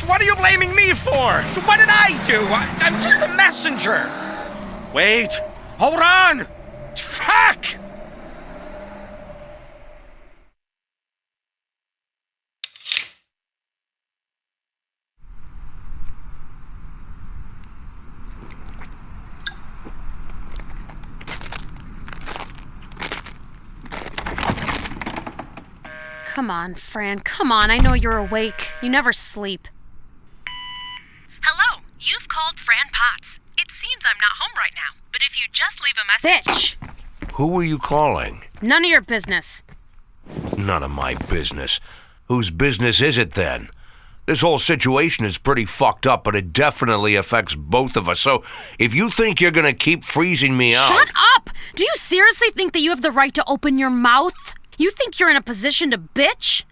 What are you blaming me for? What did I do? I'm just a messenger. Wait. Hold on. Fuck! Come on, Fran, come on. I know you're awake. You never sleep. Hello, you've called Fran Potts. It seems I'm not home right now, but if you just leave a message... Bitch! Who were you calling? None of your business. None of my business. Whose business is it then? This whole situation is pretty fucked up, but it definitely affects both of us. So if you think you're gonna keep freezing me out... Shut up! Do you seriously think that you have the right to open your mouth? You think you're in a position to bitch?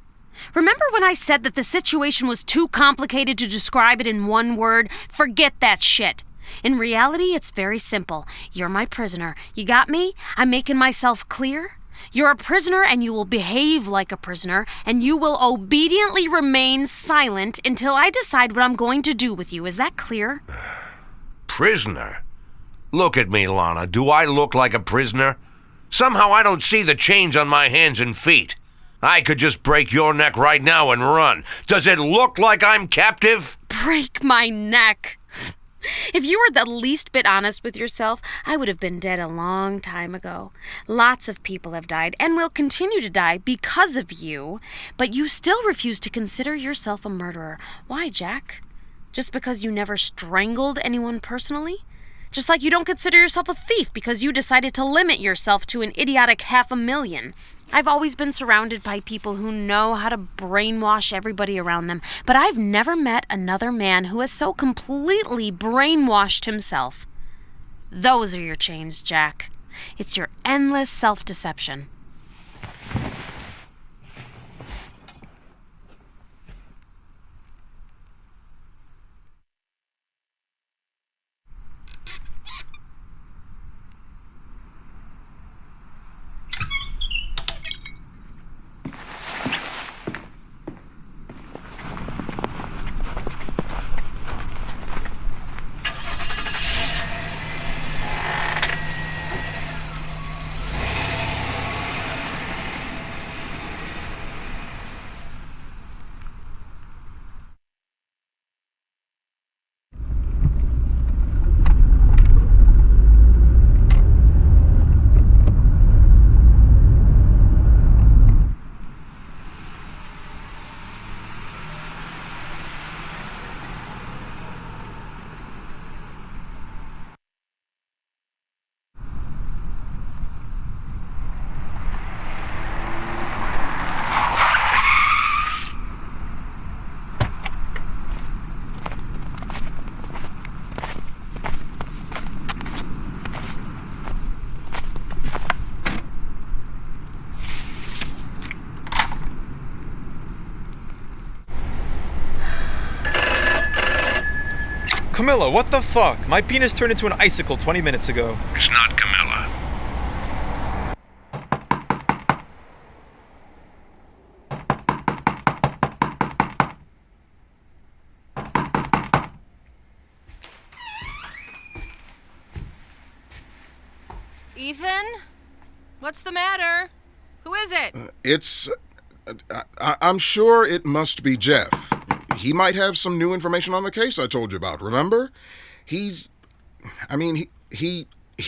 Remember when I said that the situation was too complicated to describe it in one word? Forget that shit. In reality, it's very simple. You're my prisoner. You got me? I'm making myself clear? You're a prisoner and you will behave like a prisoner, and you will obediently remain silent until I decide what I'm going to do with you. Is that clear? Prisoner? Look at me, Lana. Do I look like a prisoner? Somehow I don't see the chains on my hands and feet. I could just break your neck right now and run. Does it look like I'm captive? Break my neck. If you were the least bit honest with yourself, I would have been dead a long time ago. Lots of people have died and will continue to die because of you, but you still refuse to consider yourself a murderer. Why, Jack? Just because you never strangled anyone personally? Just like you don't consider yourself a thief because you decided to limit yourself to an idiotic $500,000. I've always been surrounded by people who know how to brainwash everybody around them, but I've never met another man who has so completely brainwashed himself. Those are your chains, Jack. It's your endless self-deception. Camilla, what the fuck? My penis turned into an icicle 20 minutes ago. It's not Camilla. Ethan? What's the matter? Who is it? I'm sure it must be Jeff. He might have some new information on the case I told you about, remember? He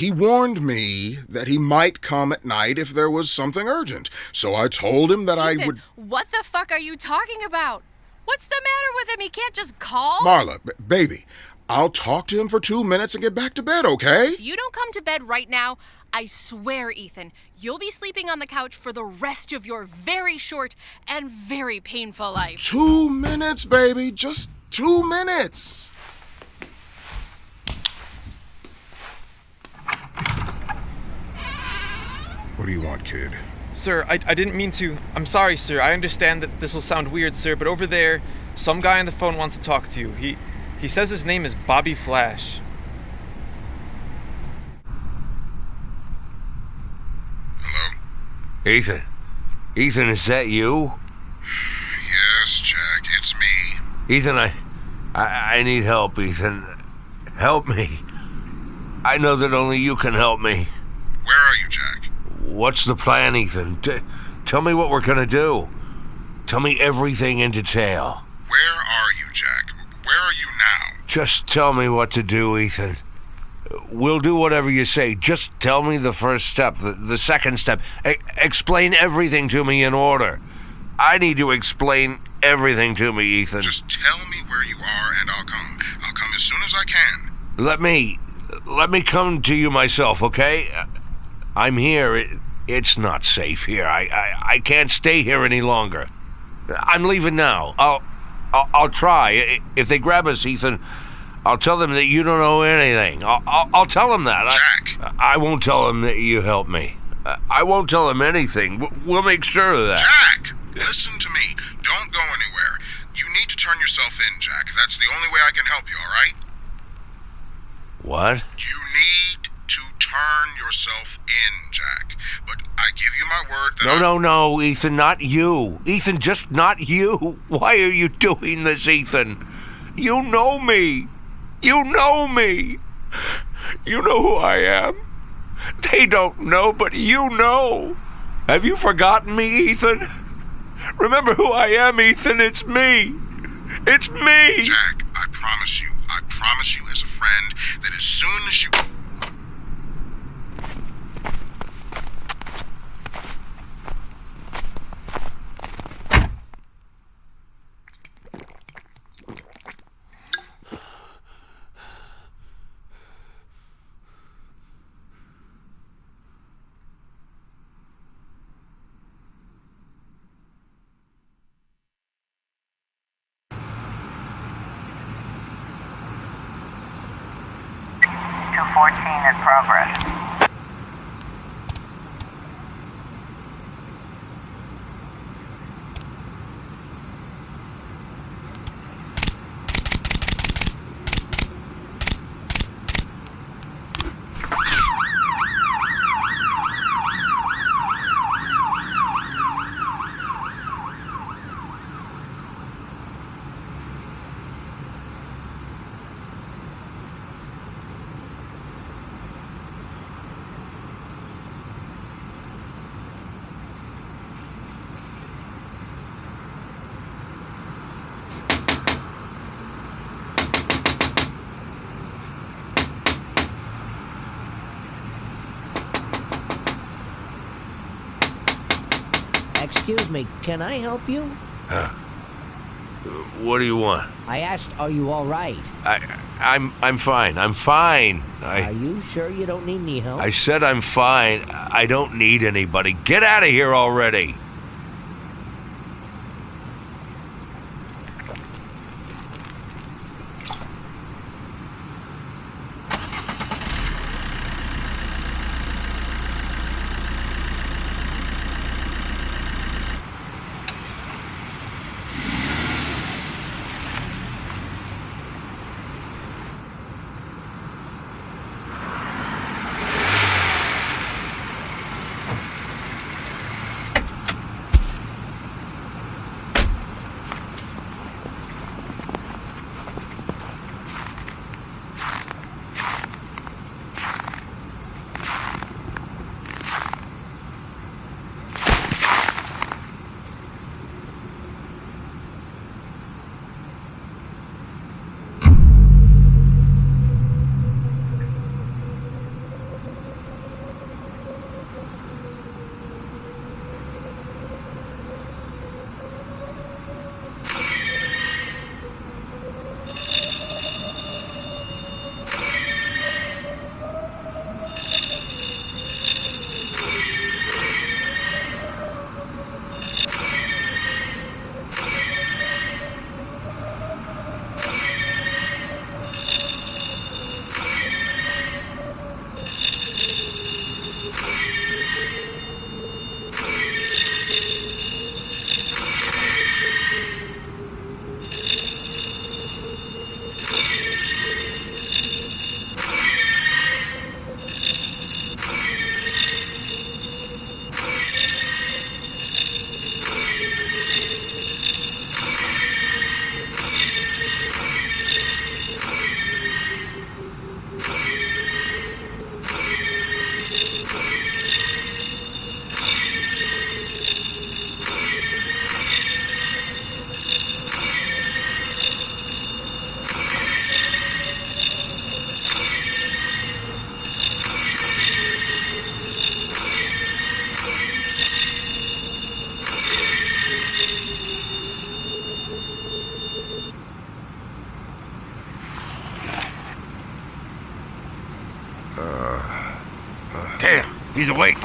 warned me that he might come at night if there was something urgent. So I told him that Ethan, I would... What the fuck are you talking about? What's the matter with him? He can't just call? Marla, baby, I'll talk to him for 2 minutes and get back to bed, okay? If you don't come to bed right now, I swear, Ethan, you'll be sleeping on the couch for the rest of your very short and very painful life. 2 minutes, baby. Just 2 minutes. What do you want, kid? Sir, I didn't mean to. I'm sorry, sir. I understand that this will sound weird, sir, but over there, some guy on the phone wants to talk to you. He says his name is Bobby Flash. Ethan? Ethan, is that you? Yes, Jack, it's me. Ethan, I need help, Ethan. Help me. I know that only you can help me. Where are you, Jack? What's the plan, Ethan? Tell me what we're gonna do. Tell me everything in detail. Where are you, Jack? Where are you now? Just tell me what to do, Ethan. We'll do whatever you say. Just tell me the first step, the second step. Explain everything to me in order. I need to explain everything to me, Ethan. Just tell me where you are and I'll come. I'll come as soon as I can. Let me come to you myself, okay? I'm here. It's not safe here. I can't stay here any longer. I'm leaving now. I'll try. If they grab us, Ethan, I'll tell them that you don't know anything. I'll tell them that. Jack! I won't tell them that you helped me. I won't tell them anything. We'll make sure of that. Jack! Listen to me. Don't go anywhere. You need to turn yourself in, Jack. That's the only way I can help you, all right? What? You need to turn yourself in, Jack. But I give you my word that No, Ethan, not you. Ethan, just not you. Why are you doing this, Ethan? You know me. You know me. You know who I am. They don't know, but you know. Have you forgotten me, Ethan? Remember who I am, Ethan. It's me. It's me. Jack, I promise you as a friend that as soon as you... in progress. Excuse me, can I help you? What do you want? I asked, are you all right? I'm fine. I'm fine. Are you sure you don't need any help? I said I'm fine. I don't need anybody. Get out of here already. Damn, he's awake.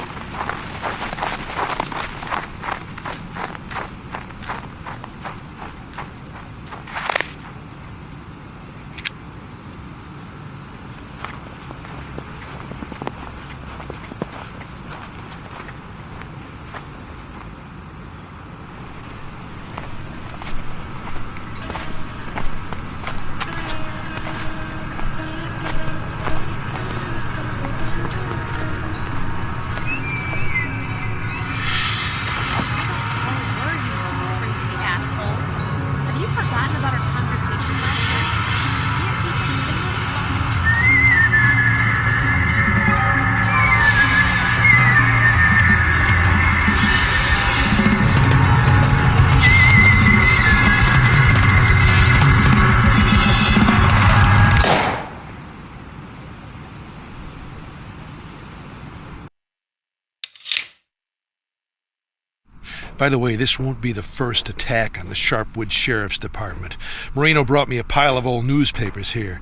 By the way, this won't be the first attack on the Sharpwood Sheriff's Department. Moreno brought me a pile of old newspapers here.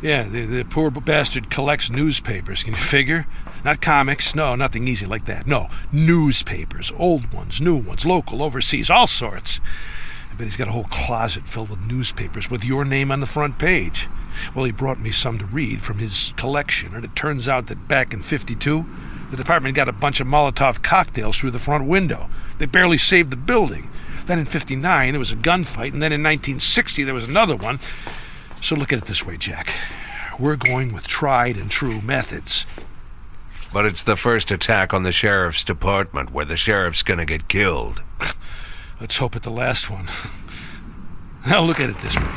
Yeah, the poor bastard collects newspapers. Can you figure? Not comics. No, nothing easy like that. No, newspapers. Old ones, new ones, local, overseas, all sorts. I bet he's got a whole closet filled with newspapers with your name on the front page. Well, he brought me some to read from his collection, and it turns out that back in '52, the department got a bunch of Molotov cocktails through the front window. They barely saved the building. Then in '59, there was a gunfight, and then in 1960, there was another one. So look at it this way, Jack. We're going with tried and true methods. But it's the first attack on the sheriff's department where the sheriff's gonna get killed. Let's hope it's the last one. Now look at it this way.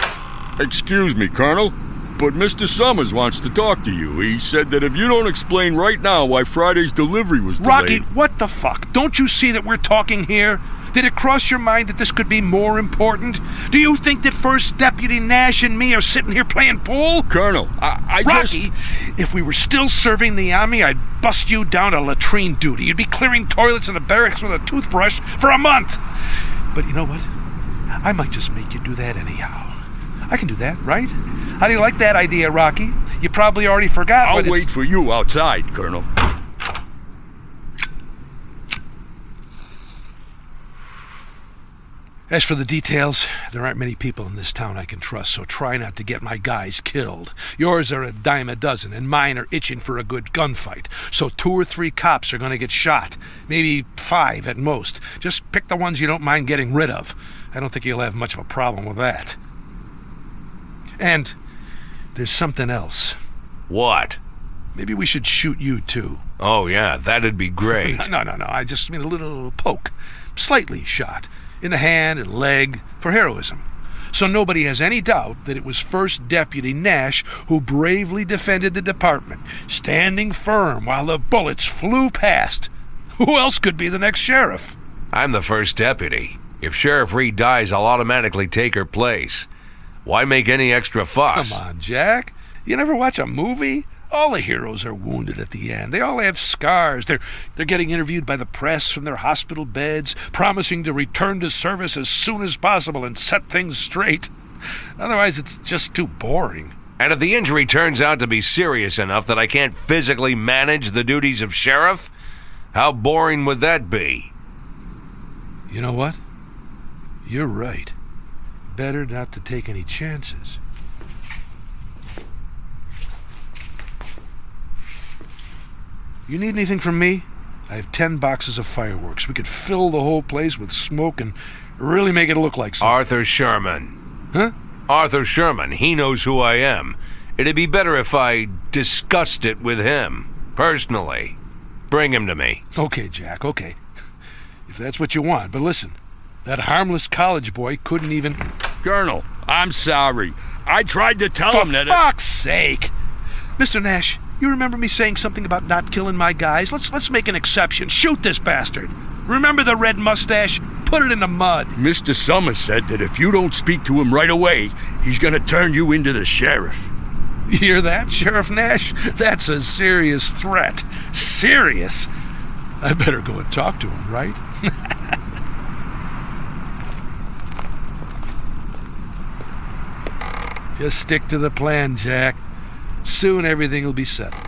Excuse me, Colonel, but Mr. Summers wants to talk to you. He said that if you don't explain right now why Friday's delivery was delayed... Rocky, what the fuck? Don't you see that we're talking here? Did it cross your mind that this could be more important? Do you think that First Deputy Nash and me are sitting here playing pool? Colonel, I Rocky, if we were still serving the Army, I'd bust you down to latrine duty. You'd be clearing toilets in the barracks with a toothbrush for a month. But you know what? I might just make you do that anyhow. I can do that, right? How do you like that idea, Rocky? You probably already forgot. I'll wait for you outside, Colonel. As for the details, there aren't many people in this town I can trust, so try not to get my guys killed. Yours are a dime a dozen, and mine are itching for a good gunfight. So 2 or 3 cops are going to get shot. Maybe 5 at most. Just pick the ones you don't mind getting rid of. I don't think you'll have much of a problem with that. And there's something else. What? Maybe we should shoot you, too. Oh, yeah, that'd be great. No. I just mean a little poke. Slightly shot. In the hand and leg for heroism. So nobody has any doubt that it was First Deputy Nash who bravely defended the department, standing firm while the bullets flew past. Who else could be the next sheriff? I'm the first deputy. If Sheriff Reed dies, I'll automatically take her place. Why make any extra fuss? Come on, Jack. You never watch a movie? All the heroes are wounded at the end. They all have scars. They're getting interviewed by the press from their hospital beds, promising to return to service as soon as possible and set things straight. Otherwise, it's just too boring. And if the injury turns out to be serious enough that I can't physically manage the duties of sheriff, how boring would that be? You know what? You're right. Better not to take any chances. You need anything from me? I have 10 boxes of fireworks. We could fill the whole place with smoke and really make it look like something. Arthur Sherman. Huh? Arthur Sherman. He knows who I am. It'd be better if I discussed it with him, personally. Bring him to me. Okay, Jack, okay. If that's what you want. But listen, that harmless college boy couldn't even... Colonel, I'm sorry. I tried to tell him that... For fuck's sake! Mr. Nash, you remember me saying something about not killing my guys? Let's make an exception. Shoot this bastard. Remember the red mustache? Put it in the mud. Mr. Summers said that if you don't speak to him right away, he's going to turn you into the sheriff. You hear that, Sheriff Nash? That's a serious threat. Serious. I better go and talk to him, right? Just stick to the plan, Jack. Soon everything will be settled.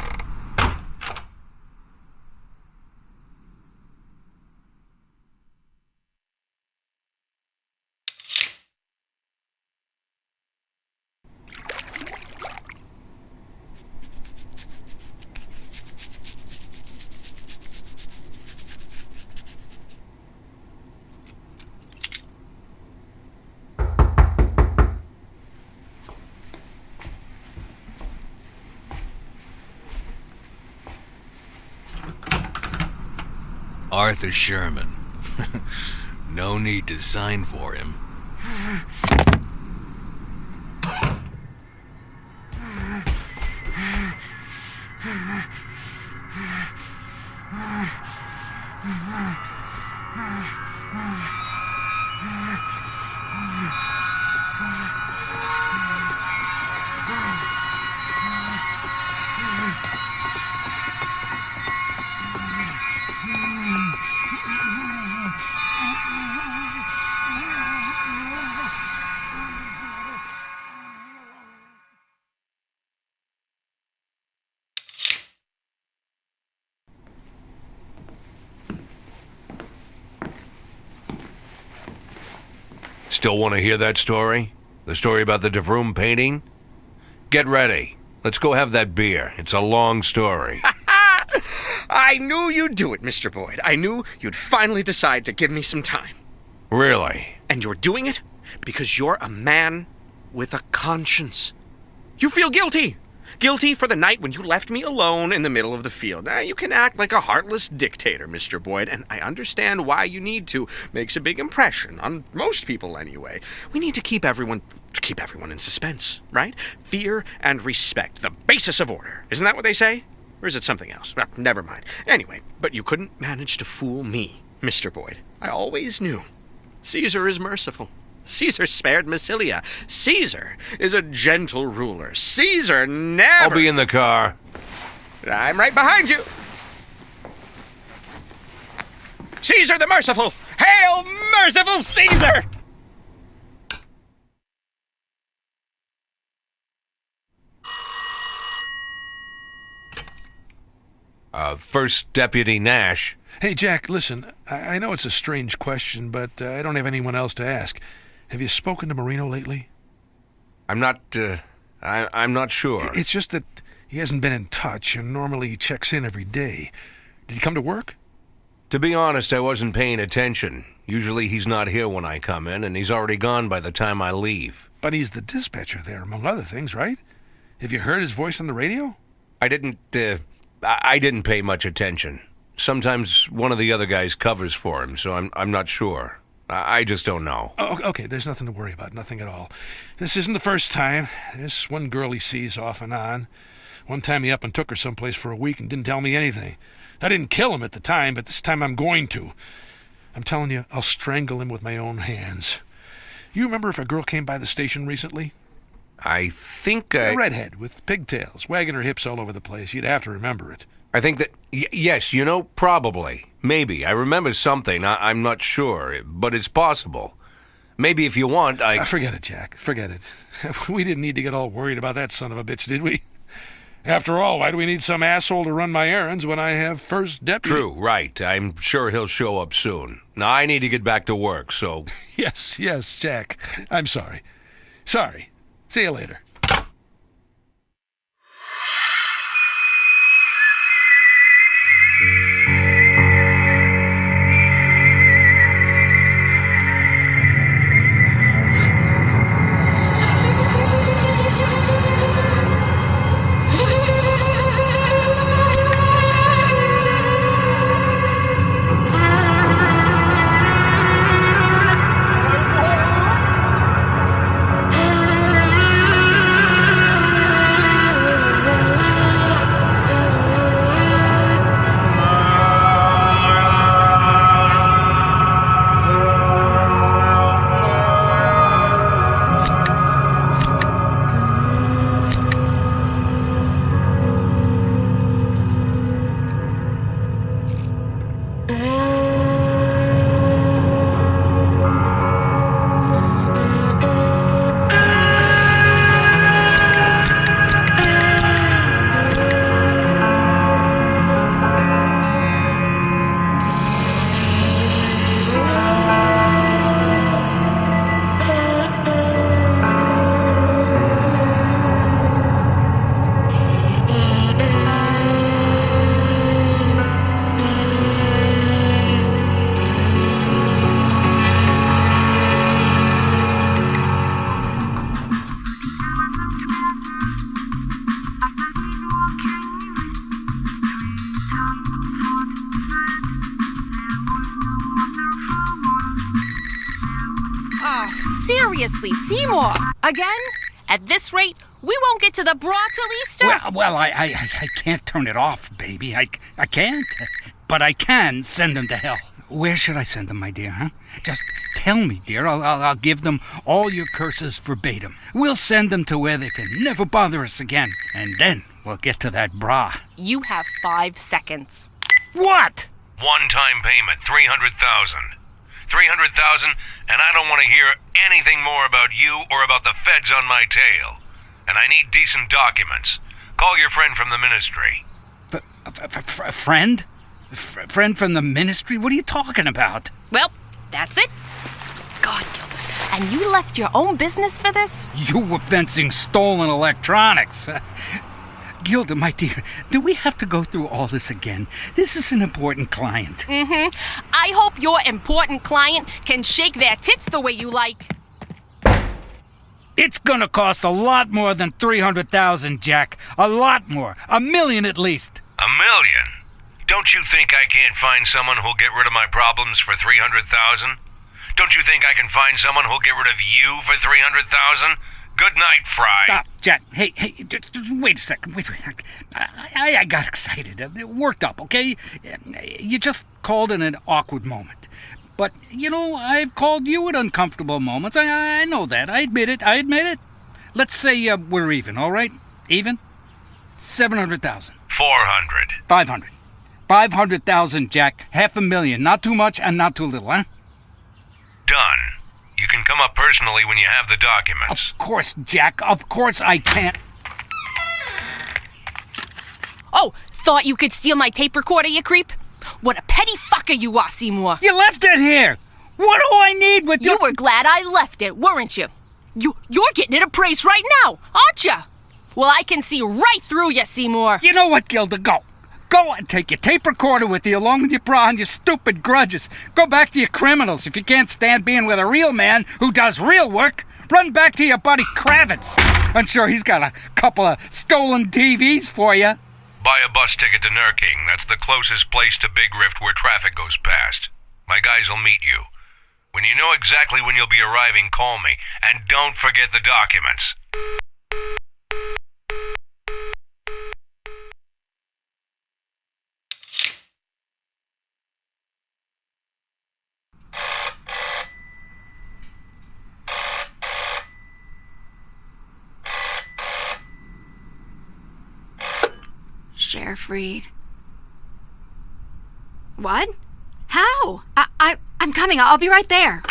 Arthur Sherman. No need to sign for him. Still want to hear that story? The story about the DeVroom painting? Get ready. Let's go have that beer. It's a long story. I knew you'd do it, Mr. Boyd. I knew you'd finally decide to give me some time. Really? And you're doing it because you're a man with a conscience. You feel guilty. Guilty for the night when you left me alone in the middle of the field. Now, you can act like a heartless dictator, Mr. Boyd, and I understand why you need to. Makes a big impression, on most people anyway. We need to keep everyone in suspense, right? Fear and respect, the basis of order. Isn't that what they say? Or is it something else? Well, never mind. Anyway, but you couldn't manage to fool me, Mr. Boyd. I always knew. Caesar is merciful. Caesar spared Massilia. Caesar is a gentle ruler. Caesar never... I'll be in the car. I'm right behind you. Caesar the merciful! Hail, merciful Caesar! First Deputy Nash. Hey, Jack, listen, I know it's a strange question, but I don't have anyone else to ask. Have you spoken to Marino lately? I'm not sure. It's just that he hasn't been in touch, and normally he checks in every day. Did he come to work? To be honest, I wasn't paying attention. Usually he's not here when I come in, and he's already gone by the time I leave. But he's the dispatcher there, among other things, right? Have you heard his voice on the radio? I didn't pay much attention. Sometimes one of the other guys covers for him, so I'm not sure. I just don't know. Oh, okay, there's nothing to worry about, nothing at all. This isn't the first time. There's one girl he sees off and on. One time he up and took her someplace for a week and didn't tell me anything. I didn't kill him at the time, but this time I'm going to. I'm telling you, I'll strangle him with my own hands. You remember if a girl came by the station recently? I think A redhead with pigtails, wagging her hips all over the place. You'd have to remember it. I think that... yes, probably. Maybe. I remember something. I'm not sure, but it's possible. Maybe if you want, Forget it, Jack. Forget it. We didn't need to get all worried about that son of a bitch, did we? After all, why do we need some asshole to run my errands when I have first deputy? True, right. I'm sure he'll show up soon. Now, I need to get back to work, so... Yes, Jack. I'm sorry. Sorry. See you later. Seriously, Seymour. Again? At this rate, we won't get to the bra till Easter. Well, I can't turn it off, baby. I can't. But I can send them to hell. Where should I send them, my dear, huh? Just tell me, dear. I'll give them all your curses verbatim. We'll send them to where they can never bother us again. And then we'll get to that bra. You have 5 seconds. What? One-time payment, $300,000. $300,000, and I don't want to hear anything more about you or about the feds on my tail. And I need decent documents. Call your friend from the ministry. Friend? Friend from the ministry? What are you talking about? Well, that's it. God, Gilda. And you left your own business for this? You were fencing stolen electronics. Gilda, my dear, do we have to go through all this again? This is an important client. Mm-hmm. I hope your important client can shake their tits the way you like. It's gonna cost a lot more than $300,000, Jack. A lot more. $1 million at least. $1 million? Don't you think I can't find someone who'll get rid of my problems for $300,000? Don't you think I can find someone who'll get rid of you for $300,000? Good night, Fray. Stop, Jack. Hey, just wait a second. Wait. I got excited. It worked up, okay? You just called in an awkward moment. But, I've called you at uncomfortable moments. I know that. I admit it. Let's say we're even, all right? Even? 700,000. 400. 500. 500,000, Jack. $500,000. Not too much and not too little, huh? Done. You can come up personally when you have the documents. Of course, Jack. Of course I can. Oh, thought you could steal my tape recorder, you creep? What a petty fucker you are, Seymour. You left it here. What do I need with You were glad I left it, weren't you? You're getting it appraised right now, aren't you? Well, I can see right through you, Seymour. You know what, Gilda? Go. Go and take your tape recorder with you along with your bra and your stupid grudges. Go back to your criminals if you can't stand being with a real man who does real work. Run back to your buddy Kravitz. I'm sure he's got a couple of stolen TVs for you. Buy a bus ticket to Nurking. That's the closest place to Big Rift where traffic goes past. My guys will meet you. When you know exactly when you'll be arriving, call me. And don't forget the documents. Sheriff Reed. What? How? I'm coming. I'll be right there.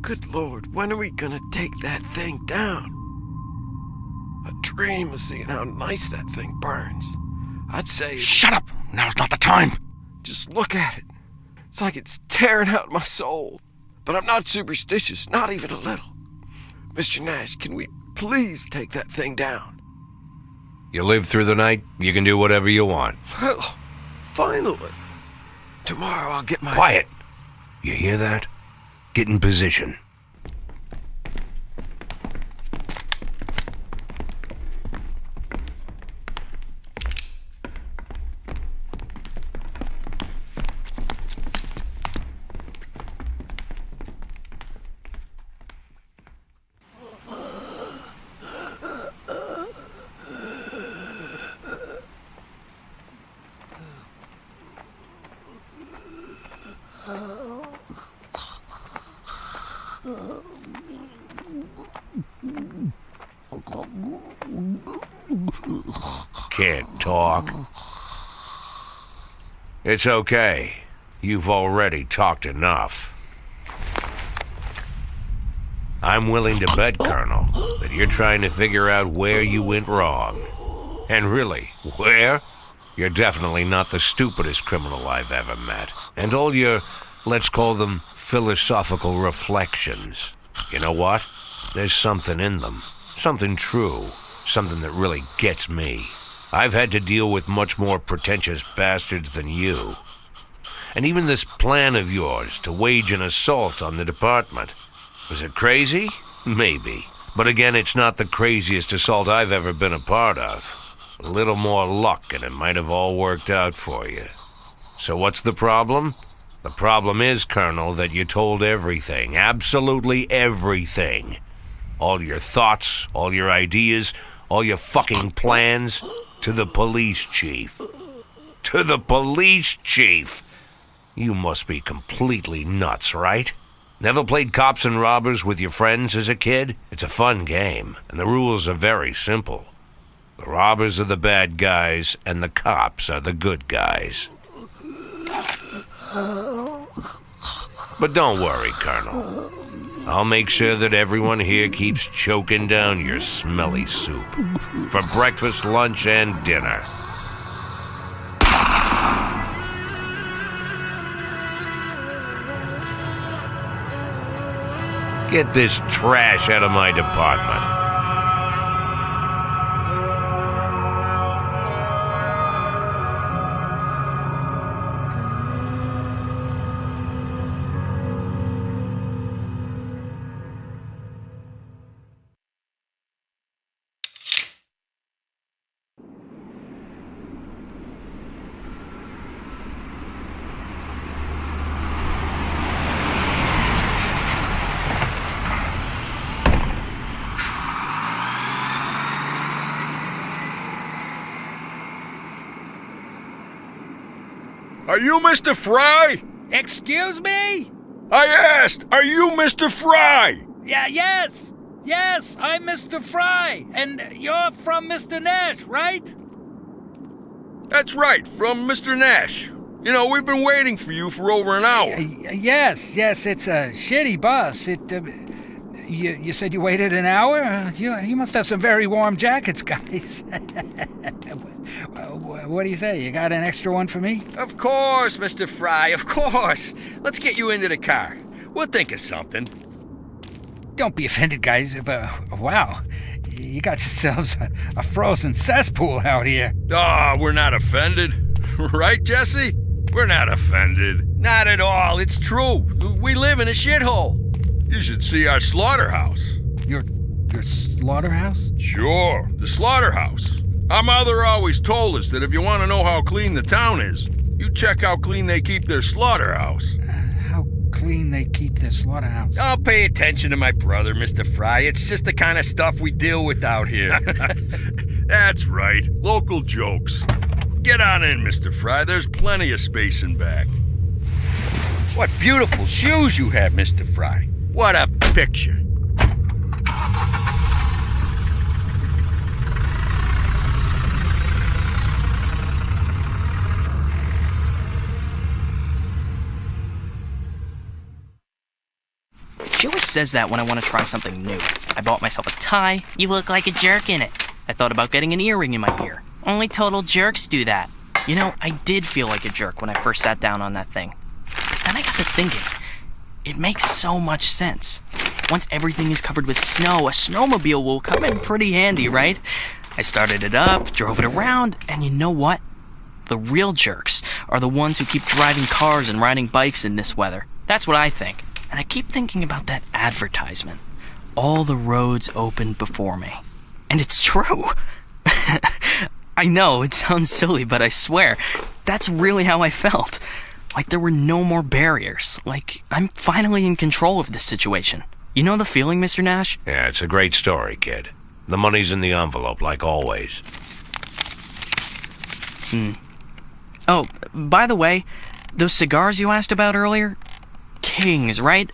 Good Lord, when are we gonna take that thing down? I dream of seeing how nice that thing burns. I'd say... Shut up! Now's not the time! Just look at it. It's like it's tearing out my soul. But I'm not superstitious, not even a little. Mr. Nash, can we please take that thing down? You live through the night, you can do whatever you want. Well, finally. Tomorrow I'll get my... Quiet! You hear that? Get in position. can't talk. It's okay. You've already talked enough. I'm willing to bet, Colonel, that you're trying to figure out where you went wrong. And really, where? You're definitely not the stupidest criminal I've ever met. And all your, let's call them, philosophical reflections. You know what? There's something in them. Something true. Something that really gets me. I've had to deal with much more pretentious bastards than you. And even this plan of yours to wage an assault on the department. Was it crazy? Maybe. But again, it's not the craziest assault I've ever been a part of. A little more luck and it might have all worked out for you. So what's the problem? The problem is, Colonel, that you told everything. Absolutely everything. All your thoughts, all your ideas, all your fucking plans to the police chief. To the police chief! You must be completely nuts, right? Never played cops and robbers with your friends as a kid? It's a fun game, and the rules are very simple. The robbers are the bad guys, and the cops are the good guys. But don't worry, Colonel. I'll make sure that everyone here keeps choking down your smelly soup. For breakfast, lunch, and dinner. Get this trash out of my department. Are you Mr. Fray? Excuse me? I asked, are you Mr. Fray? Yeah, yes, I'm Mr. Fray, and you're from Mr. Nash, right? That's right, from Mr. Nash. You know, we've been waiting for you for over an hour. Yes, it's a shitty bus. You said you waited an hour? You must have some very warm jackets, guys. What do you say? You got an extra one for me? Of course, Mr. Fray, of course. Let's get you into the car. We'll think of something. Don't be offended, guys, but wow, you got yourselves a frozen cesspool out here. We're not offended. Right, Jesse? We're not offended. Not at all, it's true. We live in a shithole. You should see our slaughterhouse. Your slaughterhouse? Sure, the slaughterhouse. Our mother always told us that if you want to know how clean the town is, you check how clean they keep their slaughterhouse. How clean they keep their slaughterhouse? Don't pay attention to my brother, Mr. Fray. It's just the kind of stuff we deal with out here. That's right, local jokes. Get on in, Mr. Fray. There's plenty of space in back. What beautiful shoes you have, Mr. Fray. What a picture. She always says that when I want to try something new. I bought myself a tie. You look like a jerk in it. I thought about getting an earring in my ear. Only total jerks do that. You know, I did feel like a jerk when I first sat down on that thing. Then I got to thinking. It makes so much sense. Once everything is covered with snow, a snowmobile will come in pretty handy, right? I started it up, drove it around, and you know what? The real jerks are the ones who keep driving cars and riding bikes in this weather. That's what I think. And I keep thinking about that advertisement. All the roads open before me. And it's true. I know, it sounds silly, but I swear, that's really how I felt. Like there were no more barriers. Like I'm finally in control of this situation. You know the feeling, Mr. Nash? Yeah, it's a great story, kid. The money's in the envelope, like always. Oh, by the way, those cigars you asked about earlier? Kings, right?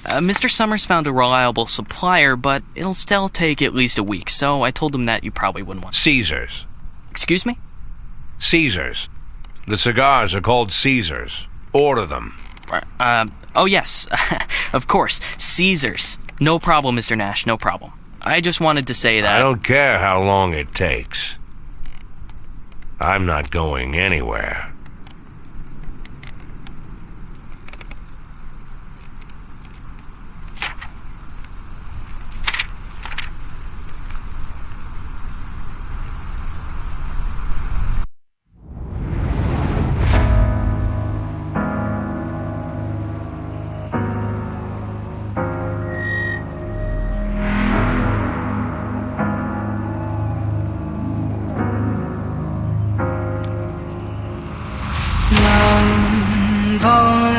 Mr. Summers found a reliable supplier, but it'll still take at least a week, so I told him that you probably wouldn't want. Caesars. Excuse me? Caesars. The cigars are called Caesars. Order them. Oh yes, of course, Caesars. No problem, Mr. Nash, no problem. I just wanted to say that... I don't care how long it takes. I'm not going anywhere.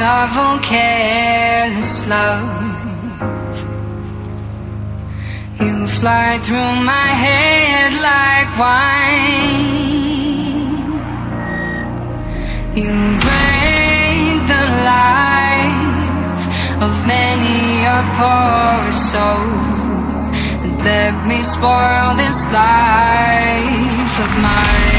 Love, careless love. You fly through my head like wine. You break the life of many a poor soul, and let me spoil this life of mine.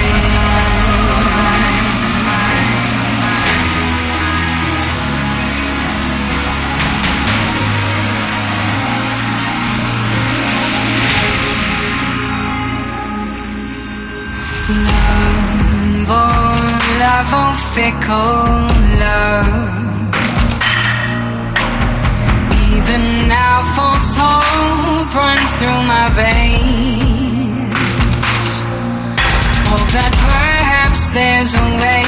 Love, oh fickle love. Even now false hope runs through my veins. Hope that perhaps there's a way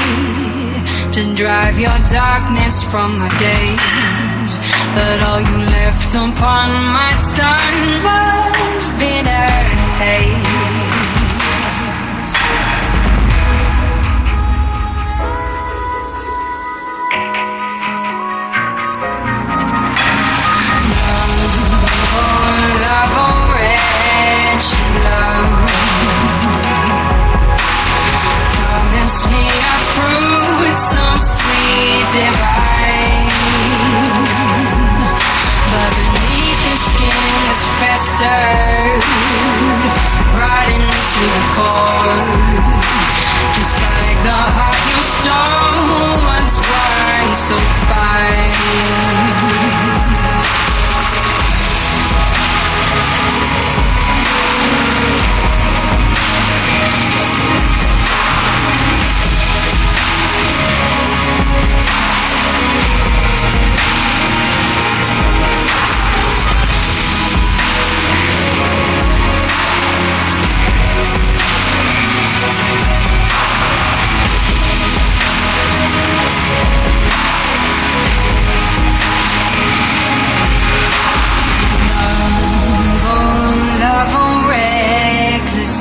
to drive your darkness from my days. But all you left upon my tongue was bitter taste. Promise me a fruit so sweet, divine, but beneath the skin is festered right into the core, just like the heart you stole once was so fine.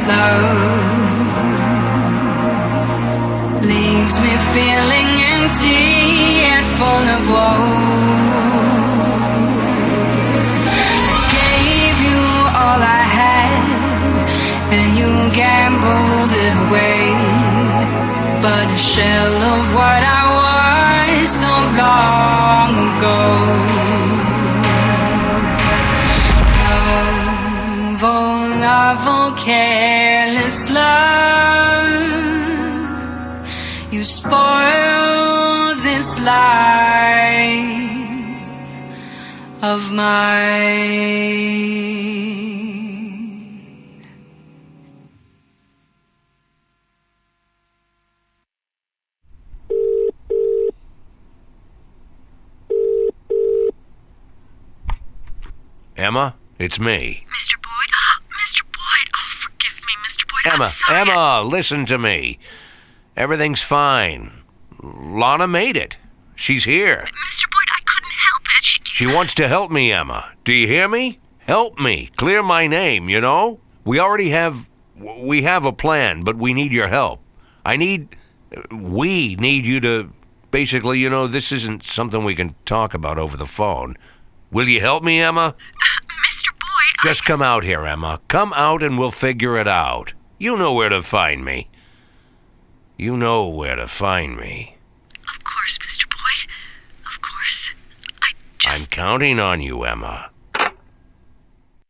Love leaves me feeling empty and full of woe. I gave you all I had, and you gambled it away, but a shell of what I was so long ago. Love, oh careless love, you spoiled this life of mine. Emma, it's me. Mr. Boyd? Mr. Boyd! Oh, forgive me, Mr. Boyd. Emma, I'm sorry. Emma, listen to me. Everything's fine. Lana made it. She's here. Mr. Boyd, I couldn't help it. She wants to help me, Emma. Do you hear me? Help me. Clear my name, you know? We have a plan, but we need your help. We need you to, basically, you know, this isn't something we can talk about over the phone. Will you help me, Emma? Mr. Boyd, Just come out here, Emma. Come out and we'll figure it out. You know where to find me. You know where to find me. Of course, Mr. Boyd. Of course. I'm counting on you, Emma.